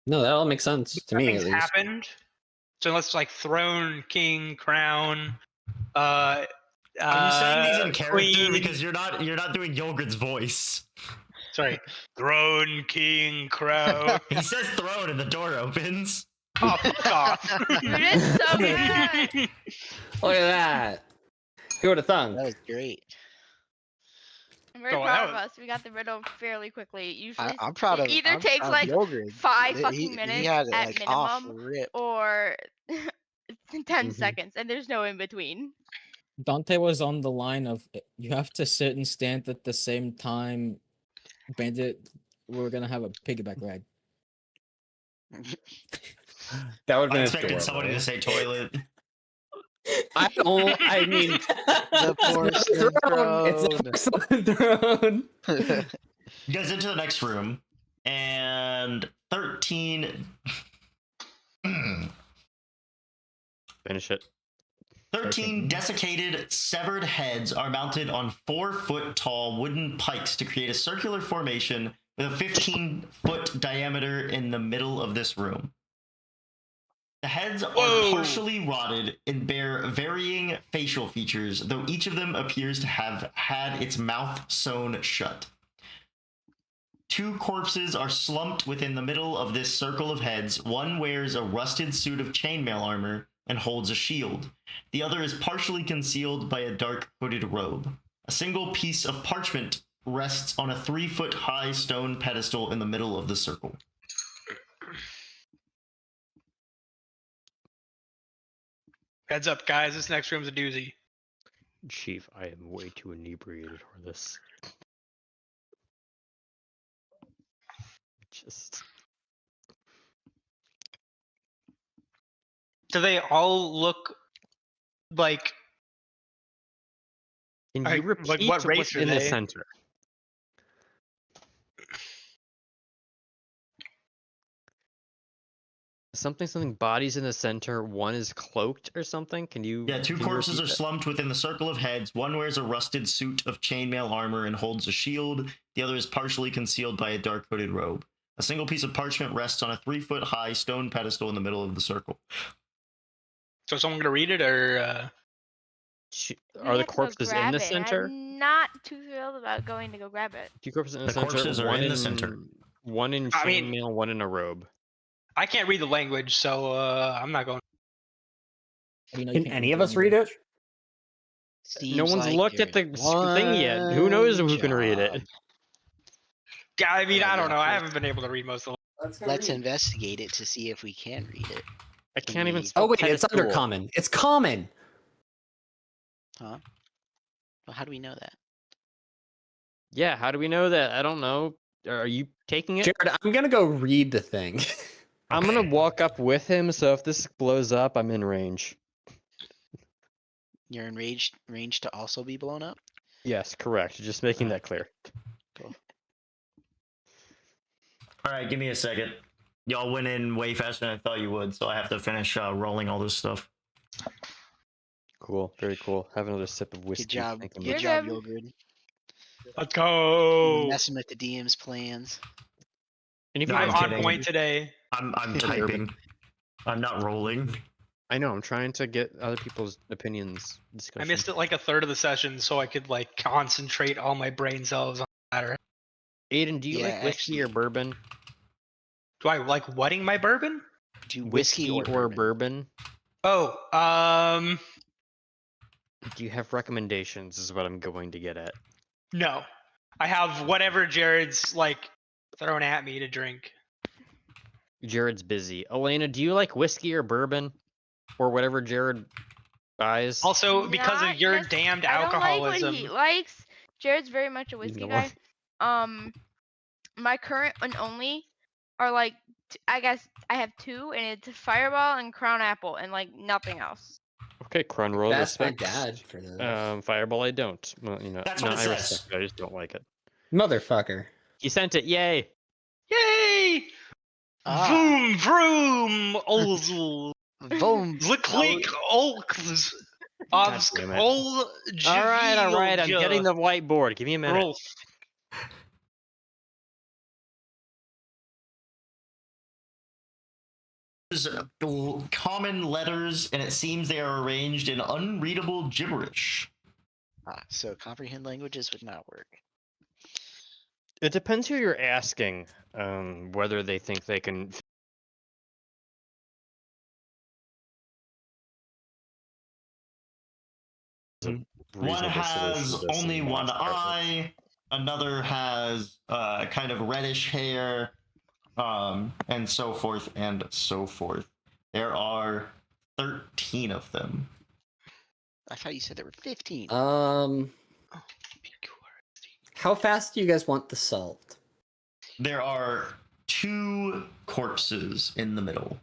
No, that all makes sense to me at Nothing's least. happened. So unless like throne, king, crown, Are you saying these in character? queen. Because you're not doing Yogurt's voice. Sorry, throne, king, crown. He says throne and the door opens. Oh, fuck off. You did so good. Look at that. Who would have thunk? That was great. I'm very Oh, proud that of was- us. We got the riddle fairly quickly. Usually, I'm proud it of. either I'm takes proud of like Yogurt. 5 He- fucking he minutes had it, at like, off minimum, rip. or 10 Mhm. seconds, and there's no in between. Dante was on the line of you have to sit and stand at the same time. Bandit, we're gonna have a piggyback ride. That would have I been expected somebody to adorable. say toilet. I mean, The porcelain throne. It's a porcelain throne. You guys into the next room, and 13. Finish it. 13 desiccated, severed heads are mounted on 4-foot-tall wooden pikes to create a circular formation with a 15-foot diameter in the middle of this room. The heads are Whoa. partially rotted and bear varying facial features, though each of them appears to have had its mouth sewn shut. 2 corpses are slumped within the middle of this circle of heads. One wears a rusted suit of chainmail armor and holds a shield. The other is partially concealed by a dark hooded robe. A single piece of parchment rests on a 3-foot-high stone pedestal in the middle of the circle. Heads up, guys. This next room's a doozy. Chief, I am way too inebriated for this. Just Do they all look like? can Like, you repeat what what's race are in the they? center? Something bodies in the center, one is cloaked or something? Can you Yeah, 2 can you corpses repeat are that? slumped within the circle of heads. One wears a rusted suit of chainmail armor and holds a shield. The other is partially concealed by a dark hooded robe. A single piece of parchment rests on a 3-foot-high stone pedestal in the middle of the circle. So, someone gonna read it, or We Are the have to go corpses in grab the it, and center? I'm not too thrilled about going to go grab it. 2 corpses in the, The center. corpses are One in the center. One in I mean- chainmail, one in a robe. I can't read the language, so I'm not going. How do you know you Can can't any read of the us read language? it? No Seems one's like looked at the there's thing yet. Who knows who one can read job. it? Yeah, I mean, Oh, I don't yeah, know. I let's- haven't been able to read most of Let's investigate it to see if we can read it. I can't even we- spell Oh wait, it's under pedestal. common. It's common. Huh? Well, how do we know that? Yeah, how do we know that? I don't know. Are you taking it? Jared, I'm gonna go read the thing. I'm gonna walk up with him, so if this blows up, I'm in range. You're in range to also be blown up? Yes, correct. Just making that clear. Alright, give me a second. Y'all went in way faster than I thought you would, so I have to finish rolling all this stuff. Cool, very cool. Have another sip of whiskey. Good job. Thinking Good You're job, good. Yogurt. Let's You're go. messing with the DM's plans. And if No, you I'm I'm guys on kidding. point today. I'm The typing. I'm not rolling. I know, I'm trying to get other people's opinions I discussion. missed it like a third of the session, so I could like concentrate all my brain cells on the matter. Aiden, do you Yeah, like whiskey or bourbon? Do I like wetting my bourbon? Do whiskey or bourbon? bourbon? Oh, Do you have recommendations is what I'm going to get at. no. I have whatever Jared's like throwing at me to drink. Jared's busy. Elena, do you like whiskey or bourbon? Or whatever Jared buys? Also, because of Not your necess- damned I don't like what alcoholism. he likes. Jared's very much a Leave whiskey it guy. alone. My current and only are like I guess I have two, and it's Fireball and Crown Apple, and like nothing else. Okay, Crunroll, That's my respect. dad for those. Fireball, I don't. Well, you know, That's no, what it I says. respect it. I just don't like it. Motherfucker. He sent it. Yay! Yay! Ah. Vroom vroom ozl. Boom. Zklik olks. God damn it. Ovskol All right. I'm getting the whiteboard. Give me a minute. Rolf. Common letters, and it seems they are arranged in unreadable gibberish. So comprehend languages would not work. It depends who you're asking, whether they think they can. One has only one eye, another has kind of reddish hair, and so forth and so forth. There are 13 of them. I thought you said there were 15. How fast do you guys want this solved? There are 2 corpses in the middle.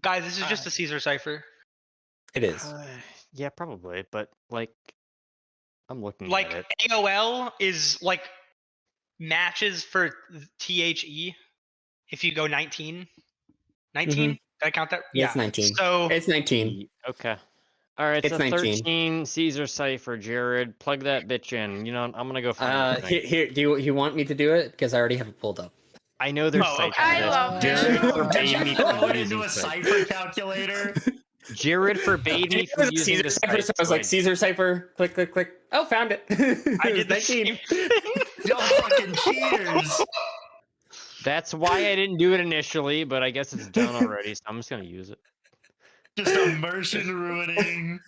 Guys, this is just a Caesar cipher. It is. Yeah, probably, but like, I'm looking Like at it. AOL is like matches for THE. If you go 19, 19. Did I count that? Yeah, it's 19. So It's 19. Okay. All right, It's so 19. 13 Caesar cipher. Jared, plug that bitch in. You know, I'm gonna go find it. Here, do you want me to do it? Because I already have it pulled up. I know there's Oh, sites okay. for I this. love Jared this. forbade me Throw from it using into a sites. cipher calculator. Jared forbade me It from was using Caesar the cipher, sites. so I was like, Caesar cipher, click, click, click. Oh, found it. I It did was the 19. same thing. Y'all fucking cheaters. That's why I didn't do it initially, but I guess it's done already, so I'm just gonna use it. Just immersion ruining.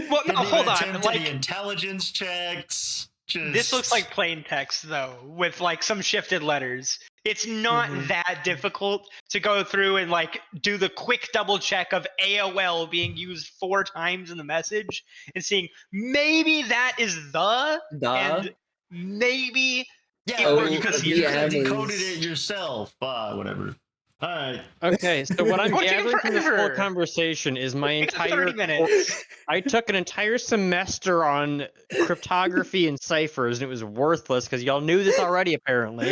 Well, no, Didn't hold even on. attempt Like any intelligence checks. Just... this looks like plain text though, with like some shifted letters. It's not that difficult to go through and like do the quick double check of AOL being used 4 times in the message and seeing maybe that is the and maybe Yeah, it or works you could because have Caesar cipher. decoded it yourself. Whatever. All right. Okay, so what I'm Oh, it's taking gathering from this whole forever. conversation is my It took entire 30 minutes. I took an entire semester on cryptography and ciphers, and it was worthless because y'all knew this already, apparently.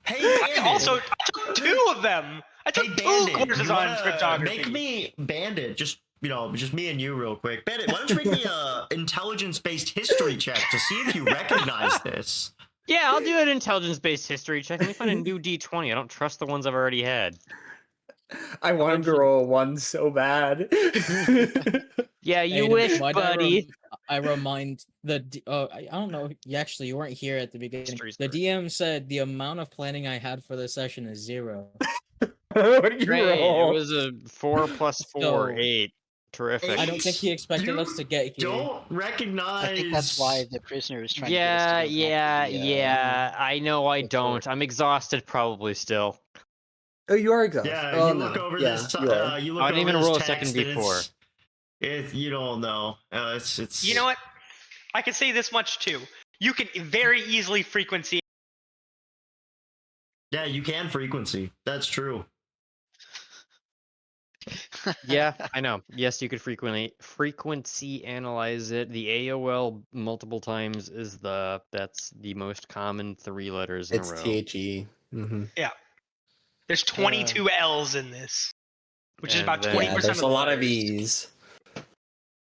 Hey, I Bandit. also took 2 of them. I took Hey, 2 Bandit, courses you on wanna cryptography. make me Bandit? Just me and you, real quick. Bandit, why don't you make me a intelligence-based history check to see if you recognize this? Yeah, I'll do an intelligence-based history check. Let me find a new D20. I don't trust the ones I've already had. I wanted to roll 1 so bad. Yeah, you Hey, wish, why'd buddy. I remind I don't know. Actually, you weren't here at the beginning. History's The first. DM said the amount of planning I had for this session is 0. What did you Great. roll? It was a 4 plus 4, So, 8. Terrific. I don't think he expected You us to get here. Don't recognize. I think that's why the prisoner is trying to get us to go back to the, Yeah. I know I the don't. fort. I'm exhausted probably still. Oh, you are exhausted. Yeah, oh, you no. look over Yeah, this. you are. You look I didn't over even this roll a text second and before. you don't know. It's. You know what? I can say this much too. You can very easily frequency. Yeah, you can frequency. That's true. Yeah, I know. Yes, you could frequency analyze it. The AOL multiple times is that's the most common 3 letters in It's a row. THE. Mm-hmm. There's 22 L's in this, which is and about then- 20% Yeah, of there's the a lot of letters, E's.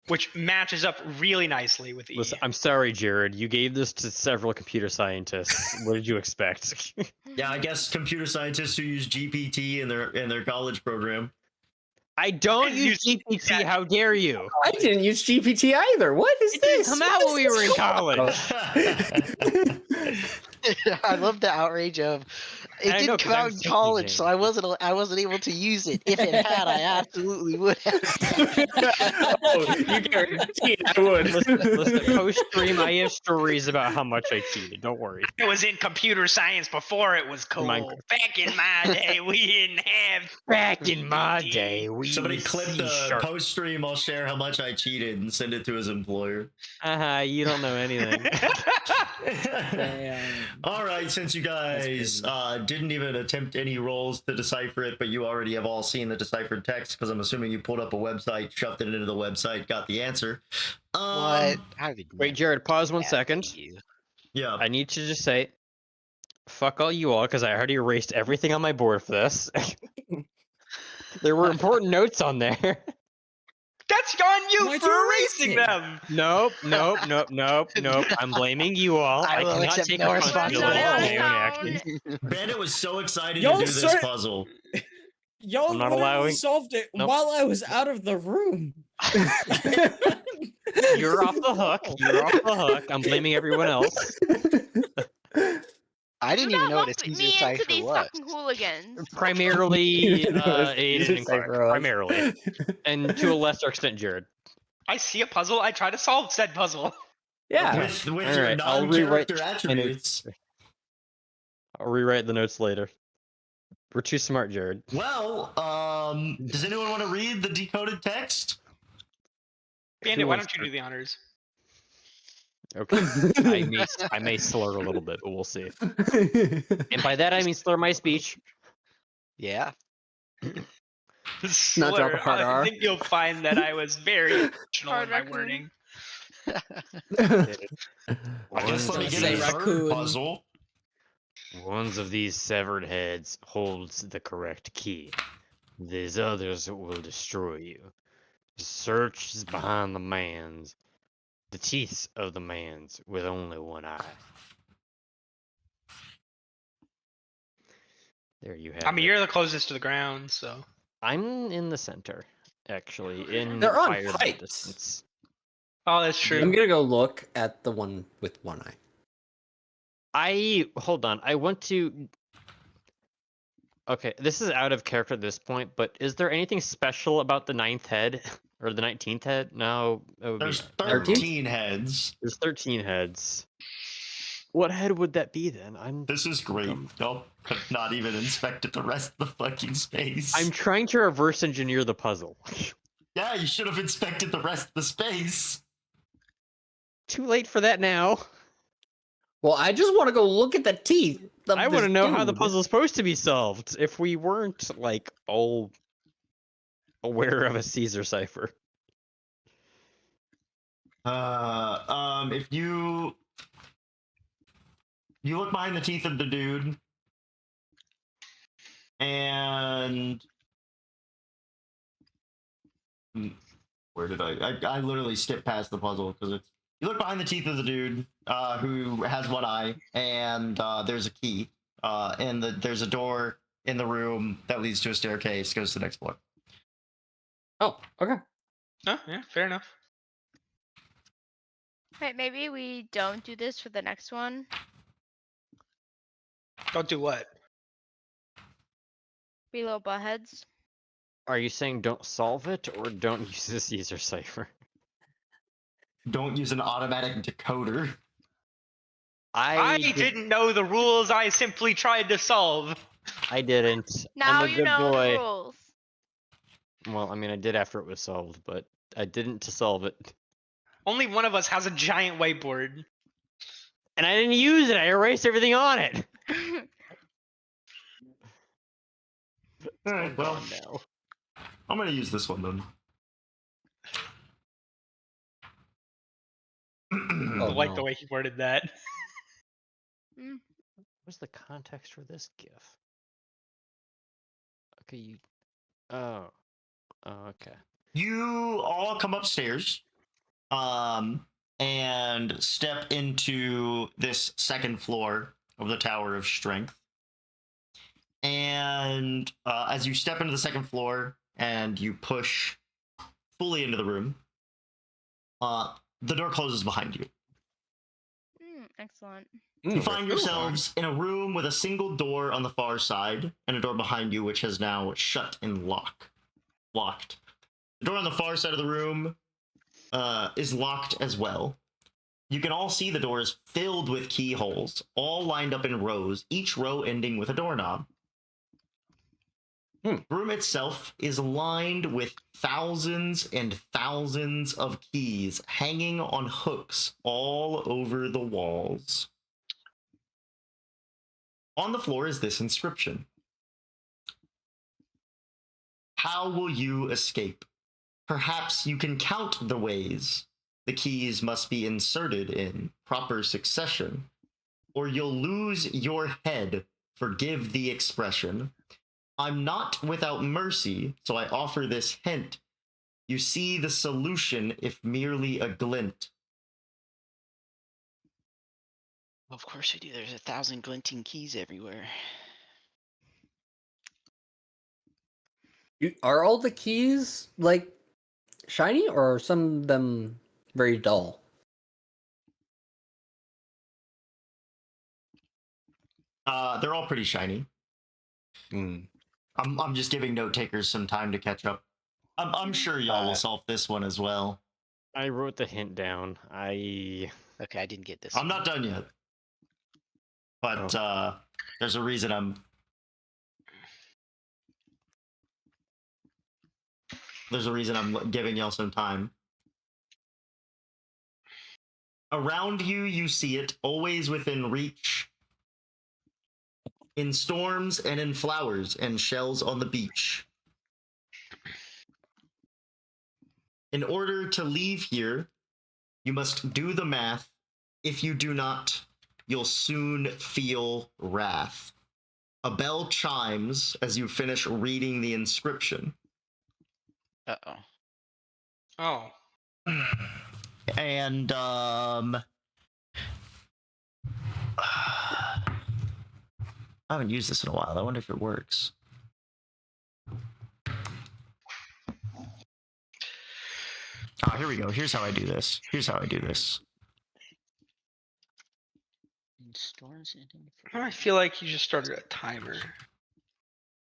which matches up really nicely with E. Listen, I'm sorry, Jared. You gave this to several computer scientists. What did you expect? Yeah, I guess computer scientists who use GPT in their college program. I don't And use you- GPT. How dare you? I didn't use GPT either. What is It didn't this? come out when we were in college. I love the outrage of it I know, didn't 'cause come I'm out in taking college, James. so I wasn't able to use it. If it had, I absolutely would have. Oh, you guaranteed I would. Listen, post stream, I have stories about how much I cheated. Don't worry. It was in computer science before it was cool. Minecraft. Back in my day, we didn't have. Back in my D. day, we Somebody used clip C the sharp. post stream. I'll share how much I cheated and send it to his employer. You don't know anything. Damn. All right, since you guys crazy. didn't even attempt any rolls to decipher it, but you already have all seen the deciphered text, because I'm assuming you pulled up a website, shoved it into the website, got the answer. What? I would Wait, never Jared, pause do 1 that second. to you. Yeah. I need to just say, fuck all you all, because I already erased everything on my board for this. There were important notes on there. That's on you Why'd for you erase erasing it? them. Nope. I'm blaming you all. I will cannot accept take no responsibility for my own responsibility. actions. Bandit was so excited Y'all to do this start- puzzle. Y'all I'm not literally allowing- solved it Nope. while I was out of the room. You're off the hook. You're off the hook. I'm blaming everyone else. I didn't even know what a lump Caesar me into cipher these was. fucking hooligans. Primarily, Aiden Caesar and Clark. cipher was. Primarily. And to a lesser extent, Jared. I see a puzzle. I try to solve said puzzle. Yeah. With All your right, I'll rewrite non-character my attributes. notes. I'll rewrite the notes later. We're too smart, Jared. Well, does anyone want to read the decoded text? Bandit, why wants don't you to- do the honors? Okay. I may slur a little bit, but we'll see. And by that I mean slur my speech. Yeah. Not drop a Slur. hard I R. think you'll find that I was very intentional Hard in my raccoon. wording. I guess let me Let's get say a third raccoon. puzzle. One of these severed heads holds the correct key. These others will destroy you. Search is behind the teeth of the man's with only one eye. There you have I mean, it. you're the closest to the ground, so. I'm in the center, actually, in They're on fire pipes. distance. Oh, that's true. I'm gonna go look at the one with one eye. Hold on. I want to. Okay, this is out of character at this point, but is there anything special about the 9th head or the 19th head? No, that would There's be 13 heads. There's 13 heads. What head would that be then? This is great. Y'all have not even inspected the rest of the fucking space. I'm trying to reverse engineer the puzzle. Yeah, you should have inspected the rest of the space. Too late for that now. Well, I just want to go look at the teeth. I want to know how the dude. puzzle's supposed to be solved if we weren't, like, all aware of a Caesar cipher. If you look behind the teeth of the dude, and where did I literally skipped past the puzzle because it's you look behind the teeth of the dude who has one eye, and there's a key, and there's a door in the room that leads to a staircase, goes to the next floor. Oh, okay. Oh, yeah, fair enough. Right, maybe we don't do this for the next one. Don't do what? Below buttheads. Are you saying don't solve it or don't use the Caesar cipher? Don't use an automatic decoder. I didn't know the rules. I simply tried to solve. I didn't. Now I'm a you good know boy. the rules. Well, I mean, I did after it was solved, but I didn't to solve it. Only one of us has a giant whiteboard. And I didn't use it. I erased everything on it. All right, well, No. I'm gonna use this one then. Oh, I like no. the way he worded that. What's the context for this GIF? Okay, you. Oh. Oh, okay. You all come upstairs, and step into this second floor of the Tower of Strength. And as you step into the second floor and you push fully into the room, the door closes behind you. Excellent. You find yourselves in a room with a single door on the far side and a door behind you, which has now shut and locked. The door on the far side of the room is locked as well. You can all see the doors filled with keyholes, all lined up in rows, each row ending with a doorknob. The room itself is lined with thousands and thousands of keys hanging on hooks all over the walls. On the floor is this inscription: "How will you escape? Perhaps you can count the ways. The keys must be inserted in proper succession, or you'll lose your head. Forgive the expression. I'm not without mercy, so I offer this hint. You see the solution if merely a glint." Of course we do. There's 1,000 glinting keys everywhere. Are all the keys like shiny, or are some of them very dull? They're all pretty shiny. I'm just giving note takers some time to catch up. I'm sure y'all will solve this one as well. I wrote the hint down. Okay, I didn't get this. I'm not done yet. But there's a reason I'm giving y'all some time. Around you, you see it, always within reach. In storms and in flowers and shells on the beach. In order to leave here, you must do the math. If you do not, you'll soon feel wrath. A bell chimes as you finish reading the inscription. Uh-oh. Oh. And I haven't used this in a while. I wonder if it works. Here we go. Here's how I do this. In storms and in I feel like he just started a timer.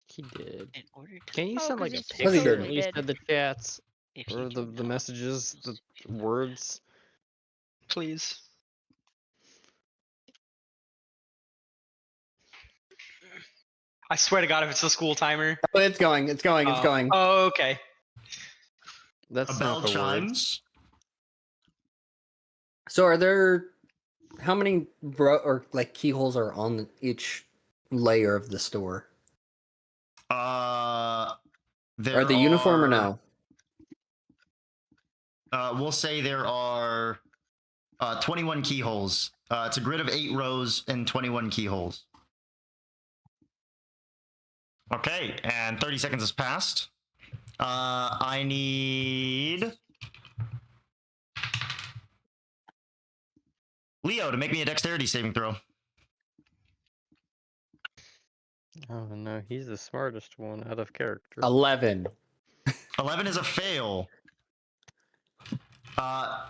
He did. in order to Can you Oh, send 'cause like a he's picture totally at least did. of the chats if or you do the not, messages, you'll the words? Please. I swear to God, if it's the school timer. Oh, it's going. It's going. Oh, okay. That's A bell not the word. chimes. So, are there how many or like keyholes are on each layer of the store? There Are they uniform or no? We'll say there are 21 keyholes. It's a grid of 8 rows and 21 keyholes. Okay, and 30 seconds has passed. I need Leo to make me a dexterity saving throw. Oh no, he's the smartest one out of character. 11. 11 is a fail.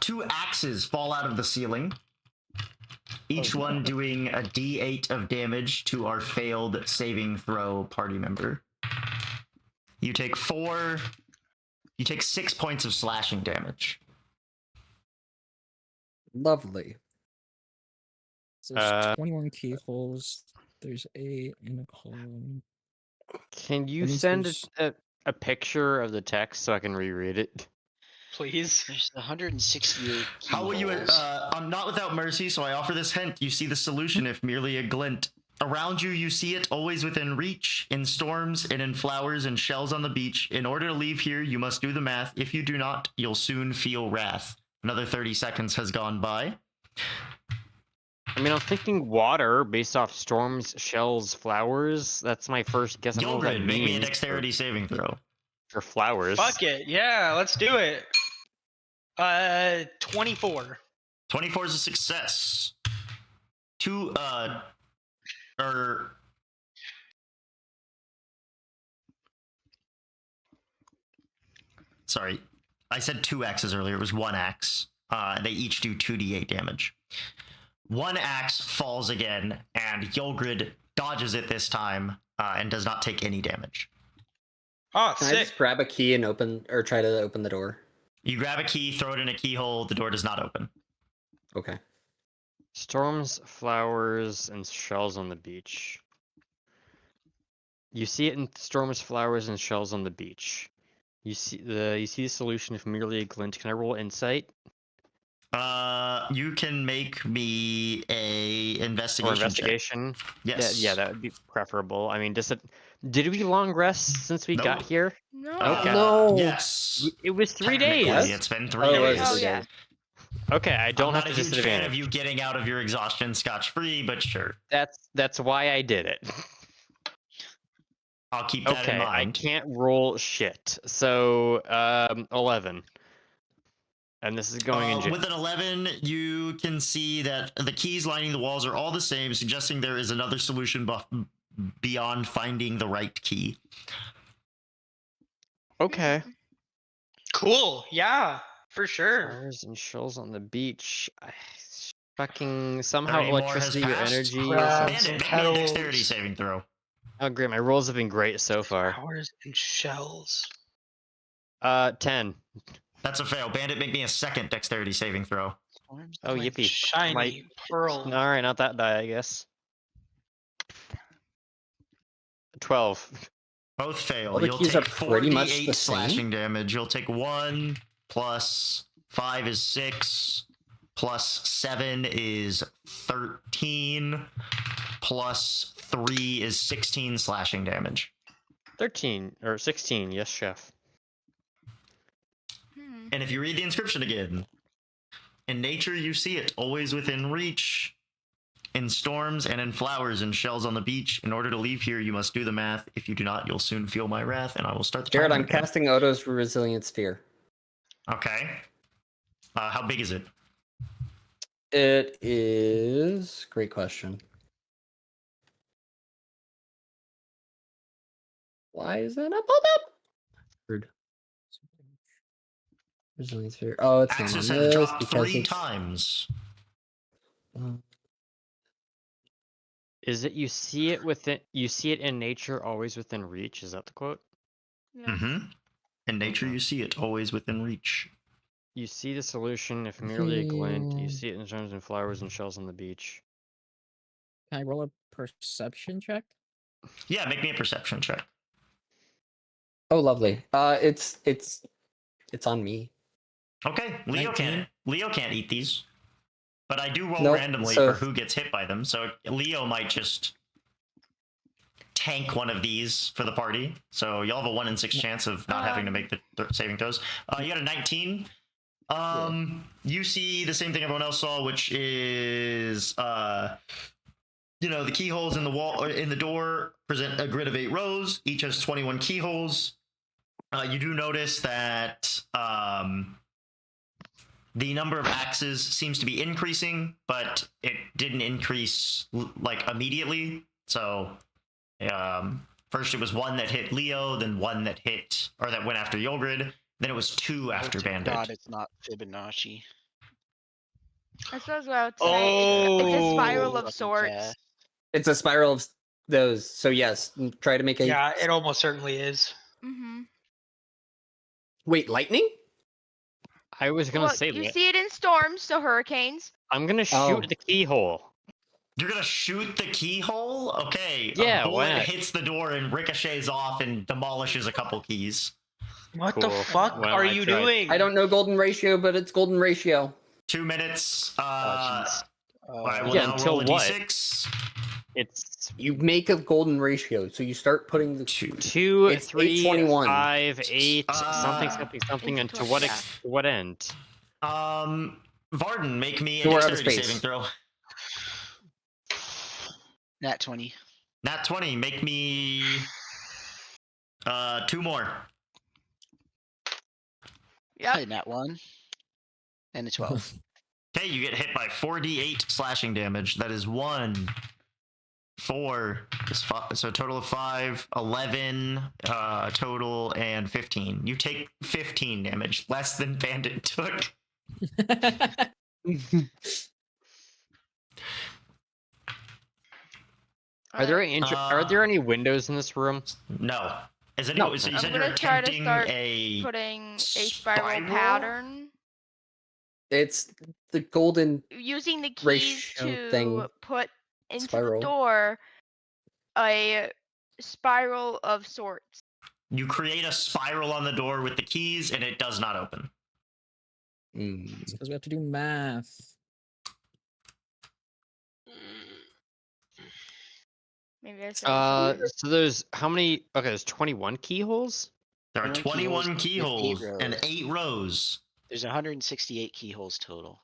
2 axes fall out of the ceiling, each one doing a d8 of damage to our failed saving throw party member. You take 6 points of slashing damage. Lovely. So there's 21 keyholes. There's 8 in a column. Can you That means send there's- a picture of the text so I can reread it? Please. there's 168 How will you? keyholes. I'm not without mercy, so I offer this hint. You see the solution if merely a glint. Around you, you see it, always within reach, in storms and in flowers and shells on the beach. In order to leave here, you must do the math. If you do not, you'll soon feel wrath. Another 30 seconds has gone by. I mean, I'm thinking water based off storms, shells, flowers. That's my first guess. I don't know what that Gilgrid, make me a means dexterity saving throw. for flowers. Fuck it. Yeah, let's do it. 24. 24 is a success. Sorry, I said 2 axes earlier. It was 1 axe. They each do 2d8 damage. One axe falls again, and Yulgrid dodges it this time and does not take any damage. Oh, Can I sick. just grab a key and try to open the door? You grab a key, throw it in a keyhole, the door does not open. Okay. Storms, flowers, and shells on the beach. You see it in storms, flowers, and shells on the beach. You see the solution if merely a glint. Can I roll insight You can make me a or investigation check. investigation? Yes. Yeah, that would be preferable. I mean, did we long rest since we got Nope. here? No. Okay. No. Yes. It was 3 Technically, days. it's been 3 Oh, it days. was Oh 3 yeah. days. Okay, I don't I'm have not a to huge fan disadvantage. of you getting out of your exhaustion scotch-free, but sure. That's why I did it. I'll keep that in Okay, I mind. can't roll shit. So 11. And this is going in jail. With an 11, you can see that the keys lining the walls are all the same, suggesting there is another solution beyond finding the right key. Okay. Cool. Yeah, for sure. Flowers and shells on the beach. Fucking 30 somehow more has electricity or passed. energy. Crabs Bandit, and make me a dexterity petals. saving throw. Oh great, my rolls have been great so far. Flowers and shells. 10. That's a fail. Bandit, make me a second dexterity saving throw. Oh My yippee. shiny pearl. Alright, not that die, I guess. 12. Both fail. All the You'll keys take are pretty much 4d8 the same? slashing damage. You'll take 1 plus 5 is 6 plus 7 is 13 plus 3 is 16 slashing damage. 13 or 16, yes, chef. And if you read the inscription again, in nature you see it, always within reach. In storms and in flowers and shells on the beach. In order to leave here, you must do the math. If you do not, you'll soon feel my wrath, and I will start the Jared, timer I'm again. casting Odo's Resilient Sphere. Okay. How big is it? It is... Great question. Why is that not pulled up? Weird. Resilient Sphere. Oh, it's Axis not on has this dropped because 3 it's... times. Is it you see it in nature always within reach? Is that the quote? Yes. Mm-hmm. In nature, Okay. you see it, always within reach. You see the solution if merely a glint. You see it in terms of flowers and shells on the beach. Can I roll a perception check? Yeah, make me a perception check. Oh, lovely. It's on me. Okay, Leo can't eat these. But I do roll Nope, randomly so- for who gets hit by them, so Leo might just tank one of these for the party. So y'all have a 1 in 6 chance of not having to make the saving throws. You got a 19. You see the same thing everyone else saw, which is the keyholes in the wall or in the door present a grid of 8 rows. Each has 21 keyholes. You do notice that the number of axes seems to be increasing, but it didn't increase like immediately. So first it was 1 that hit Leo, then 1 that went after Yulgrid, then it was 2 after Oh, Bandit. God, it's not Fibonacci. That's what I was about to say. It's a spiral of Fucking sorts. fast. It's a spiral of those. So yes, try to make a... Yeah, it almost certainly is. Mm-hmm. Wait, lightning? I was gonna Well, say you that. see it in storms, so hurricanes. I'm gonna shoot Oh. the keyhole. You're gonna shoot the keyhole? Okay. Yeah, A bullet why not? hits the door and ricochets off and demolishes a couple keys. What Cool. the fuck Well, are I you tried. doing? I don't know golden ratio, but it's golden ratio. 2 minutes. Oh, jeez. All right, we'll Yeah, now until roll a what? d6. It's You make a golden ratio, so you start putting the... 2, It's 3, 821. 5, 8, Uh, something, and to what to what end? Varden, make me a Door out of dexterity space. saving throw. Nat 20. Nat 20, make me 2 more. Yep. Nat 1. And a 12. Okay, you get hit by 4d8 slashing damage. That is 1, 4, so a total of 5, 11 total, and 15. You take 15 damage, less than Bandit took. Are there Alright, are there any windows in this room? No. Is No. anyone? So you I'm said you're gonna try to attempting start a putting a spiral spiral? pattern It's the golden using the keys ratio to thing. put into Spiral. the door a spiral of sorts. You create a spiral on the door with the keys, and it does not open. Because we have to do math. Maybe I said So there's how many? Okay, there's 21 keyholes. There are 21 21 keyholes keyholes with and 8 8 rows. There's 168 keyholes total.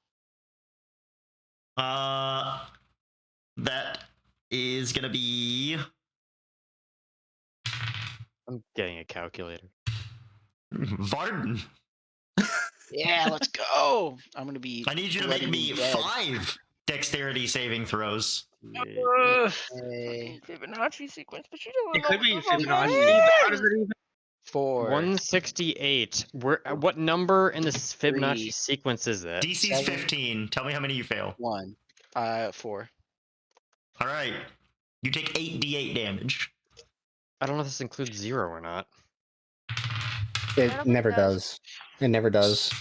That is gonna be I'm getting a calculator. Varden. Yeah, let's go. I'm gonna be. I need you to make me 5 dexterity saving throws. Ugh. Okay. Fibonacci sequence, but you don't It could be know what Fibonacci, but how does it even? 4. 168. What number in this Fibonacci 3. sequence is that? DC's 7. 15. Tell me how many you fail. 1. 4. All right. You take 8d8 damage. I don't know if this includes 0 or not. I It don't think never it does. does. It never does.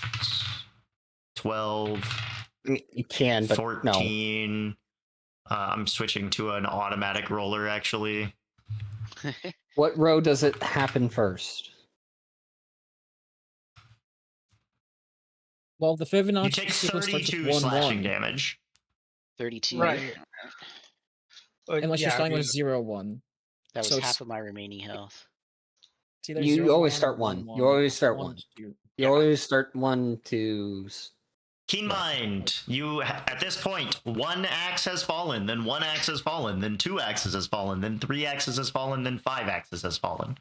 12, I mean, you can, but no. 14. I'm switching to an automatic roller, actually. What row does it happen first? Well, the Fibonacci You take sequence starts 32 with 1 slashing 1. damage. 32. Right. Unless you're Yeah, starting I with mean, 0 1. That was So half it's- of my remaining health. It's either You 0, always 1 or start 1 one. You always start 1, one. 2. You Yeah. always start 1 to. Keen mind. You at this point, 1 axe has fallen, then 1 axe has fallen, then 2 axes has fallen, then 3 axes has fallen, then 5 axes has fallen.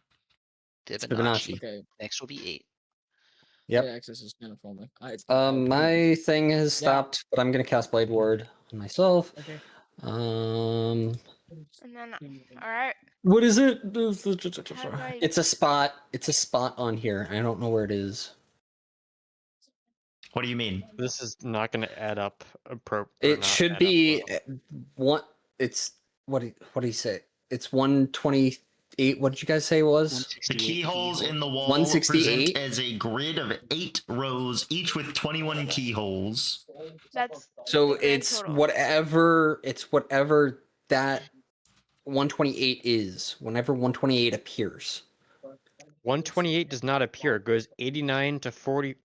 Fibonacci. Okay, Next will be 8. Yep. yeah, access is kind of falling. My thing has Yeah. stopped, but I'm gonna cast Blade Ward on myself. Okay. And then, alright. What is it? How do I- It's a spot. It's a spot on here. I don't know where it is. What do you mean? This is not going to add up. It should be one. It's what? What do you say? It's 128. What did you guys say it was? The keyholes in the wall 168? present as a grid of 8 rows, each with 21 keyholes. That's So the grand it's total. whatever. It's whatever that 128 is. Whenever 128 appears. 128 does not appear. It goes 89 to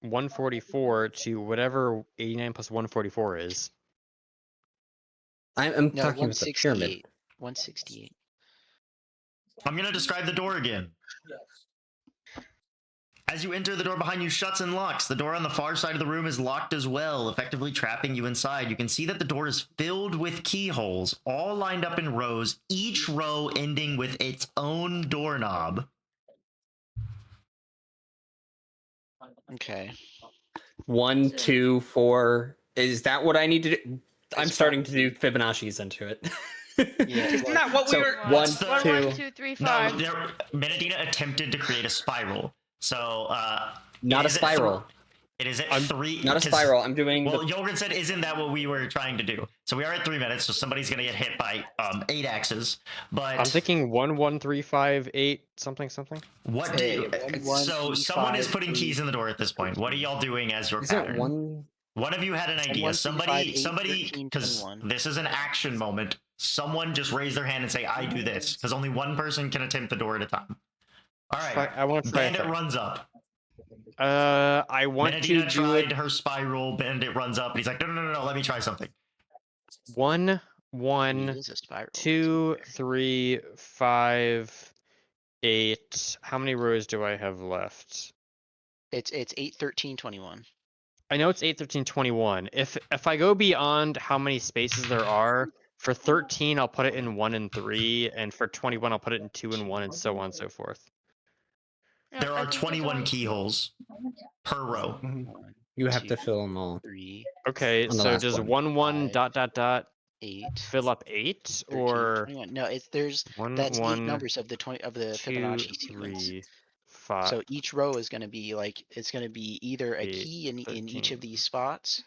144 to whatever 89 plus 144 is. I'm No, talking about the pyramid. 168. I'm going to describe the door again. As you enter, the door behind you shuts and locks. The door on the far side of the room is locked as well, effectively trapping you inside. You can see that the door is filled with keyholes, all lined up in rows, each row ending with its own doorknob. Okay. 1, 2, 4. Is that what I need to do? I'm It's starting to do Fibonacci's into it. Yeah. Isn't that what we So, were? one, the- 1, two. 1, 2, 3, No, 5. Medina attempted to create a spiral. So, Not a is it spiral. It is at 3. Not a 'cause- spiral. I'm doing. Well, Yogurt said, "Isn't that what we were trying to do?" So we are at 3 minutes. So somebody's gonna get hit by 8 axes. But I'm thinking 1 1 3 5 8 something something. what do you? One, one, So three, someone is five, putting three, keys in the door at this point. What are y'all doing as your Is it pattern? 1? One of you had an idea. 1, 3, 5, 8, Somebody, 13, because 21. this is an action moment. Someone just raise their hand and say, "I do this," because only one person can attempt the door at a time. All right. I want to try. Bandit runs up. I want Benedina to do tried it. her spiral. Bandit runs up, and he's like, "No, let me try something." 1 It 1 is a spiral. 2 3 5 8. How many rows do I have left? It's 8, 13, 21. I know it's 8, 13, 21. If I go beyond how many spaces there are, for 13 I'll put it in 1 and 3, and for 21 I'll put it in 2 and 1, and so on and so forth. Yeah, There I are think there's 21 only- keyholes per row. 1, You have to 2, fill them all. 3, Okay, On the so last does one. 1 1 5, dot dot dot 8, fill up 8 13, or 21. No, there's 1 that's 8 1 numbers of the 20 of the 2 Fibonacci sequence. 3 5. So each row is going to be like it's going to be either a 8, key in each of 13. these spots,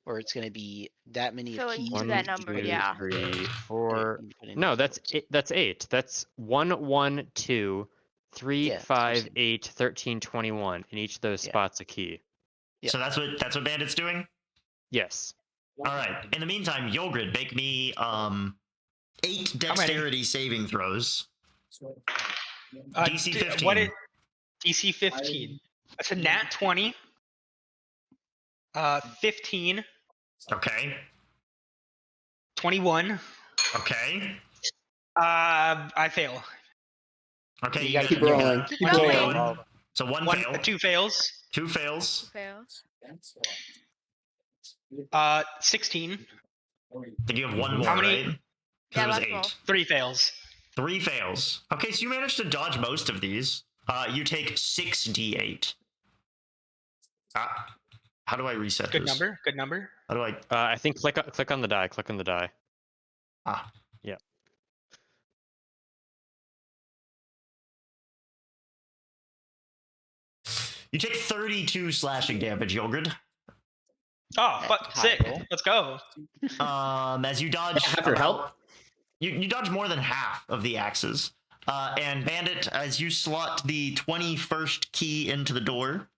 or it's going to be that many of Filling keys. to in that each number, of these yeah. 3, rows. 4. You put in No, these that's rows. 8. That's 8. That's 1, 1, 2, 3, Yeah, that's what I'm 5, saying. 8, 13, 21. In each of those Yeah. spots, a key. Yep. So that's what Bandit's doing. Yes. All right. In the meantime, Yogrid, make me 8 dexterity saving throws. DC 15. What is DC 15? That's a nat 20. 15, Okay. 21. Okay. I fail. Okay. You gotta keep rolling. Keep Keep going. rolling. All of them. So one One, fail. 2 fails. 2 fails. Fails. 16. I think you have one more, How many? right? 'Cause Yeah, it was last 8. roll. 3 fails. 3 fails. Okay, so you managed to dodge most of these. You take 6d8. How do I reset Good this? number. Good number. How do I? I think click on the die. Click on the die. Ah. Yeah. You take 32 slashing damage, Yogrid. Oh, but High sick. roll. Let's go. As you dodge, Have your help. You dodge more than half of the axes. And Bandit, as you slot the 21st key into the door,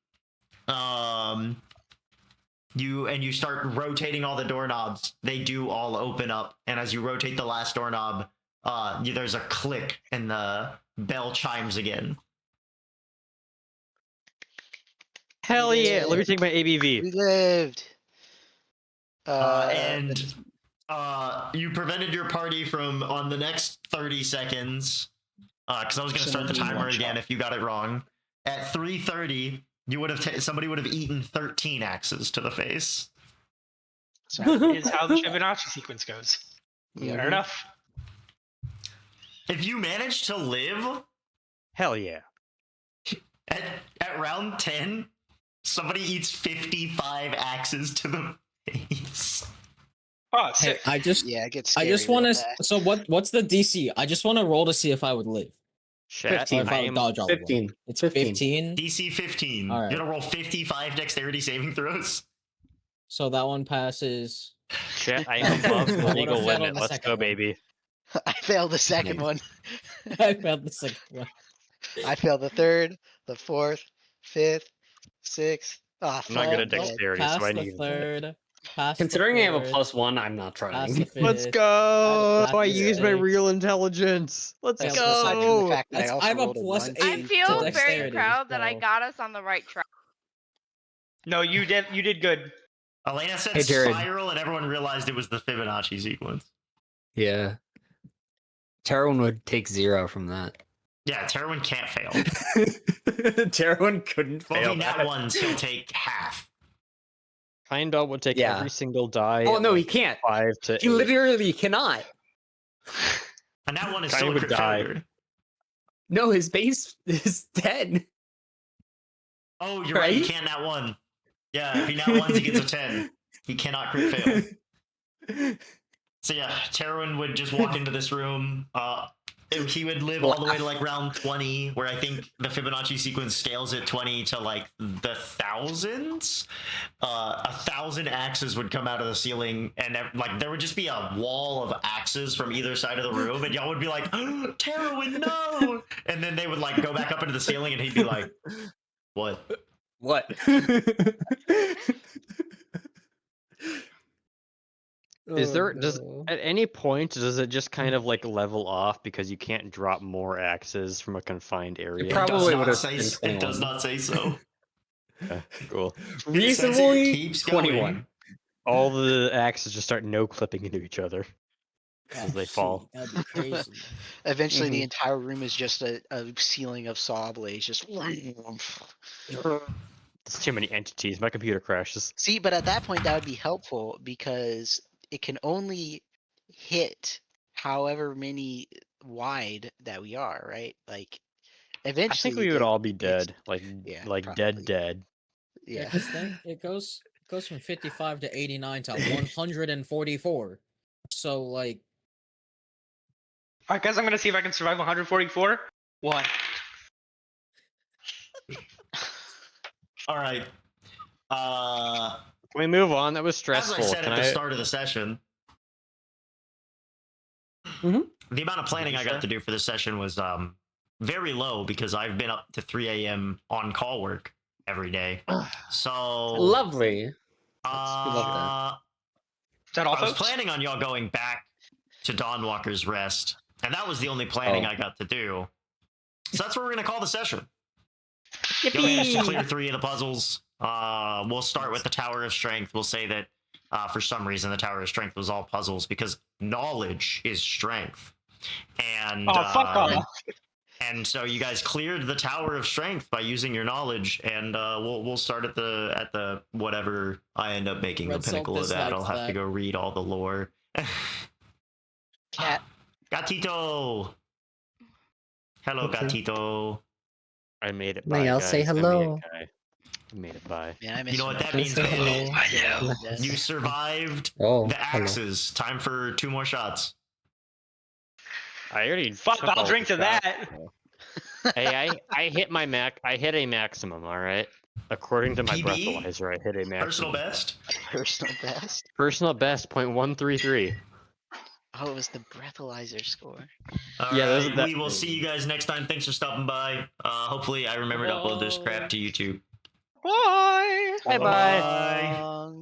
you start rotating all the doorknobs. They do all open up, and as you rotate the last doorknob, there's a click, and the bell chimes again. Hell yeah! Let me take my ABV. We lived. And you prevented your party from on the next 30 seconds, because I was going to start the timer again if you got it wrong. At 3:30, you would have somebody would have eaten 13 axes to the face. Is how the Fibonacci sequence goes. Yeah. Fair enough. If you manage to live Hell yeah! at round 10, somebody eats 55 axes to the face. Oh, Hey, sick. I just it gets. I just want to. So what's the DC? I just want to roll to see if I would live. Chat, 15. Or if I would dodge all the way. 15. It's 15. 15. DC 15. All right. You're going to roll 55 dexterity saving throws. So that one passes. Chat, I am above the would've legal failed on limit. the Let's second go, one. baby. I failed the second one. I failed the second one. I failed the third, the fourth, fifth, sixth. Oh, I'm not fuck, good at man. dexterity, Pass so I the need third. Pass Considering the I have a third, +1, I'm not pass trying. the fifth. Let's go! Pass I the used my sixth. real intelligence. Let's Failed That's the aside second. from the go! fact that I also I have a rolled a plus 1, 8 I to feel very dexterity, proud that I so- got us on the right track. No, you did good. Elena said Hey, Jared. spiral, and everyone realized it was the Fibonacci sequence. Yeah. Terwin would take 0 from that. Yeah, Terwin can't fail. Terwin couldn't Well, if fail he nat that. ones, he'll take half. Heimdall would take Yeah. every single die. Oh, at, no, he like, can't. 5 to 8. He literally cannot. And that one is Kind still a would crit die. failure. No, his base is 10. Oh, you're right. He Right? can't nat one. Yeah, if he nat ones, he gets a 10. He cannot crit fail. So yeah, Terwin would just walk into this room. He would live all the way to like round 20, where I think the Fibonacci sequence scales at 20 to like the thousands. 1,000 axes would come out of the ceiling, and like there would just be a wall of axes from either side of the room, and y'all would be like, oh, Terwin, no! And then they would like go back up into the ceiling, and he'd be like, what? What? Is Oh, there no. at any point does it just kind of like level off because you can't drop more axes from a confined area? It probably Does not would have say- been It does 21. not say so. Okay, cool. It says it Reasonably keeps 21. going. All the axes just start no clipping into each other as they fall. That'd be crazy. Eventually, the Mhm. entire room is just a ceiling of saw blades. Just There's too many entities. My computer crashes. see, but at that point, that would be helpful because it can only hit however many wide that we are, right? Like, I eventually, think we would all be dead, like yeah, dead. Yeah, Yeah. because it goes from 55 to 89 to 144. So like, Alright, guys, I'm gonna see if I can survive 144. 1. All right. Can we move on? That was As stressful. I said Can at the start of the session, Mhm. the amount of planning I got to do for this session was very low because I've been up to 3 a.m. on call work every day. So Lovely. We love uh, Is that all, I was folks? planning on y'all going back to Dawnwalker's Rest, and that was the only planning Oh. I got to do. So that's what we're gonna call the session. You'll manage to clear 3 of the puzzles. We'll start with the Tower of Strength. We'll say that for some reason the Tower of Strength was all puzzles because knowledge is strength. And Oh, fuck off. and so you guys cleared the Tower of Strength by using your knowledge, and we'll start at the whatever I end up making Red the pinnacle Salt of that. I'll dislikes have to that. go read all the lore. Cat. Gatito. Hello, Okay. Gatito. I made it May by, I guys. say I made it, hello? guy. I made it by. Man, I miss You know what that Let's means, say Pele? hello. I know. Let's- You survived Oh, the hello. axes. Time for 2 more shots. I already Fuck, took I'll all drink the to shots, that. so. Hey, I hit my I hit a maximum, alright? According to my PB? breathalyzer, I hit a maximum. Personal best. Personal best. Personal best, 0.133. Oh, it was the breathalyzer score. All Yeah, right, that- we will see you guys next time. Thanks for stopping by. Hopefully, I remember to upload this crap to YouTube. Bye. Bye-bye. Bye. Long